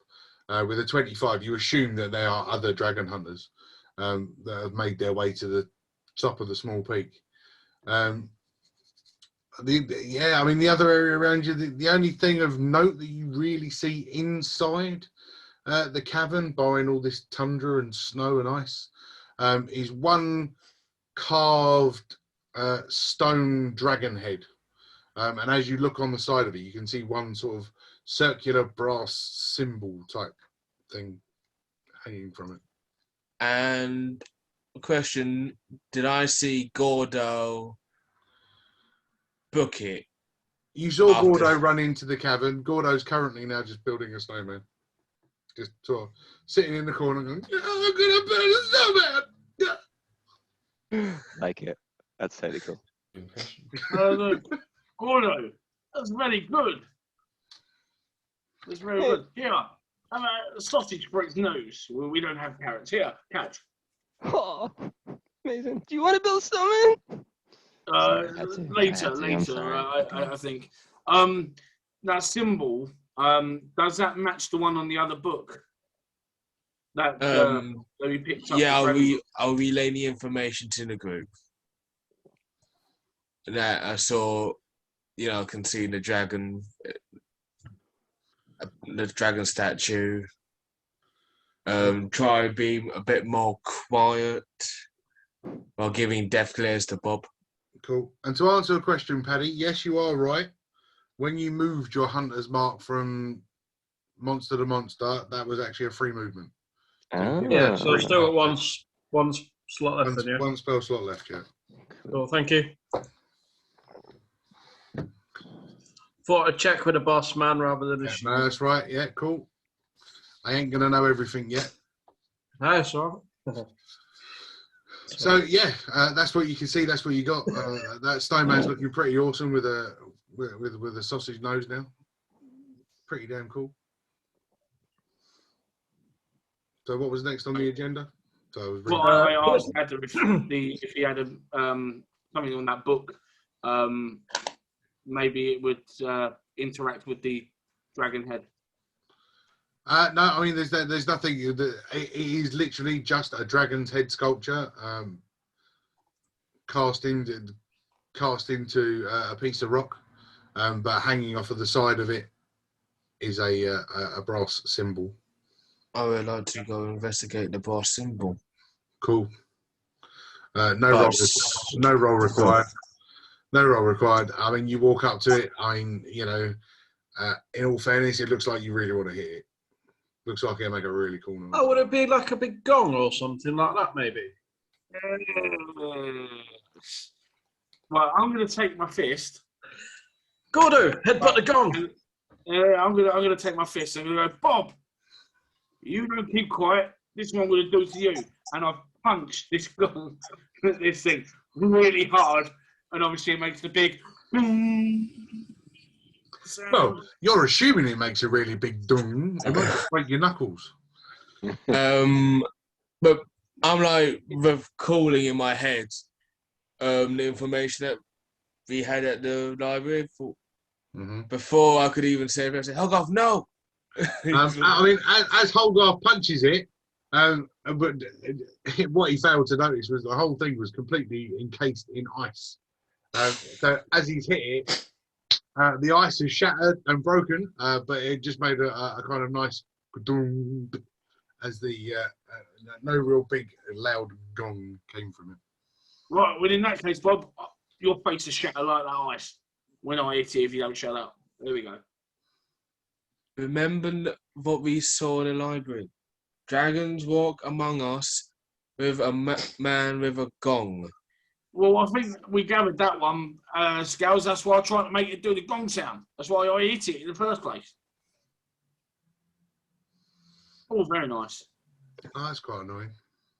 With a 25, you assume that they are other dragon hunters that have made their way to the top of the small peak. The other area around you, the only thing of note that you really see inside the cavern, barring all this tundra and snow and ice, is one carved stone dragon head. And as you look on the side of it, you can see one sort of circular brass symbol type thing hanging from it. And question, did I see Gordo book it? You saw After. Gordo run into the cavern. Gordo's currently now just building a snowman. Just sort of sitting in the corner going, I'm going to build a snowman! Like it. That's totally cool. Look, Gordo, that's very good. That's very good. Here, have a sausage for its nose. Well, we don't have carrots. Here, catch. Oh, amazing. Do you want to build a snowman? Later, I'm sorry. I think. That symbol, does that match the one on the other book? That we picked up. Yeah, I'll relay the information to the group. That I saw, I can see the dragon statue. Try and be a bit more quiet while giving death glares to Bob. Cool. And to answer the question, Paddy, yes, you are right. When you moved your hunter's mark from monster to monster, that was actually a free movement. Yeah, so I've still got one slot left. One spell slot left, yeah. Cool, thank you. Thought I'd check with the boss man rather than Yeah, no, that's right. Yeah, cool. I ain't going to know everything yet. No, that's all right. So, yeah, that's what you can see. That's what you got. That Snowman's looking pretty awesome with a sausage nose now. Pretty damn cool. So what was next on the agenda? So I was well, I asked Adam if he had something on that book. Maybe it would interact with the dragon head. No, I mean there's nothing. It is literally just a dragon's head sculpture cast into a piece of rock, but hanging off of the side of it is a brass symbol. I would like to go investigate the brass symbol. Cool. No roll required. No roll required. I mean, you walk up to it. I mean, you know, in all fairness, it looks like you really want to hit it. Looks like it'll make a really cool noise. Oh, would it be like a big gong or something like that, maybe? Well, I'm going to take my fist. Gordo, headbutt the gong. I'm going to take my fist. I'm going to go, Bob. You don't keep quiet. This is what I'm going to do to you. And I punch this gong, this thing really hard, and obviously it makes the big boom sound. Well, you're assuming it makes a really big dung. It might break your knuckles. But I'm like recalling in my head the information that we had at the library before I could even say it. I said, Hogarth, no. I mean, as Hogarth punches it, but what he failed to notice was the whole thing was completely encased in ice. So as he's hit it, the ice is shattered and broken, but it just made a kind of nice dong as the no real big loud gong came from it. Right, well in that case, Bob, your face is shattered like that ice when I hit it if you don't shut up. There we go. Remember what we saw in the library. Dragons walk among us with a man with a gong. Well, I think we gathered that one, Scales. That's why I tried to make it do the gong sound. That's why I hit it in the first place. Oh, very nice. Oh, that's quite annoying.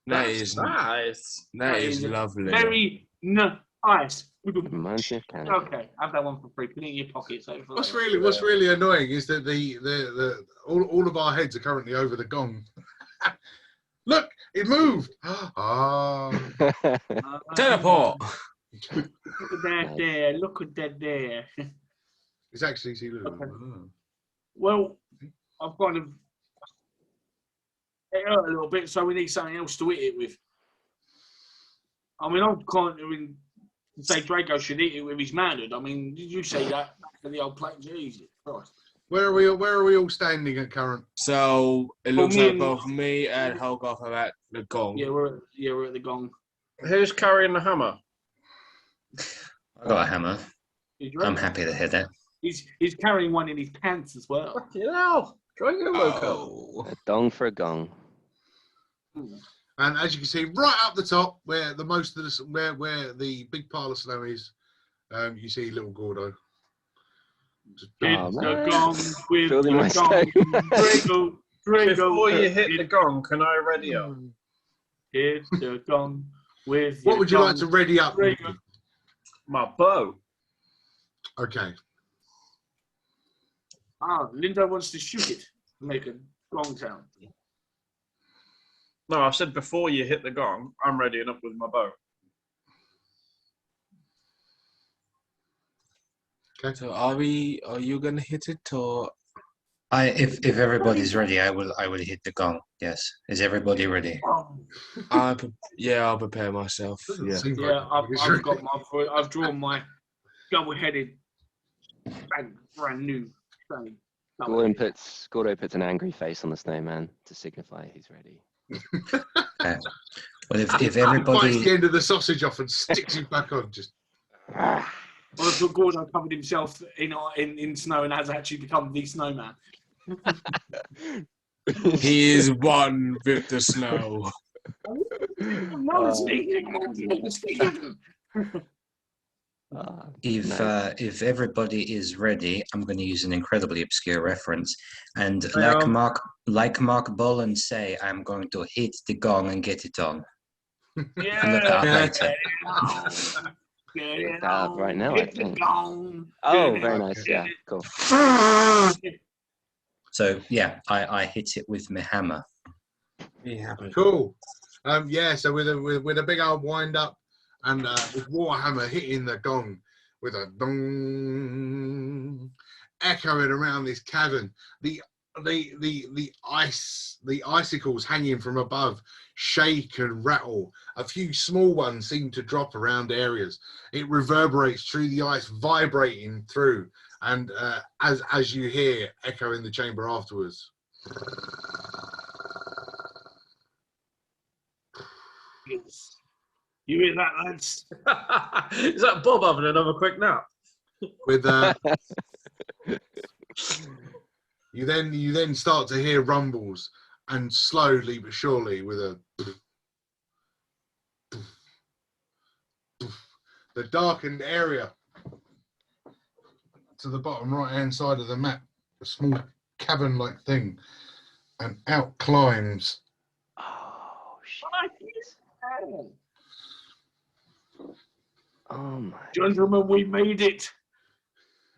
That is nice. That is lovely. Very nice. Okay, have that one for free. Put it in your pocket. So What's really annoying is that the all of our heads are currently over the gong. Look, it moved. Teleport. Look at that there. Look at that there. It's actually okay. Well, I've kind of it hurt a little bit, so we need something else to hit it with. I mean, I'm kind of say Drago should eat it with his manhood. I mean, did you say that back in the old plate? Jesus Christ. Where are we all standing at current? So it looks like both me and Hogarth are at the gong. Yeah, we're at the gong. Who's carrying the hammer? I got a hammer. I'm happy to hit it. He's carrying one in his pants as well. Fucking hell. Drago loco. A dong for a gong. And as you can see, right up the top, where where the big pile of snow is, you see little Gordo. Hit the gong with Building my the gong. Drago. Before you hit the gong, can I ready up? Hit the gong with. What would you like to ready up? Drago. My bow. Okay. Linda wants to shoot it. Make a gong sound. No, I said before you hit the gong, I'm readying up with my bow. Okay. So are you gonna hit it or? If everybody's ready, I will hit the gong. Yes. Is everybody ready? I'll prepare myself. Yeah. Yeah, I've drawn my double-headed brand new thing. Gordo puts an angry face on the snowman to signify he's ready. Well, if Bites everybody, the end of the sausage off and sticks it back on. Just Well, but Gordo covered himself in snow and has actually become the snowman. He is one with the snow. if everybody is ready, I'm going to use an incredibly obscure reference, and Hang on. like Mark Boland say, I'm going to hit the gong and get it on. Yeah. Look out later. Look that up right now, I Hit the think. gong. Oh, very nice. Yeah, cool. So yeah, I hit it with my hammer. cool. Yeah. So with a big old wind up and with Warhammer hitting the gong with a dong, echoing around this cavern. The icicles hanging from above shake and rattle. A few small ones seem to drop around areas. It reverberates through the ice, vibrating through, and as you hear echo in the chamber afterwards. Yes. You hear that, lads? Is that Bob having another quick nap? With you then start to hear rumbles, and slowly but surely, with a the darkened area to the bottom right hand side of the map, a small cavern like thing, and out climbs Oh shit! Oh my! Gentlemen, we made it.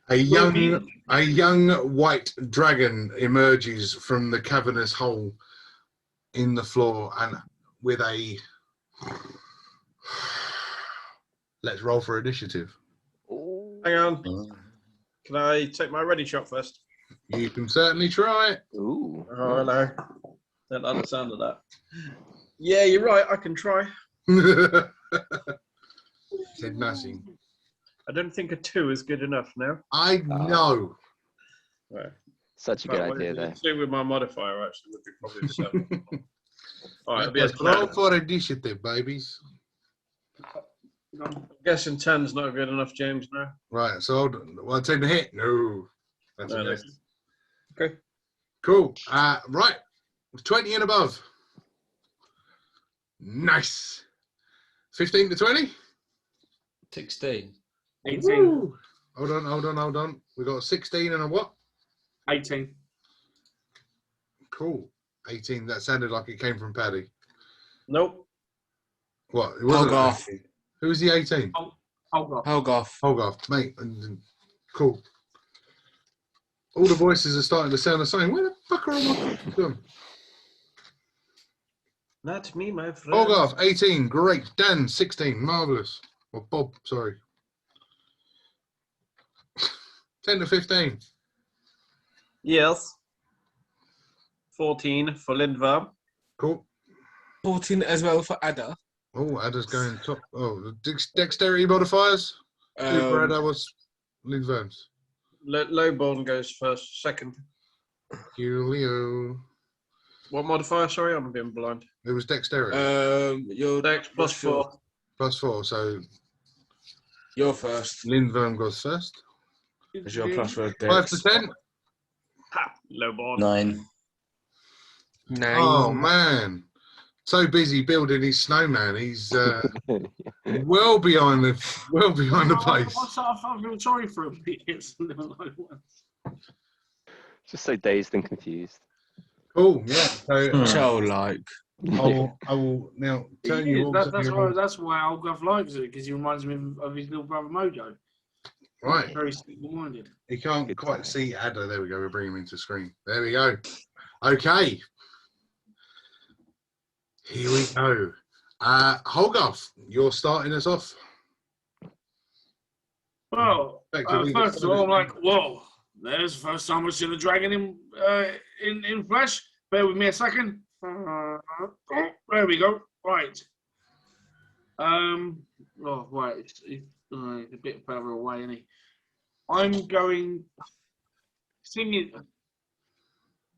a young white dragon emerges from the cavernous hole in the floor, and with a let's roll for initiative. Hang on. Can I take my ready shot first? You can certainly try it. Ooh. Oh, hello. Don't like the sound of that. Yeah, you're right. I can try. Said nothing. I don't think a 2 is good enough now. I know. Right. Such a good idea, though. 2 with my modifier actually would be probably a 7. All right, it'll be a Let's roll 10. for initiative, babies. I'm guessing 10's not good enough, James. No. Right, so I'll take the hit. No. That's No, a no. miss. Okay. Cool. Right. 20 and above. Nice. 15 to 20. 16. 18. Woo. Hold on. We got a 16 and a what? 18. Cool. 18. That sounded like it came from Paddy. Nope. What? It wasn't. Hogarth. Who's the 18? Hogarth. Hogarth, mate. Cool. All the voices are starting to sound the same. Where the fuck are all my done? Not me, my friend. Hogarth, 18. Great. Dan, 16. Marvellous. Or Bob, sorry. 10 to 15. Yes. 14 for Lindvar. Cool. 14 as well for Ada. Oh, Ada's going top. Oh, the dexterity modifiers. Super Ada was Lindverm's. Lowborn goes first, second. Julio. What modifier? Sorry, I'm being blind. It was dexterity. Your Dex plus 4. Plus 4, so You're first. Lindverm goes first. Is your plus 4 dex. 5 to 10. Ha! Lowborn. 9. 9. Oh, man. So busy building his snowman. He's well behind the pace. I feel sorry for him. Just so dazed and confused. Cool, yeah. So So like. I will now turn you all to That's why Algav likes it, because he reminds me of his little brother Mojo. Right. Very simple-minded. He can't quite see Ada. There we go. We're bringing him into screen. There we go. Okay. Here we go. Hogarth, you're starting us off. Well, Effectively, first of all, I'm like, whoa, there's the first time I've seen a dragon in flesh. Bear with me a second. There we go. Right. Oh, right. It's a bit further away, isn't he? I'm going singing.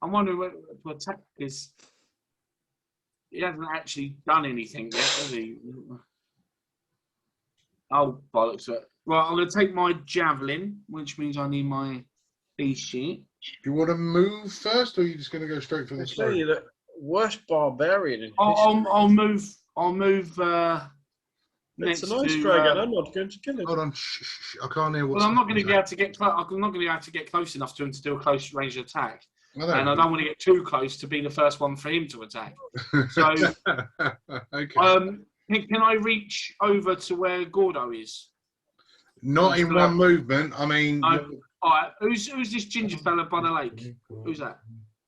I'm wondering whether to attack this. He hasn't actually done anything yet, has he? Oh, bollocks. Right, I'm going to take my javelin, which means I need my B sheet. Do you want to move first, or are you just going to go straight for the I'll tell you stone? the worst barbarian in history. I'll move. It's Next a nice to, dragon. I'm not going to kill him. Hold on, shh, I can't hear what's Well, I'm not going to happening. be able to get. I'm not going to be able to get close enough to him to do a close range attack, I and I don't want to get too close to be the first one for him to attack. So, okay. Can I reach over to where Gordo is? Not in one movement. I mean, No. All right. Who's this ginger fella by the lake? Who's that?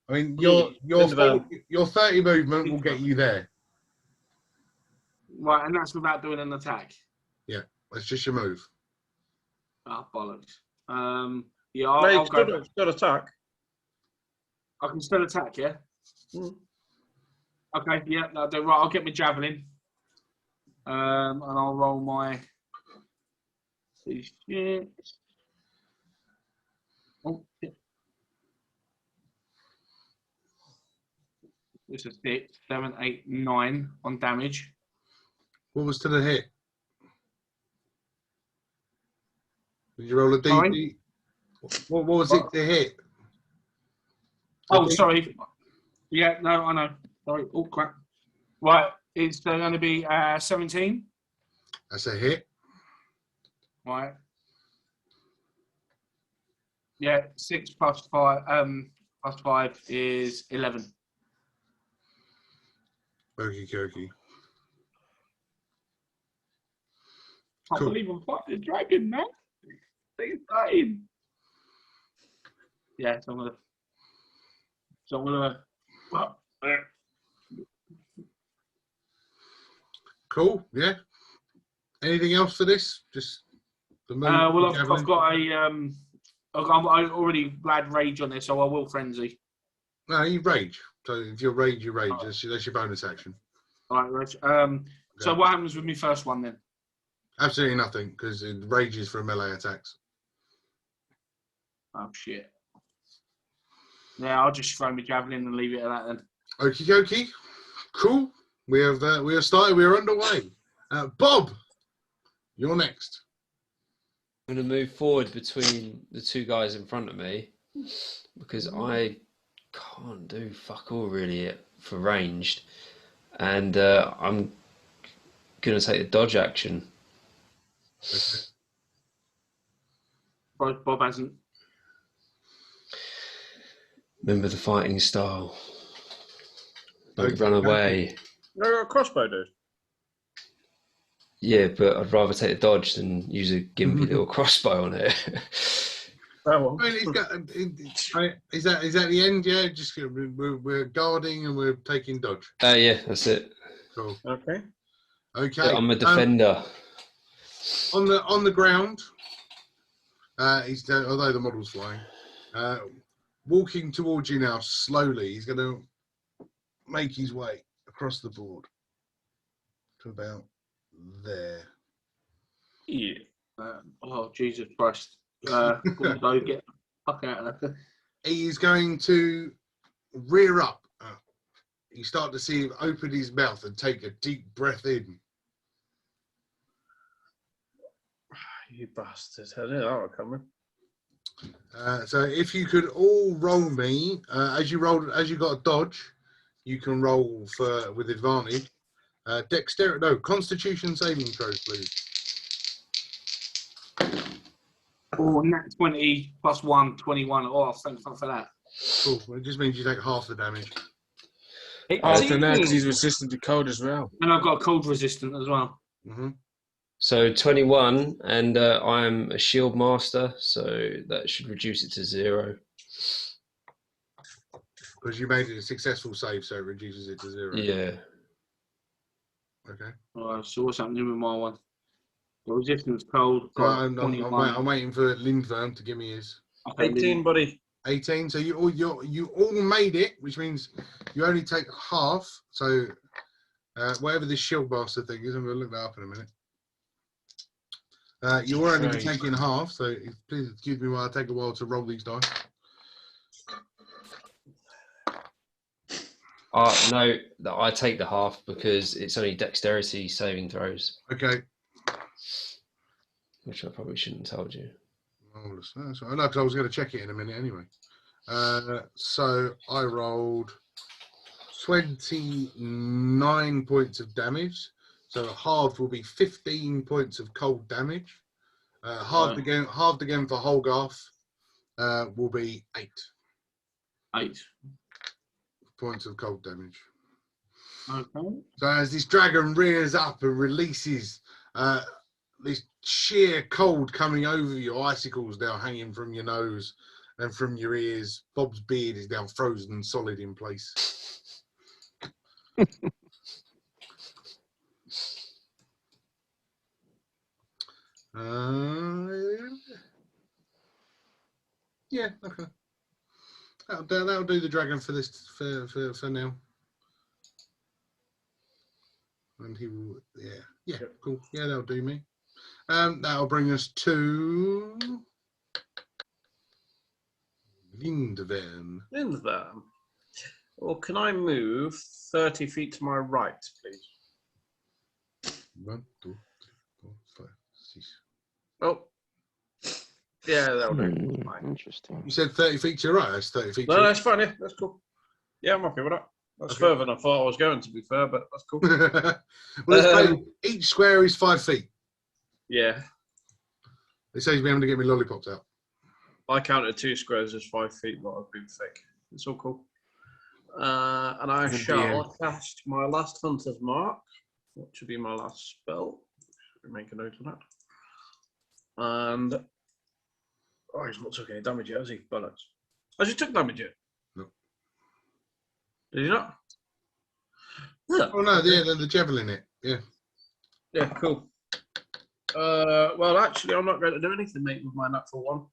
I mean, your Lindemann. 30 movement will get you there. Right, and that's without doing an attack. Yeah, that's just your move. Ah, bollocks. Yeah, No, I'll you go. still attack. I can still attack, yeah. Mm. Okay, yeah, I'll do. Right, I'll get my javelin, and I'll roll my. Shit. Oh, shit. This is 6, 7, 8, 9 on damage. What was to the hit? Did you roll a Sorry? D? What was it to hit? Oh, sorry. Yeah, no, I know. Sorry. Oh, crap. Right, it's going to be 17. That's a hit. Right. Yeah, 6 plus 5. Plus 5 is 11. Okie dokie. I Cool. believe I'm fighting a dragon, man. He's dying. Yeah, so I'm gonna. Cool. Yeah. Anything else for this? Just the move. Well, the I've javelin? got a. I already had rage on this, so I will frenzy. No, you rage. So if you're rage, you rage. That's your bonus action. All right, rage. So what happens with me first one then? Absolutely nothing, because it rages for melee attacks. Oh shit. Yeah, I'll just throw my javelin and leave it at that then. Okie dokie. Cool. We have started. We are underway. Bob, you're next. I'm going to move forward between the two guys in front of me because I can't do fuck all really for ranged, and I'm going to take the dodge action. Okay. Bob hasn't. Remember the fighting style. Don't Okay, run okay. away. No, got a crossbow, dude. Yeah, but I'd rather take the dodge than use a gimpy little crossbow on it. Oh, I mean, is that the end? Yeah, just we're guarding and we're taking dodge. Yeah, that's it. Cool. okay. Okay. I'm a defender. On the ground, he's although the model's flying, walking towards you now slowly. He's going to make his way across the board to about there. Yeah. Oh Jesus Christ! Gordo, get the fuck out of there. He is going to rear up. You start to see him open his mouth and take a deep breath in. You bastard. I didn't know that was coming. So if you could all roll me, as you got a dodge, you can roll with advantage. Constitution saving throws, please. Oh, nat 20 plus 1, 21. Oh, thank fuck for that. Cool. Well, it just means you take half the damage. After that, because he's resistant to cold as well. And I've got a cold resistant as well. Mm-hmm. So 21, and I'm a shield master, so that should reduce it to 0. Because you made it a successful save, so it reduces it to 0. Yeah. Okay. All right, so what's happening with my one? The resistance cold. So I'm waiting for Lindvern to give me his. Okay, 18, buddy. 18. So you all made it, which means you only take half. So whatever this shield master thing is, I'm going to look that up in a minute. You were only taking half, so please excuse me while I take a while to roll these dice. No, I take the half because it's only dexterity saving throws, Okay. which I probably shouldn't have told you. Marvelous. That's all right. No, because I was going to check it in a minute anyway. So I rolled 29 points of damage. So halved will be 15 points of cold damage. Halved again for Holgarth will be 8. 8 points of cold damage. Okay. So as this dragon rears up and releases this sheer cold coming over you, icicles now hanging from your nose and from your ears. Bob's beard is now frozen solid in place. Yeah, okay. That'll do the dragon for this for now. And he will, yeah, cool. Yeah, that'll do me. That'll bring us to Lindven. Lindven. Well, can I move 30 feet to my right, please? 1, 2, 3, 4, 5, 6. Oh, yeah, that'll do. Fine. Interesting. You said 30 feet to your right. That's 30 feet. No, that's fine. Yeah, that's cool. Yeah, I'm happy with that. That's further than I thought I was going, to be fair, but that's cool. Well, each square is 5 feet. Yeah. It saves me having to get my lollipops out. I counted 2 squares as 5 feet, but I've been thick. It's all cool. And I shall cast my last Hunter's Mark, which should be my last spell. Should we make a note of that? And oh, he's not took any damage yet, has he? Bollocks. Has he took damage yet? No. Did he not? Yeah. Oh no, yeah, the javelin it. Yeah. Yeah, cool. Well, actually, I'm not going to do anything, mate, with my natural one.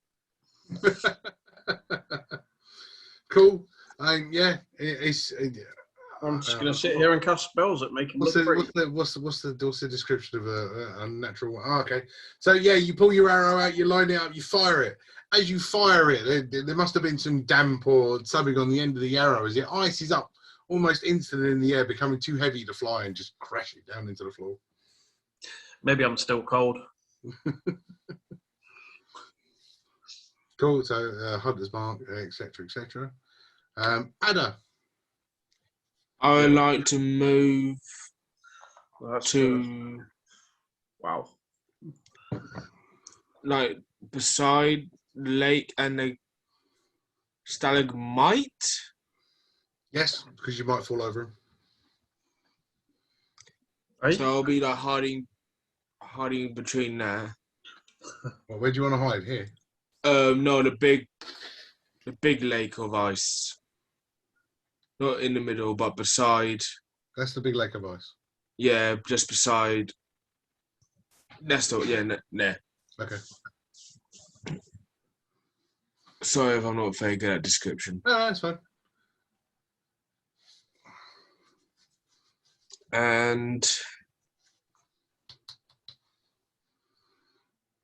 Cool. Yeah, I'm just going to sit here and cast spells that make him look pretty. What's the description of a natural one? Oh, okay. So yeah, you pull your arrow out, you line it up, you fire it. As you fire it, there must have been some damp or something on the end of the arrow as it ices up almost instantly in the air, becoming too heavy to fly and just crash it down into the floor. Maybe I'm still cold. Cool. So Hunter's Mark, etc., etc. Ada. I would like to move to wow, like beside lake and the stalagmite. Yes, because you might fall over him. Right. So I'll be like hiding between there. Well, where do you want to hide? Here. No, the big lake of ice. Not in the middle, but beside. That's the big lake of ice. Yeah, just beside. That's the there. Okay. Sorry if I'm not very good at description. No, that's fine. And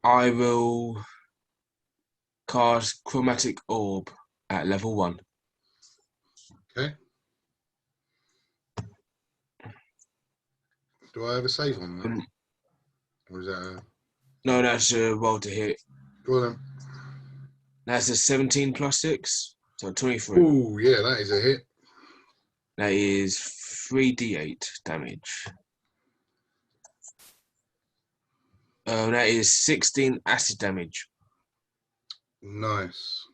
I will cast Chromatic Orb at level 1. Okay. Do I have a save on that? Or is that a... No, that's a roll to hit. Go on then. That's a 17 plus 6, so 23. Ooh, yeah, that is a hit. That is 3d8 damage. That is 16 acid damage. Nice.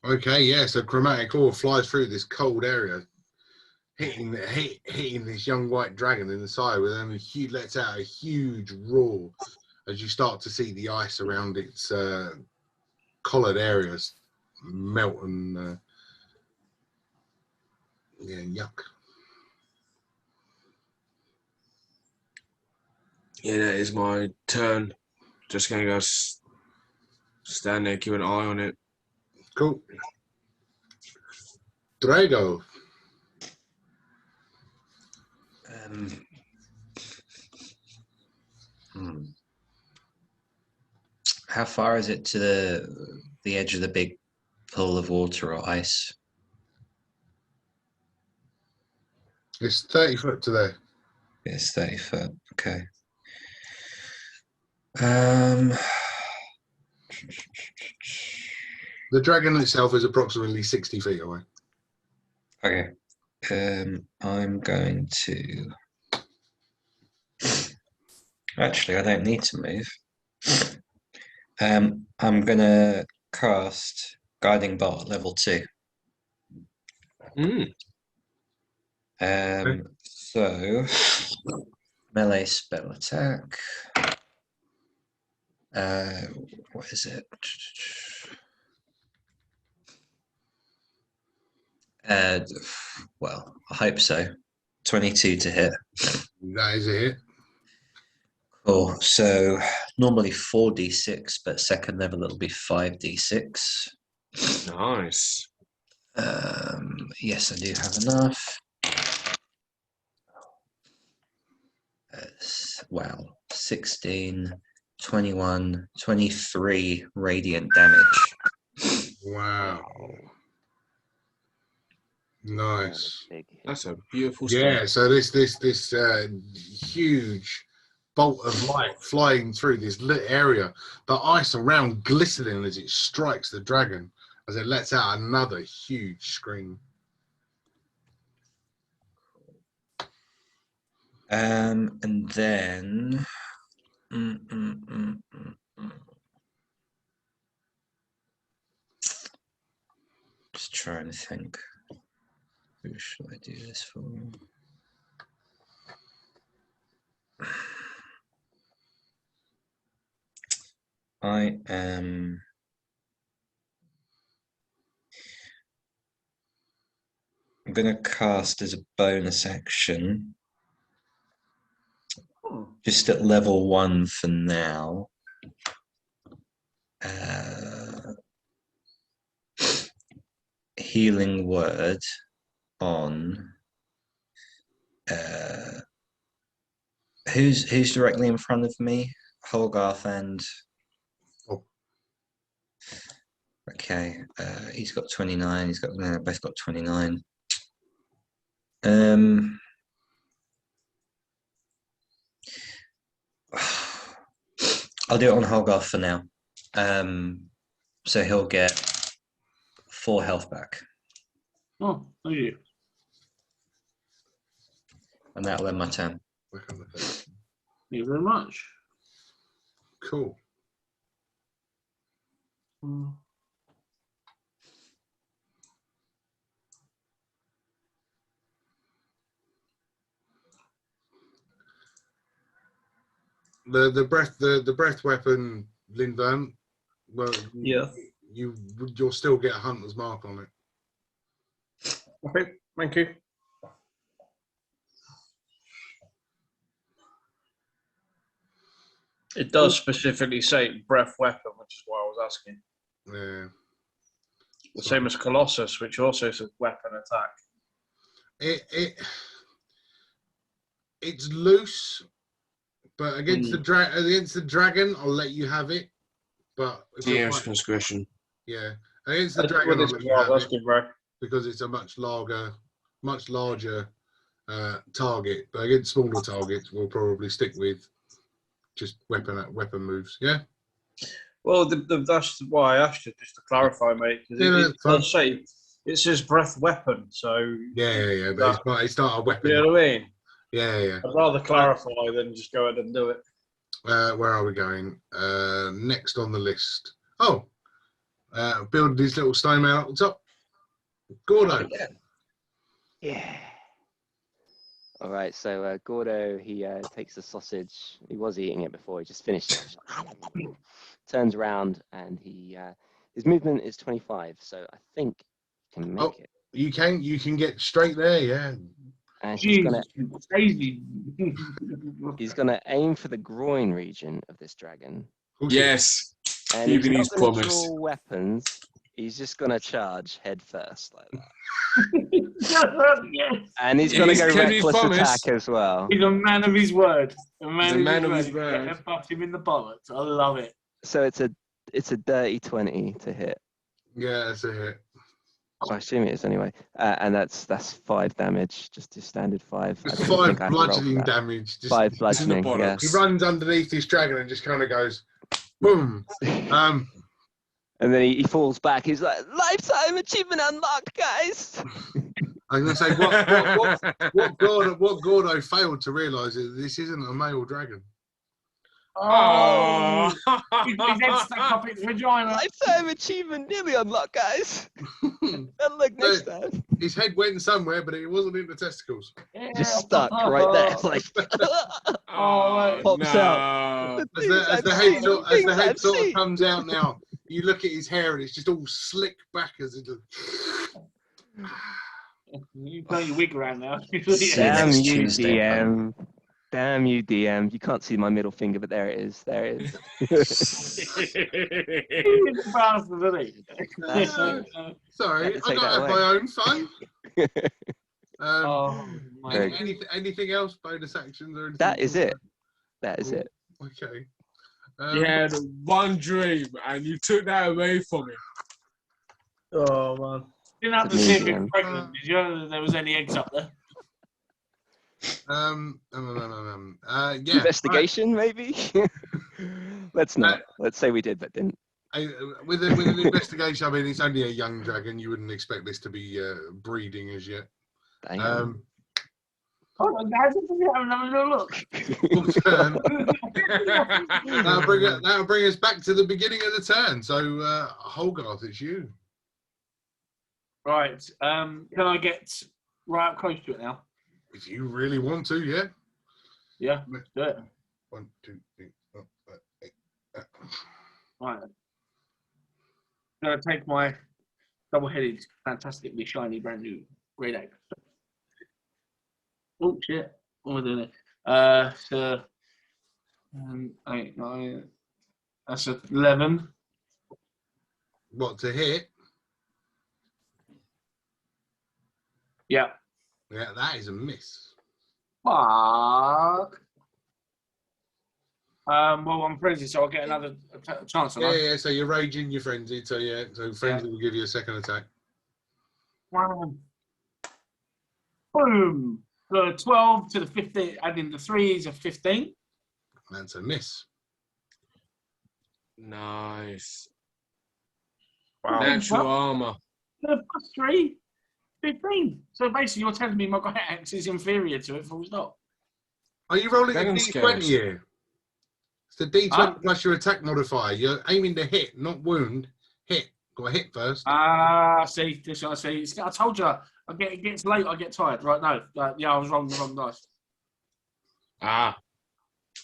Okay, yeah, so Chromatic Orb flies through this cold area, hitting this young white dragon in the side, with then lets out a huge roar as you start to see the ice around its collared areas melt and yeah, yuck. Yeah, that is my turn. Just gonna go stand there, keep an eye on it. Cool. Drago. How far is it to the edge of the big pool of water or ice? It's 30 foot to there. It's 30 foot. Okay. The dragon itself is approximately 60 feet away. Okay. I'm going to. Actually, I don't need to move. I'm gonna cast Guiding Bolt level 2. So melee spell attack. What is it? Well, I hope so. 22 to hit. That is a hit. Cool. So normally 4d6, but second level it'll be 5d6. Nice. Yes, I do have enough. Wow. 16, 21, 23 radiant damage. Wow. Nice. That's a beautiful Yeah, so this huge bolt of light flying through this lit area, the ice around glistening as it strikes the dragon, as it lets out another huge scream. And then just trying to think. Who should I do this for? I am. I'm going to cast as a bonus action, just at level 1 for now. Healing Word on. Who's directly in front of me? Holgarth and. Oh. Okay, he's got 29. He's got both got 29. I'll do it on Holgarth for now. So he'll get 4 health back. Oh, thank you. And that'll end my turn. Thank you very much. Cool. The breath weapon, Lindvan. Well, Yeah. You'll still get a hunter's mark on it. Okay, thank you. It does specifically say breath weapon, which is why I was asking. Yeah. The same as Colossus, which also says weapon attack. It's loose, but against the dragon, I'll let you have it. But DM's discretion. Yeah, against the dragon, I'll let you have that's it good, bro. because it's a much larger target. But against smaller targets, we'll probably stick with just weapon moves. Yeah. Well, that's why I asked you, just to clarify, mate. Because it does say it says breath weapon, so Yeah. But it's not a weapon. You know what I mean? Yeah. I'd rather clarify than just go ahead and do it. Where are we going? Next on the list. Oh, build these little snowman up the top. Gordo. Yeah. All right, so Gordo, he takes the sausage. He was eating it before. He just finished it. Turns around and his movement is 25. So I think he can make it. You can get straight there. Yeah. And he's gonna aim for the groin region of this dragon. Yes. And he's not gonna draw weapons. He's just gonna charge head first like that. And he's gonna go reckless attack as well. He's a man of his word. A man of his word. Headbutt him in the bollocks. I love it. So it's a dirty 20 to hit. Yeah, it's a hit. I assume it is anyway. And that's 5 damage, just your standard 5. I It's don't 5 think I have to roll for bludgeoning that. damage. 5 bludgeoning, yeah. bollocks. He runs underneath this dragon and just kind of goes, boom. And then he falls back. He's like, lifetime achievement unlocked, guys. I'm going to say, what Gordo failed to realise is this isn't a male dragon. Oh, his head stuck up its vagina. Lifetime achievement nearly unlocked, guys. Unlock next time. His head went somewhere, but it wasn't in the testicles. Just stuck right there. It's like, pops out. As the head sort of comes out now, you look at his hair and it's just all slick back as it does. You got your wig around now. Damn you, DM. Damn you, DM. You can't see my middle finger, but there it is. There it is. Sorry, I got to have my own fun. Anything else? Bonus actions or anything? That is it. That is it. Okay. You had one dream and you took that away from me. Oh man. You didn't have to see if you're pregnant. Did you know that there was any eggs up there? Yeah. Investigation, maybe. Let's not. Let's say we did, but didn't. With an investigation, I mean, it's only a young dragon. You wouldn't expect this to be breeding as yet. Hold on, guys. Have another look. That'll bring us back to the beginning of the turn. So, Holgarth, it's you. Right. Can I get right up close to it now? If you really want to, yeah. Yeah, let's do it. 1, 2, 3, 4, 5, 8. Right. I'm going to take my double-headed, fantastically shiny, brand new great ape. Oh, shit. What am I doing there? So, 8, 9. That's 11. What, to hit? Yeah. Yeah, that is a miss. Fuck. Well, I'm frenzied, so I'll get another chance. Yeah, so you're raging, you're frenzied, so yeah, so frenzy will give you a second attack. Boom. So 12 to the 15, adding the 3 is a 15. That's a miss. Nice. Wow. Natural armor. +3, 15. So basically, you're telling me my great axe is inferior to it, full stop. Are you rolling a D20 here? It's the D20 plus your attack modifier. You're aiming to hit, not wound. Hit. Got to hit first. See, this I see. I told you, it gets late, I get tired. Right, no. Yeah, I was wrong, the wrong dice.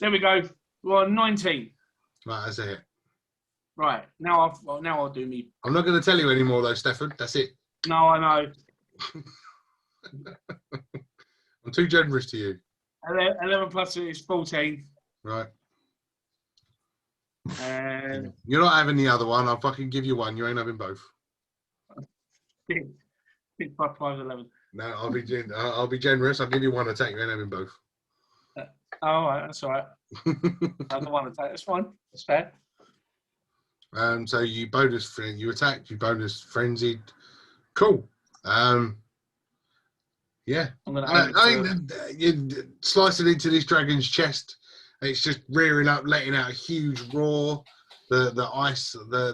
There we go. We're on 19. Right, that's a hit. Right, now I'll do me. I'm not going to tell you anymore, though, Stefan. That's it. No, I know. I'm too generous to you. 11 plus 2 is 14. Right. And you're not having the other one. I'll fucking give you one. You ain't having both. 6 plus 5 is 11. No, I'll be generous. I'll give you one attack. You ain't having both. All right, that's all right. Another one attack. That's fine. That's fair. So you attacked. You bonus frenzied. Cool. Yeah. You slice it into this dragon's chest. It's just rearing up, letting out a huge roar. The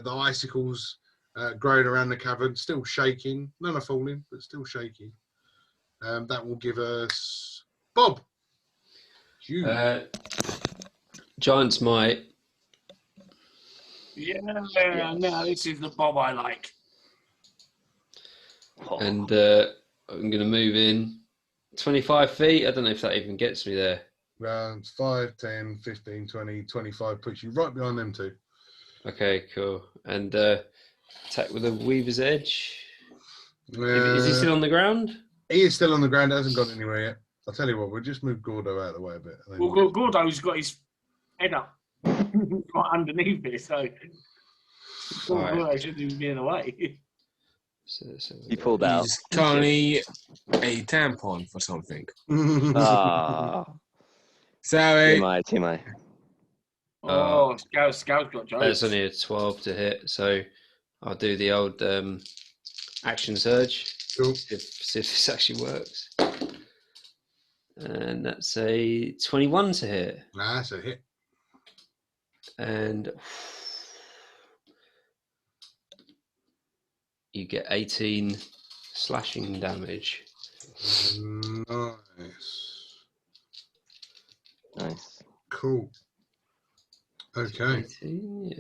icicles growing around the cavern, still shaking. None are falling, but still shaking. That will give us Bob. Giant's Might. Yeah, no, this is the Bob I like. And I'm going to move in 25 feet. I don't know if that even gets me there. Rounds 5, 10, 15, 20, 25 puts you right behind them two. Okay, cool. And attack with a Weaver's Edge. Is he still on the ground? He is still on the ground. Hasn't gone anywhere yet. I'll tell you what, we'll just move Gordo out of the way a bit. Well, Gordo's got his head up right underneath it, so Gordo shouldn't even be in the way. So he pulled out. He's currently a tampon for something. Sorry. Sorry. TMI. Oh, Scout's got jokes. That's only a 12 to hit, so I'll do the old action surge. Cool. See if this actually works. And that's a 21 to hit. Nah, that's a hit. And you get 18 slashing damage. Nice. Cool. Okay. 18,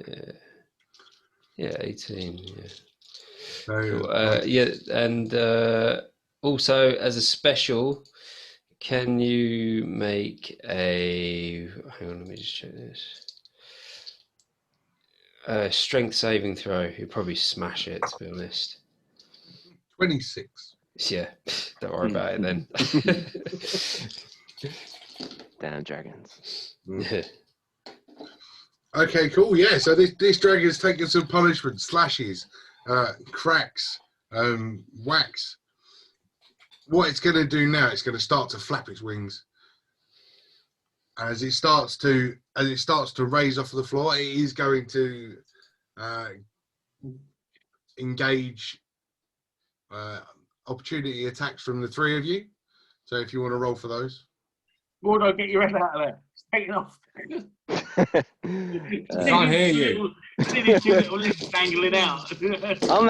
yeah, 18. Yeah. So, Cool. Yeah, and also as a special, can you make a? Hang on, let me just check this. Strength saving throw. You'll probably smash it, to be honest. 26. Yeah, don't worry about it then. Damn dragons. Okay, cool. Yeah, so this dragon's taking some punishment, slashes, cracks, whacks. What it's going to do now, it's going to start to flap its wings. As it starts to raise off the floor, it is going to engage opportunity attacks from the three of you. So if you want to roll for those. Gordo, get your head out of there. Take it off. Can't hear you. See these two little legs dangling out. I'm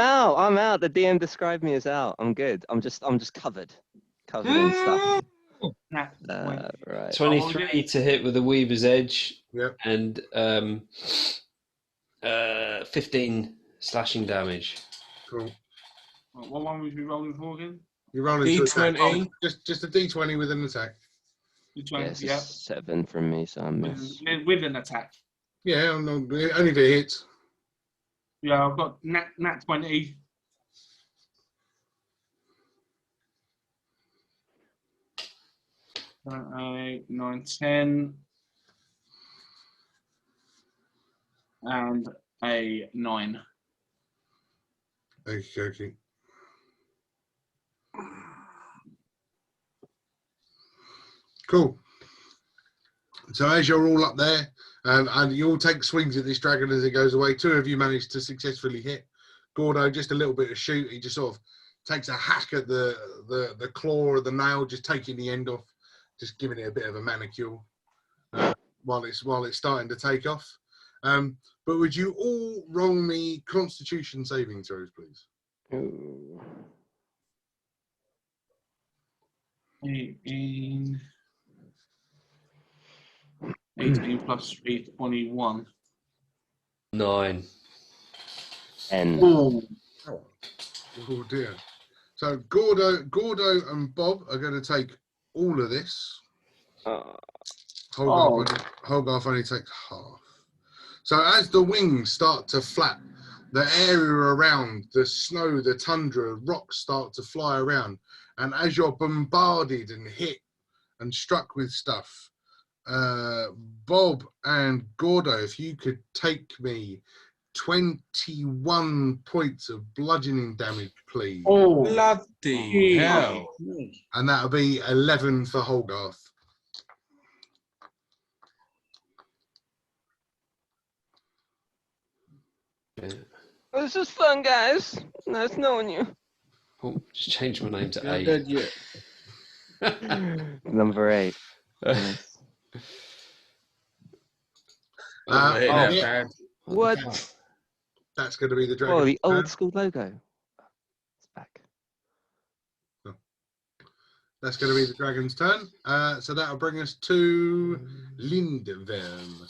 out. The DM described me as out. I'm good. I'm just covered in stuff. Right. 23 to hit with a Weaver's Edge. Yep. And 15 slashing damage. Cool. What one was we rolling for again? You're rolling to attack. D20. Oh, just a D20 with an attack. D20, Yeah, 7 from me, so I miss. With an attack. Yeah, only if it hits. Yeah, I've got nat 20. Eight, 9, 10. And a 9. Okay. Cool. So as you're all up there, and you all take swings at this dragon as it goes away, two of you manage to successfully hit. Gordo, just a little bit of shoot. He just sort of takes a hack at the claw or the nail, just taking the end off, just giving it a bit of a manicure while it's starting to take off. But would you all roll me Constitution saving throws, please? Ooh. 18 plus 3, 21. 9. And Oh, Oh dear. So Gordo and Bob are going to take all of this. Hogarth only takes half. So as the wings start to flap, the area around, the snow, the tundra, rocks start to fly around. And as you're bombarded and hit and struck with stuff, Bob and Gordo, if you could take me 21 points of bludgeoning damage, please. oh, Bloody hell. And that'll be 11 for Hogarth. this is fun, guys. Nice knowing you. Oh, just changed my name to Not 8. dead yet. Number 8. Yeah, What? that's going to be the dragon. Oh, the old school logo. It's back. That's going to be the dragon's turn. So that'll bring us to Lindvern.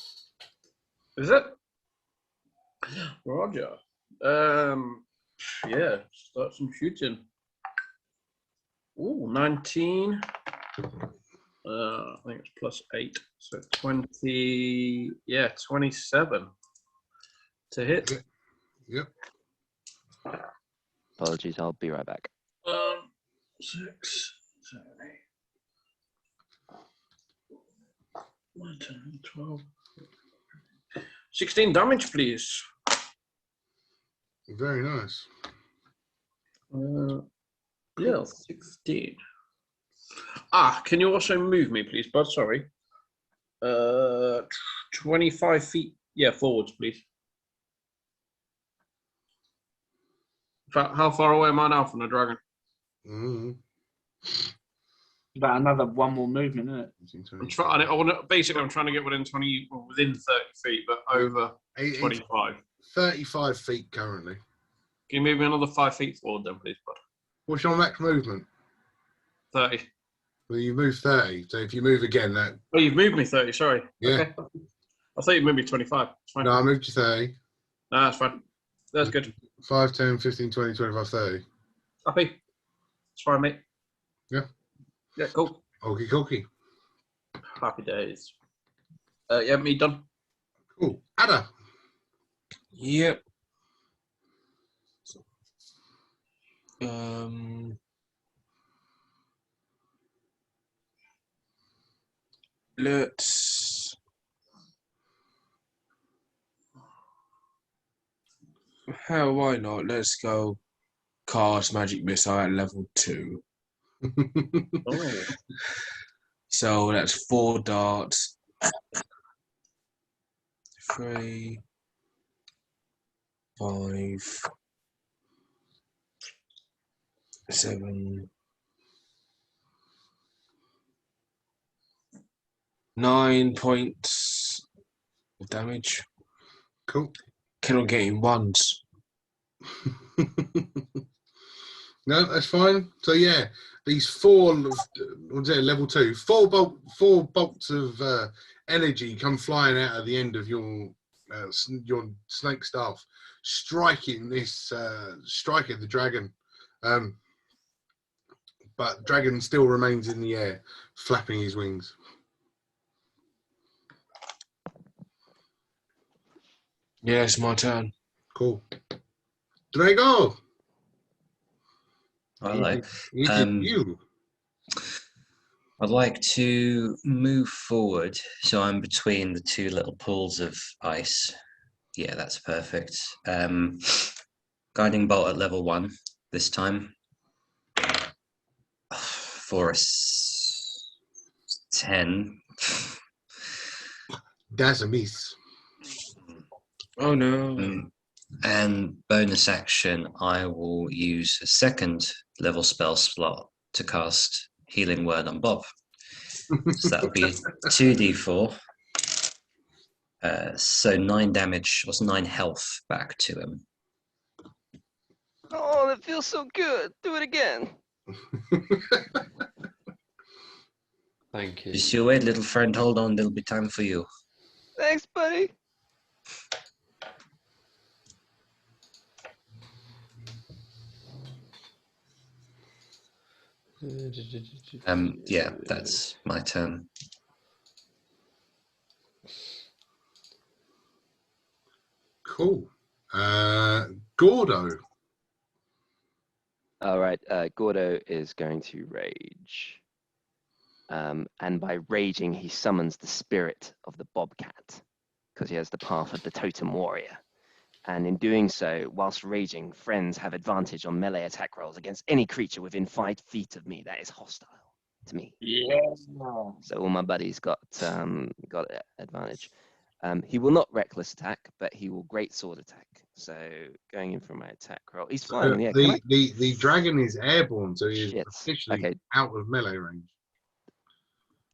Is it? Roger. Yeah, start some shooting. Ooh, 19. I think it's plus 8. So 20. Yeah, 27 to hit. Yep. Apologies, I'll be right back. 6, 7, 8. 9, 10, 12. 16 damage, please. Very nice. Yeah, 16. Can you also move me, please, bud? Sorry. 25 feet. Yeah, forwards, please. In fact, how far away am I now from the dragon? Mm. About another one more movement, isn't it? I'm trying. I'm trying to get within 20, well, within 30 feet, but over 25. 35 feet currently. Can you move me another 5 feet forward, then, please, bud? What's your max movement? 30. Well, you move 30, so if you move again, that... Oh, you've moved me 30, sorry. Yeah. Okay. I thought you moved me 25. It's fine. No, I moved you 30. No, that's fine. That's good. 5, 10, 15, 20, 25, 30. Happy? It's fine, mate. Yeah. Yeah, cool. Okie dokie. Happy days. Yeah, me done. Cool. Ada. Yep. Let's. Hell, why not? Let's go cast Magic Missile at level 2. Oh. So that's 4 darts. 3, 5, 7, 9 points of damage. Cool. Cannot get in ones. No, that's fine. So yeah, these 4, what's it, level 2, 4 bolts of energy come flying out of the end of your snake staff, striking the dragon. But dragon still remains in the air, flapping his wings. Yeah, it's my turn. Cool. Drago. Hello. You. I'd like to move forward, so I'm between the 2 little pools of ice. Yeah, that's perfect. Guiding bolt at level 1 this time. For a 10. That's a miss. Oh no. And bonus action, I will use a 2nd level spell slot to cast Healing Word on Bob. So that'll be 2d4. So 9 damage, or 9 health back to him. Oh, that feels so good. Do it again. Thank you. Just you wait, little friend. Hold on, there'll be time for you. Thanks, buddy. Yeah, that's my turn. Cool. Gordo. All right, Gordo is going to rage. And by raging, he summons the spirit of the bobcat, because he has the path of the totem warrior. And in doing so, whilst raging, friends have advantage on melee attack rolls against any creature within 5 feet of me that is hostile to me. Yeah. So all my buddies got advantage. He will not reckless attack, but he will great sword attack. So going in for my attack roll, he's flying. Yeah, the dragon is airborne, so he is Shit. officially Okay. out of melee range.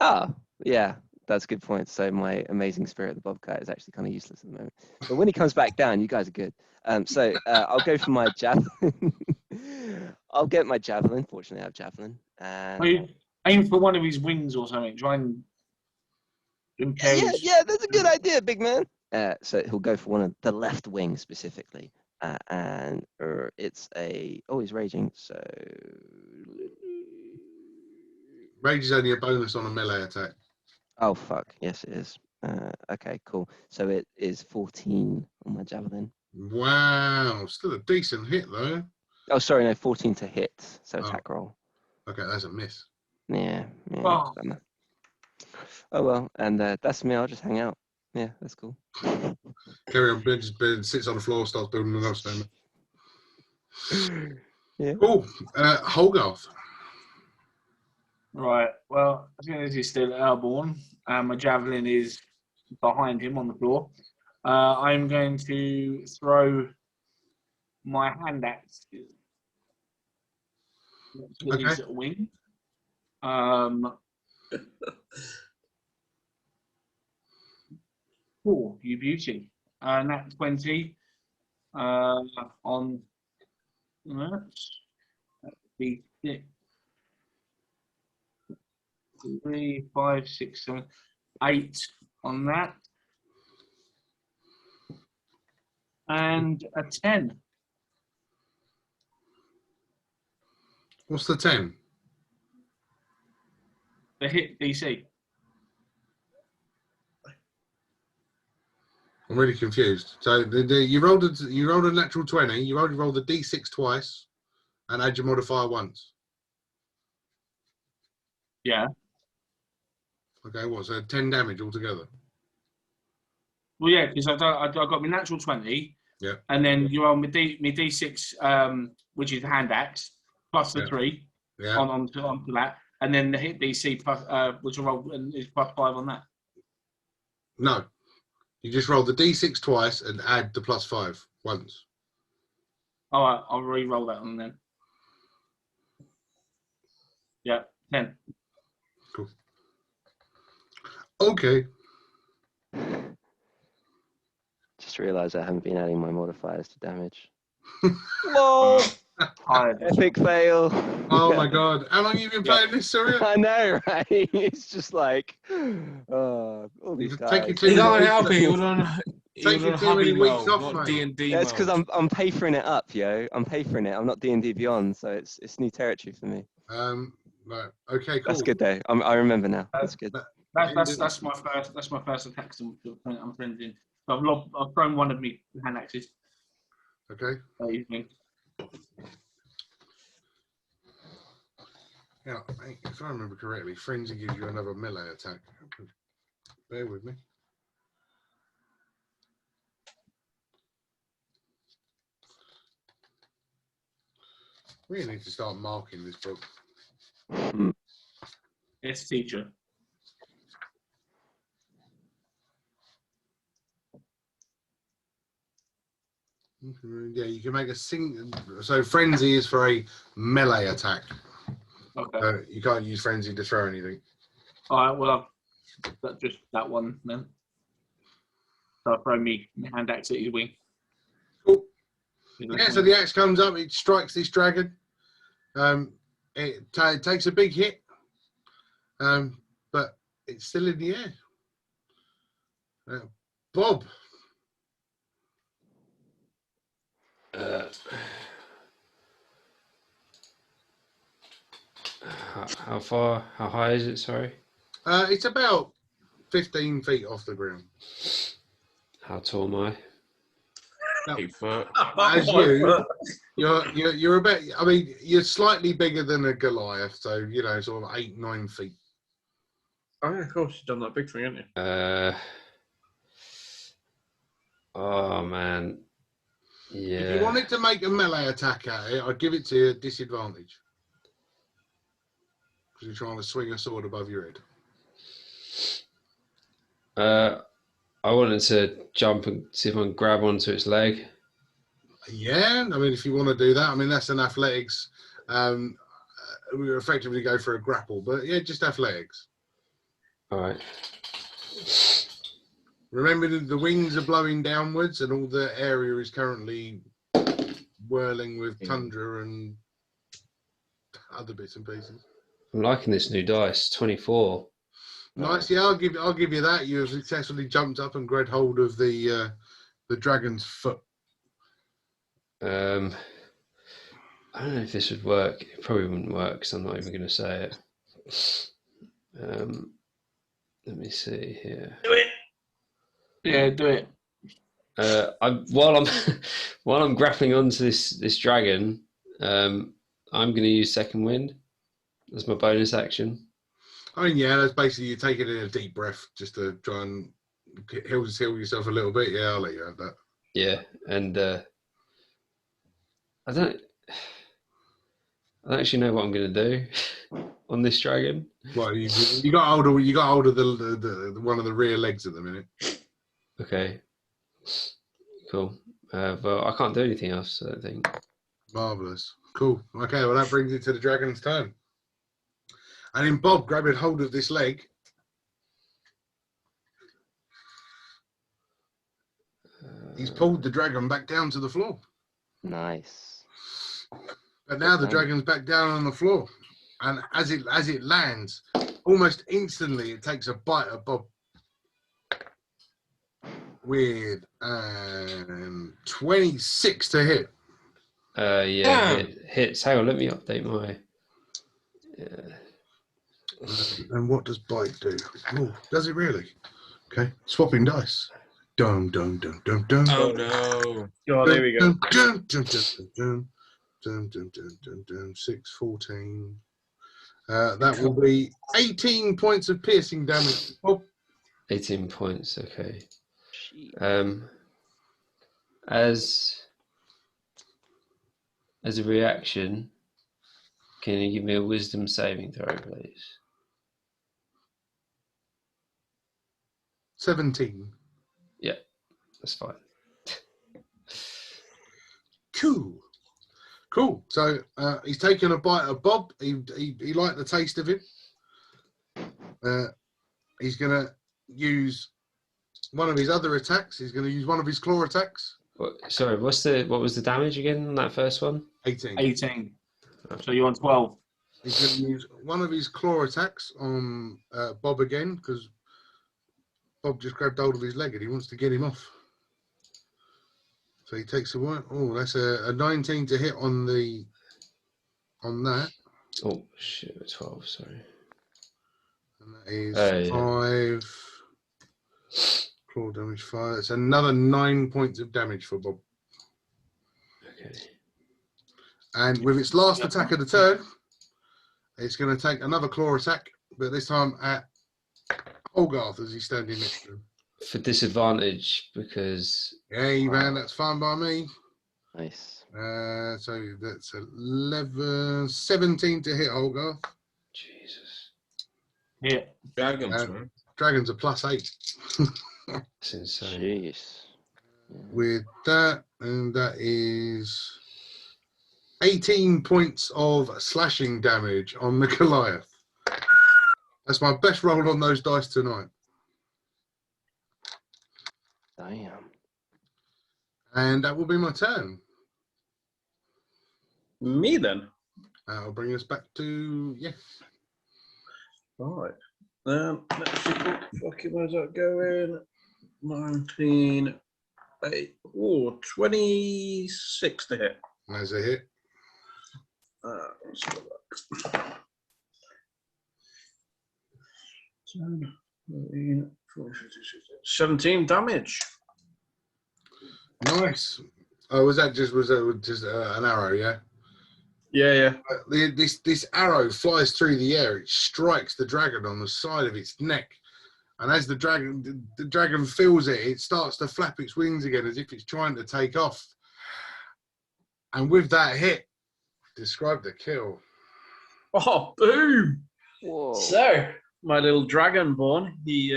Oh, yeah, that's a good point. So my amazing spirit, the bobcat, is actually kind of useless at the moment. But when he comes back down, you guys are good. So I'll go for my javelin. I'll get my javelin. Fortunately, I have javelin. And Aim for one of his wings or something. Try and impair his... yeah, that's a good idea, big man. So he'll go for one of the left wing specifically. And it's a... Oh, he's raging, so... Rage is only a bonus on a melee attack. Oh, fuck. Yes, it is. Okay, cool. So it is 14 on my javelin. Wow, still a decent hit though. Oh, sorry, no, 14 to hit. So attack roll. Okay, that's a miss. Yeah. Oh. Oh, well, and that's me. I'll just hang out. Yeah, that's cool. Carry on. Ben sits on the floor, starts building an snowman. Yeah. Cool. Hogarth. Right, well, as soon as he's still airborne, and my javelin is behind him on the floor, I'm going to throw my hand axe with his wing. Oh, you beauty. Nat 20 on that. That'd be 3, 5, 6, 7, 8 on that. And a 10. What's the 10? The hit DC. I'm really confused. So you rolled a natural 20. You rolled the D6 twice, and add your modifier once. Yeah. Okay, what? So 10 damage altogether. Well, yeah, because I got my natural 20. Yeah. And then you roll my D6, which is the hand axe, plus the 3 onto that, and then the hit DC plus, which I roll is plus 5 on that. No, you just roll the D6 twice and add the plus 5 once. All right, I'll re-roll that one then. Yeah, 10. Cool. Okay. Just realised I haven't been adding my modifiers to damage. Lol. Epic fail. Oh my god. How long have you been playing this, Surya? I know, right? It's just like, all these guys. You can't help it. You're on hobby weeks mode, off, not mate. D&D That's because mode. I'm papering it up, yo. I'm papering it. I'm not D&D Beyond, so it's new territory for me. Right. Okay, cool. That's good though. I remember now. That's good. That's my first attack. I'm friending. I've thrown one of me hand axes. Okay. That evening. Yeah, if I remember correctly, Frenzy gives you another melee attack. Bear with me. We need to start marking this book. Yes, teacher. Yeah, you can make a so Frenzy is for a melee attack. Okay. You can't use Frenzy to throw anything. All right. Well, just that one then. So I'll throw me hand axe at his wing. Cool. Yeah. So the axe comes up. It strikes this dragon. It takes a big hit. But it's still in the air. Bob. How high is it? Sorry. It's about 15 feet off the ground. How tall am I? 8 foot. As you're about. I mean, you're slightly bigger than a Goliath, so you know, sort of 8-9 feet. Oh yeah, of course, you've done that big thing, haven't you? Oh man. Yeah. If you wanted to make a melee attack at it, I'd give it to you at disadvantage. Because you're trying to swing a sword above your head. I wanted to jump and see if I can grab onto its leg. Yeah, I mean, if you want to do that, I mean, that's an athletics. We effectively go for a grapple, but yeah, just athletics. All right. Remember that the wings are blowing downwards and all the area is currently whirling with tundra and other bits and pieces. I'm liking this new dice. 24. Nice, yeah. I'll give you that. You have successfully jumped up and grabbed hold of the dragon's foot. I don't know if this would work. It probably wouldn't work because I'm not even going to say it. Let me see here. Do it. Yeah, do it. While I'm grappling onto this dragon, I'm going to use Second Wind as my bonus action. I mean, yeah, that's basically you taking in a deep breath just to try and heal yourself a little bit. Yeah, I'll let you have that. Yeah, and I don't actually know what I'm going to do on this dragon. Well, you got hold of the one of the rear legs at the minute. Okay, cool. But I can't do anything else, I don't think. Marvellous. Cool. Okay, well, that brings it to the dragon's turn. And in Bob grabbing hold of this leg, he's pulled the dragon back down to the floor. Nice. But now the Okay. dragon's back down on the floor. And as it lands, almost instantly it takes a bite of Bob with 26 to hit. Yeah, hits. Hang on, let me update my. And what does bite do? Oh, does it really? Okay, swapping dice. Dum dum dum dum dum. Oh no. Oh, there we go. Dum, dum, dum, dum, dum, dum, dum, dum, dum, dum. 6, 14. That will be 18 points of piercing damage. Oh, 18 points. Okay. Shit. As a reaction, can you give me a wisdom saving throw, please? 17. Yeah, that's fine. Cool. So he's taken a bite of Bob. He liked the taste of him. He's going to use one of his other attacks. He's going to use one of his claw attacks. Sorry, what was the damage again on that first one? 18. 18. So you're on 12. He's going to use one of his claw attacks on Bob again because Bob just grabbed hold of his leg and he wants to get him off. So he takes a one. Oh, that's a 19 to hit on that. Oh shit, 12. Sorry. And that is Yeah. 5. Claw damage 5. It's another 9 points of damage for Bob. Okay. And with its last attack of the turn, it's going to take another claw attack, but this time at Holgarth as he's standing next to him. For disadvantage because. Hey, man, that's fine by me. Nice. So that's 17 to hit Holgarth. Jesus. Yeah. Dragons, man. Dragons are +8. That's insane. Jeez. With that, and that is 18 points of slashing damage on the Goliath. That's my best roll on those dice tonight. Damn. And that will be my turn. Me then. I'll bring us back to, All right. Let's see. Fucking where's that going? 19. 26 to hit. There's a hit. Let's go back. 10, 13, 14, 15, 16, 17 damage. Nice. Oh, was that just an arrow? Yeah. Yeah. This arrow flies through the air. It strikes the dragon on the side of its neck, and as the dragon feels it, it starts to flap its wings again as if it's trying to take off. And with that hit, describe the kill. Oh, boom! Whoa. So, my little dragonborn, he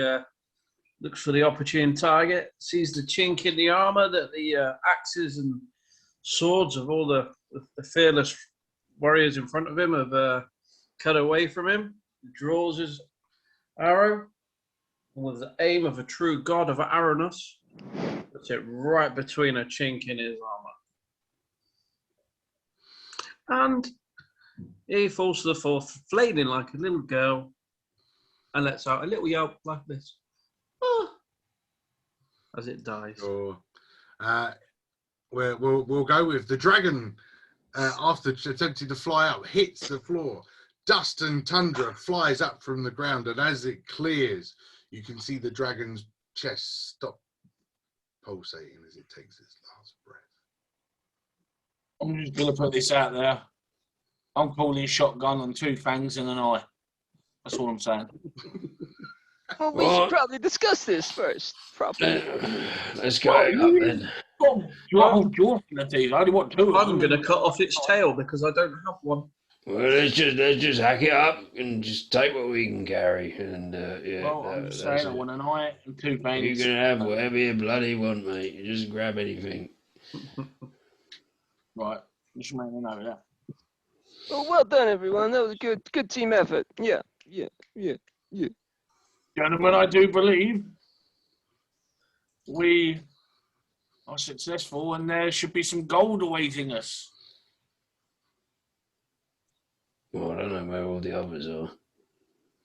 looks for the opportune target, sees the chink in the armor that the axes and swords of all the fearless warriors in front of him have cut away from him, draws his arrow, and with the aim of a true god of arrowness, puts it right between a chink in his armor. And he falls to the floor, flailing like a little girl, and lets out a little yelp like this. Ah, as it dies. Or, we'll go with the dragon. After attempting to fly up, hits the floor. Dust and tundra flies up from the ground, and as it clears, you can see the dragon's chest stop pulsating as it takes its last breath. I'm just going to put this out there. I'm calling shotgun on 2 fangs and an eye. That's all I'm saying. Well, we should probably discuss this first. Properly. Let's go Well, up then. Jaw in the teeth. I only want 2 of I'm them. going to cut off its tail because I don't have one. Well, let's just hack it up and just take what we can carry. And Well, I'm saying I want an eye and 2 fangs. You can have whatever you bloody want, mate. You just grab anything. Right. Just make a note of that. Oh, well done, everyone. That was a good team effort. Yeah. Gentlemen, I do believe we are successful, and there should be some gold awaiting us. Well, I don't know where all the others are.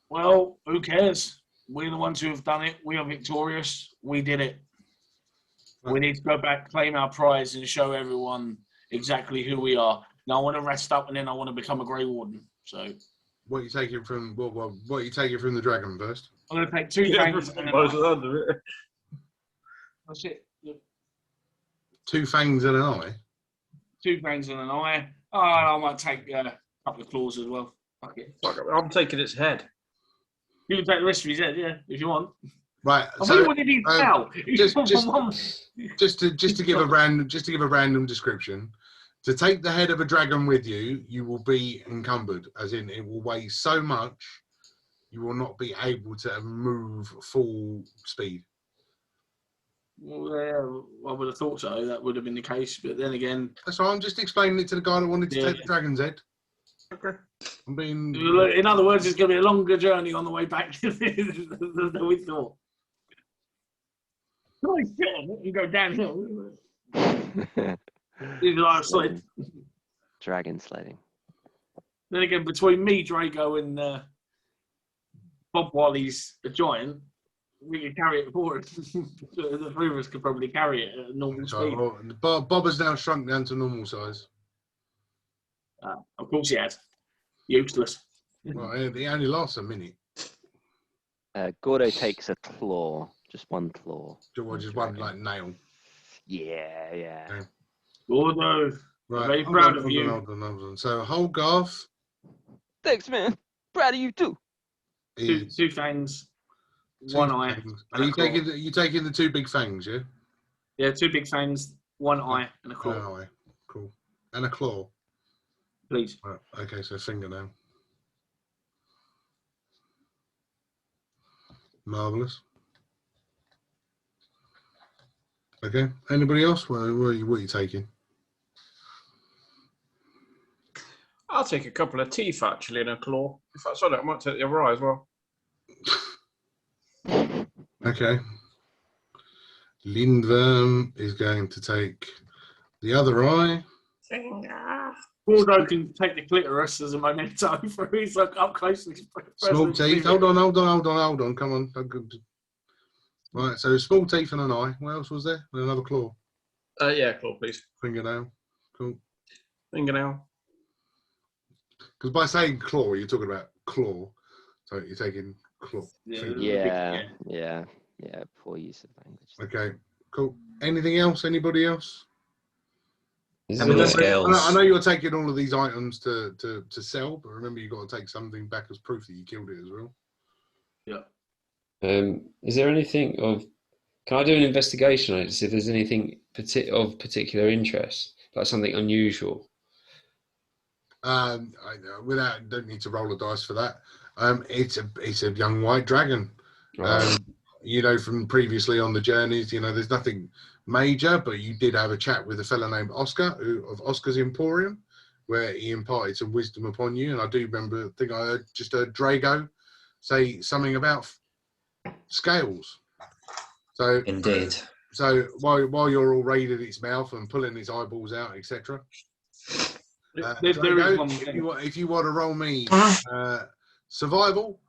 Well, who cares? We're the ones who have done it. We are victorious. We did it. We need to go back, claim our prize, and show everyone exactly who we are. Now I want to rest up, and then I want to become a Grey Warden. So, What are you taking from? What are you taking from the dragon first? I'm going to take 2 fangs and an eye. That's it. 2 fangs and an eye. 2 fangs and an eye. Oh, I might take a couple of claws as well. Fuck it. I'm taking its head. You can take the rest of his head, yeah, if you want. Right. I So really wanted these now. just to give a random description. To take the head of a dragon with you, you will be encumbered, as in it will weigh so much, you will not be able to move full speed. Well, yeah, I would have thought so. That would have been the case. But then again, That's why I'm just explaining it to the guy that wanted to Yeah. take the dragon's head. Okay. I'm being. in other words, it's going to be a longer journey on the way back than we thought. Oh, shit, you go downhill. It's like a sled. Dragon sledding. Then again, between me, Drago, and Bob, while he's a giant, we can carry it forward. The 3 of us could probably carry it at normal speed. Bob has now shrunk down to normal size. Of course he has. Useless. Well, it only lasts a minute. Gordo takes a claw, just 1 claw. Just one like nail. Yeah. Okay. Gordo, Right. very proud of you. Hold on. So Holgarth Thanks, man. Proud of you too. is 2 fangs, 1 eye. fangs. and Are a you claw. taking the 2 big fangs, yeah? Yeah, 2 big fangs, 1 eye, and a claw. An eye. Cool. And a claw. Please. Right. Okay, so fingernail. Marvelous. Okay. Anybody else? What are you taking? I'll take a couple of teeth actually and a claw. If that's all right, I might take the other eye as well. Okay. Lindworm is going to take the other eye. Gordo can take the clitoris as a memento for his up close. Small teeth. Hold on. Come on. Right, so small teeth and an eye. What else was there? And another claw. Yeah, claw, please. Fingernail. Cool. Fingernail. Because by saying claw, you're talking about claw. So you're taking claw. Yeah. Yeah. Poor use of language. Okay, cool. Anything else? Anybody else? How many scales? I know you're taking all of these items to sell, but remember you've got to take something back as proof that you killed it as well. Yeah. Is there anything of? Can I do an investigation on it to see if there's anything of particular interest, like something unusual? Don't need to roll a dice for that. It's a young white dragon. From previously on the journeys, there's nothing major, but you did have a chat with a fellow named Oscar of Oscar's Emporium, where he imparted some wisdom upon you. And I do remember, I think I heard Drago say something about scales. So Indeed. So while you're all raiding its mouth and pulling its eyeballs out, etc. If you want to roll me survival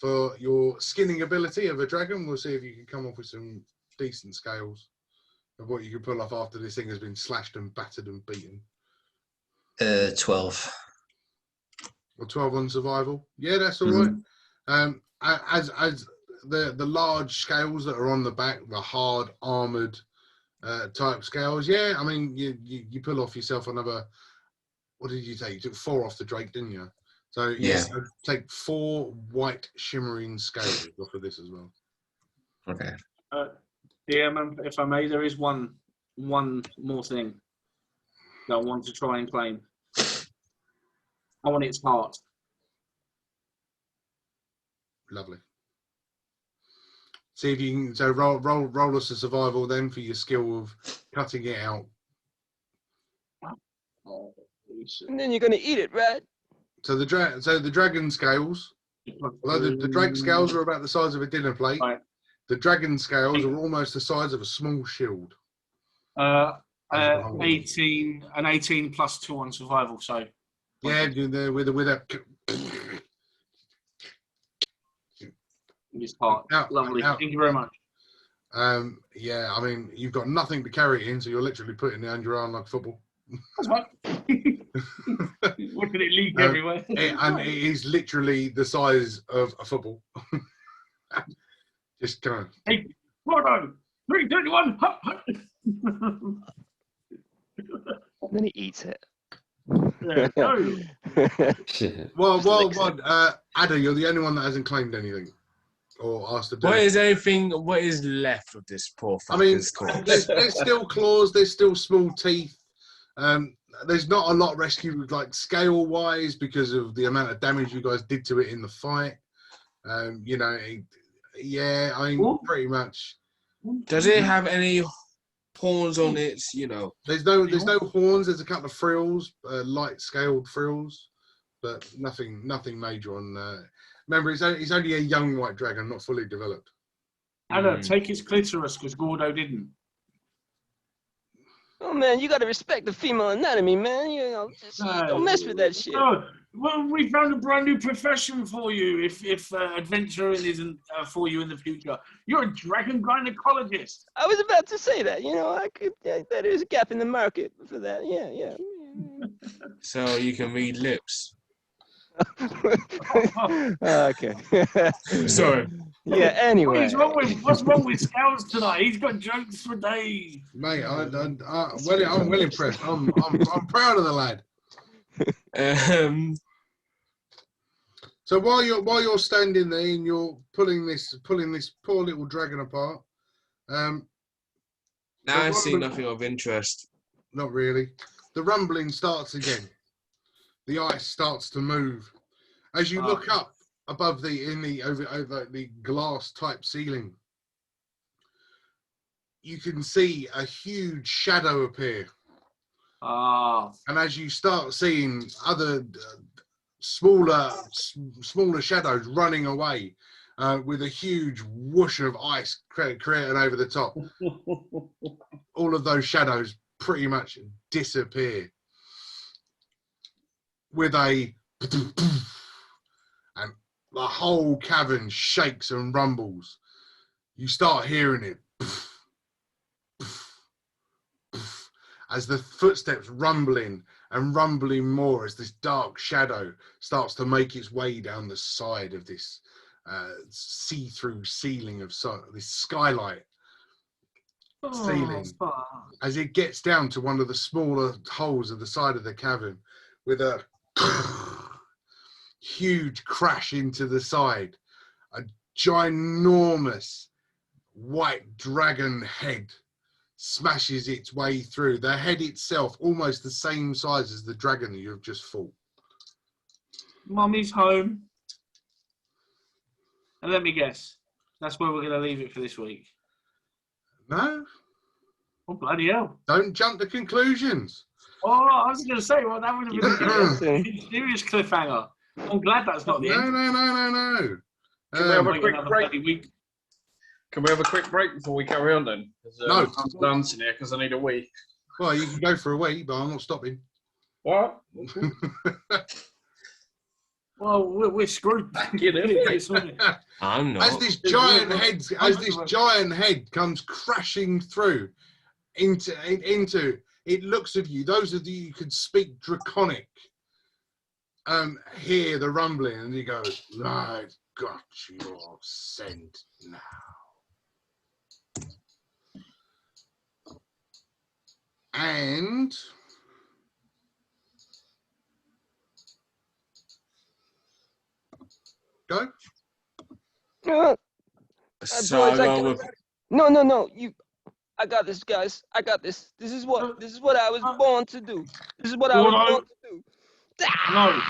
for your skinning ability of a dragon, we'll see if you can come up with some decent scales of what you can pull off after this thing has been slashed and battered and beaten. 12. Or 12 on survival. Yeah, that's all right. As the large scales that are on the back, the hard armored type scales, yeah, I mean you pull off yourself another. What did you take? You took 4 off the Drake, didn't you? So yes, yeah. Take 4 white shimmering scales off of this as well. Okay. DM, if I may, there is one more thing that I want to try and claim. I want its heart. Lovely. See if you can. So roll us a survival then for your skill of cutting it out And then you're gonna eat it, right? So the dragon scales, although the drag scales are about the size of a dinner plate, Right. the dragon scales are almost the size of a small shield. 18 plus 2 on survival. So Yeah, with a this part. Lovely. Now, Thank you very much. yeah, I mean, you've got nothing to carry it in, so you're literally putting it under your arm like football. That's right. Look at it leak everywhere. And it is literally the size of a football. Just kind of. Hey, Gordo, 3, 2, 1. And then he eats it. There you go. Well, Ada, you're the only one that hasn't claimed anything or asked to do. What is left of this poor I mean, fucker's corpse? there's still claws, there's still small teeth. There's not a lot rescued, like scale-wise, because of the amount of damage you guys did to it in the fight. You know, yeah, I mean, pretty much. Does it have any horns on it? You know, There's no horns. There's a couple of frills, light scaled frills, but nothing major on. Remember, it's only a young white dragon, not fully developed. Anna, take his clitoris because Gordo didn't. Oh man, you gotta respect the female anatomy, man. You know, just don't mess with that shit. Oh, well, we found a brand new profession for you. If adventuring isn't for you in the future, you're a dragon gynecologist. I was about to say that. You know, I could. That is a gap in the market for that. Yeah. so you can read lips. Okay. Sorry. Yeah. Anyway. What's wrong with Scales tonight? He's got jokes for days. Mate, I'm well impressed. I'm proud of the lad. So while you're standing there and you're pulling this poor little dragon apart, I see nothing of interest. Not really. The rumbling starts again. The ice starts to move as you look up above over the glass type ceiling. You can see a huge shadow appear. And as you start seeing other smaller shadows running away with a huge whoosh of ice created over the top, all of those shadows pretty much disappear with a and the whole cavern shakes and rumbles. You start hearing it as the footsteps rumbling and rumbling more as this dark shadow starts to make its way down the side of this see-through ceiling of this skylight ceiling. As it gets down to one of the smaller holes of the side of the cavern with a huge crash into the side, a ginormous white dragon head smashes its way through. The head itself almost the same size as the dragon that you have just fought. Mummy's home. And let me guess, that's where we're going to leave it for this week. No. Oh, bloody hell. Don't jump to conclusions. Oh, I was going to say, well, that would have been a serious cliffhanger. I'm glad that's not the end. No. Can we have a quick break? Can we have a quick break before we carry on then? No. I'm dancing here because I need a wee. Well, you can go for a wee, but I'm not stopping. What? Well, we're screwed. I'm not. As this giant head comes crashing through into it looks of you. Those of you who could speak Draconic hear the rumbling, and he goes, "I've got your scent now." And go. So No. I got this, guys. I got this. This is what I was born to do. This is what I was born to do. No.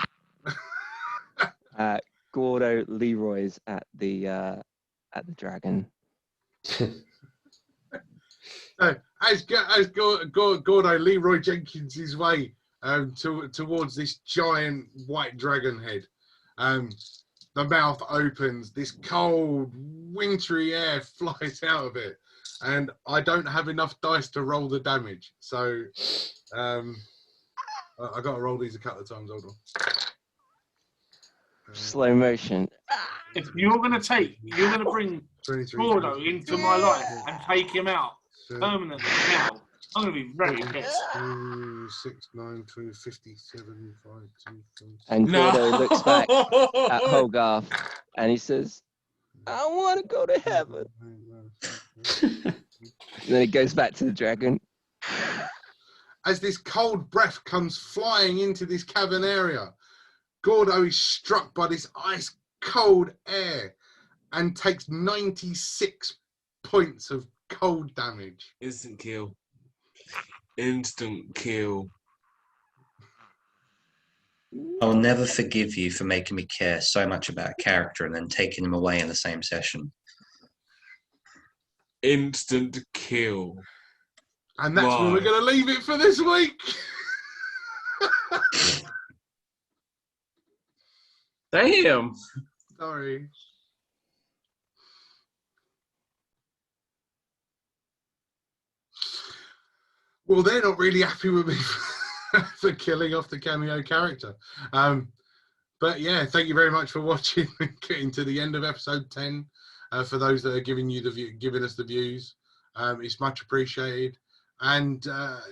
Gordo Leroy's at the dragon. As Gordo Leroy Jenkins' way towards this giant white dragon head. The mouth opens, this cold, wintry air flies out of it, and I don't have enough dice to roll the damage. So I got to roll these a couple of times. Hold on. Slow motion. If you're going to bring 23, Gordo into my life and take him out permanently now, I'm going to be very pissed. 6, 9, 2, 57, 5, 2, 4. And Gordo looks back at Hogarth and he says, I want to go to heaven. And then he goes back to the dragon. As this cold breath comes flying into this cavern area, Gordo is struck by this ice cold air and takes 96 points of cold damage. Instant kill. Instant kill. I'll never forgive you for making me care so much about a character and then taking him away in the same session. Instant kill. And that's where we're going to leave it for this week. Damn. Sorry. Well, they're not really happy with me for killing off the cameo character. But yeah, thank you very much for watching and getting to the end of episode 10. For those that are giving us the views, it's much appreciated. And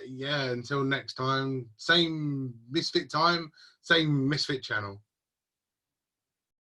yeah, until next time, same Misfit time, same Misfit channel.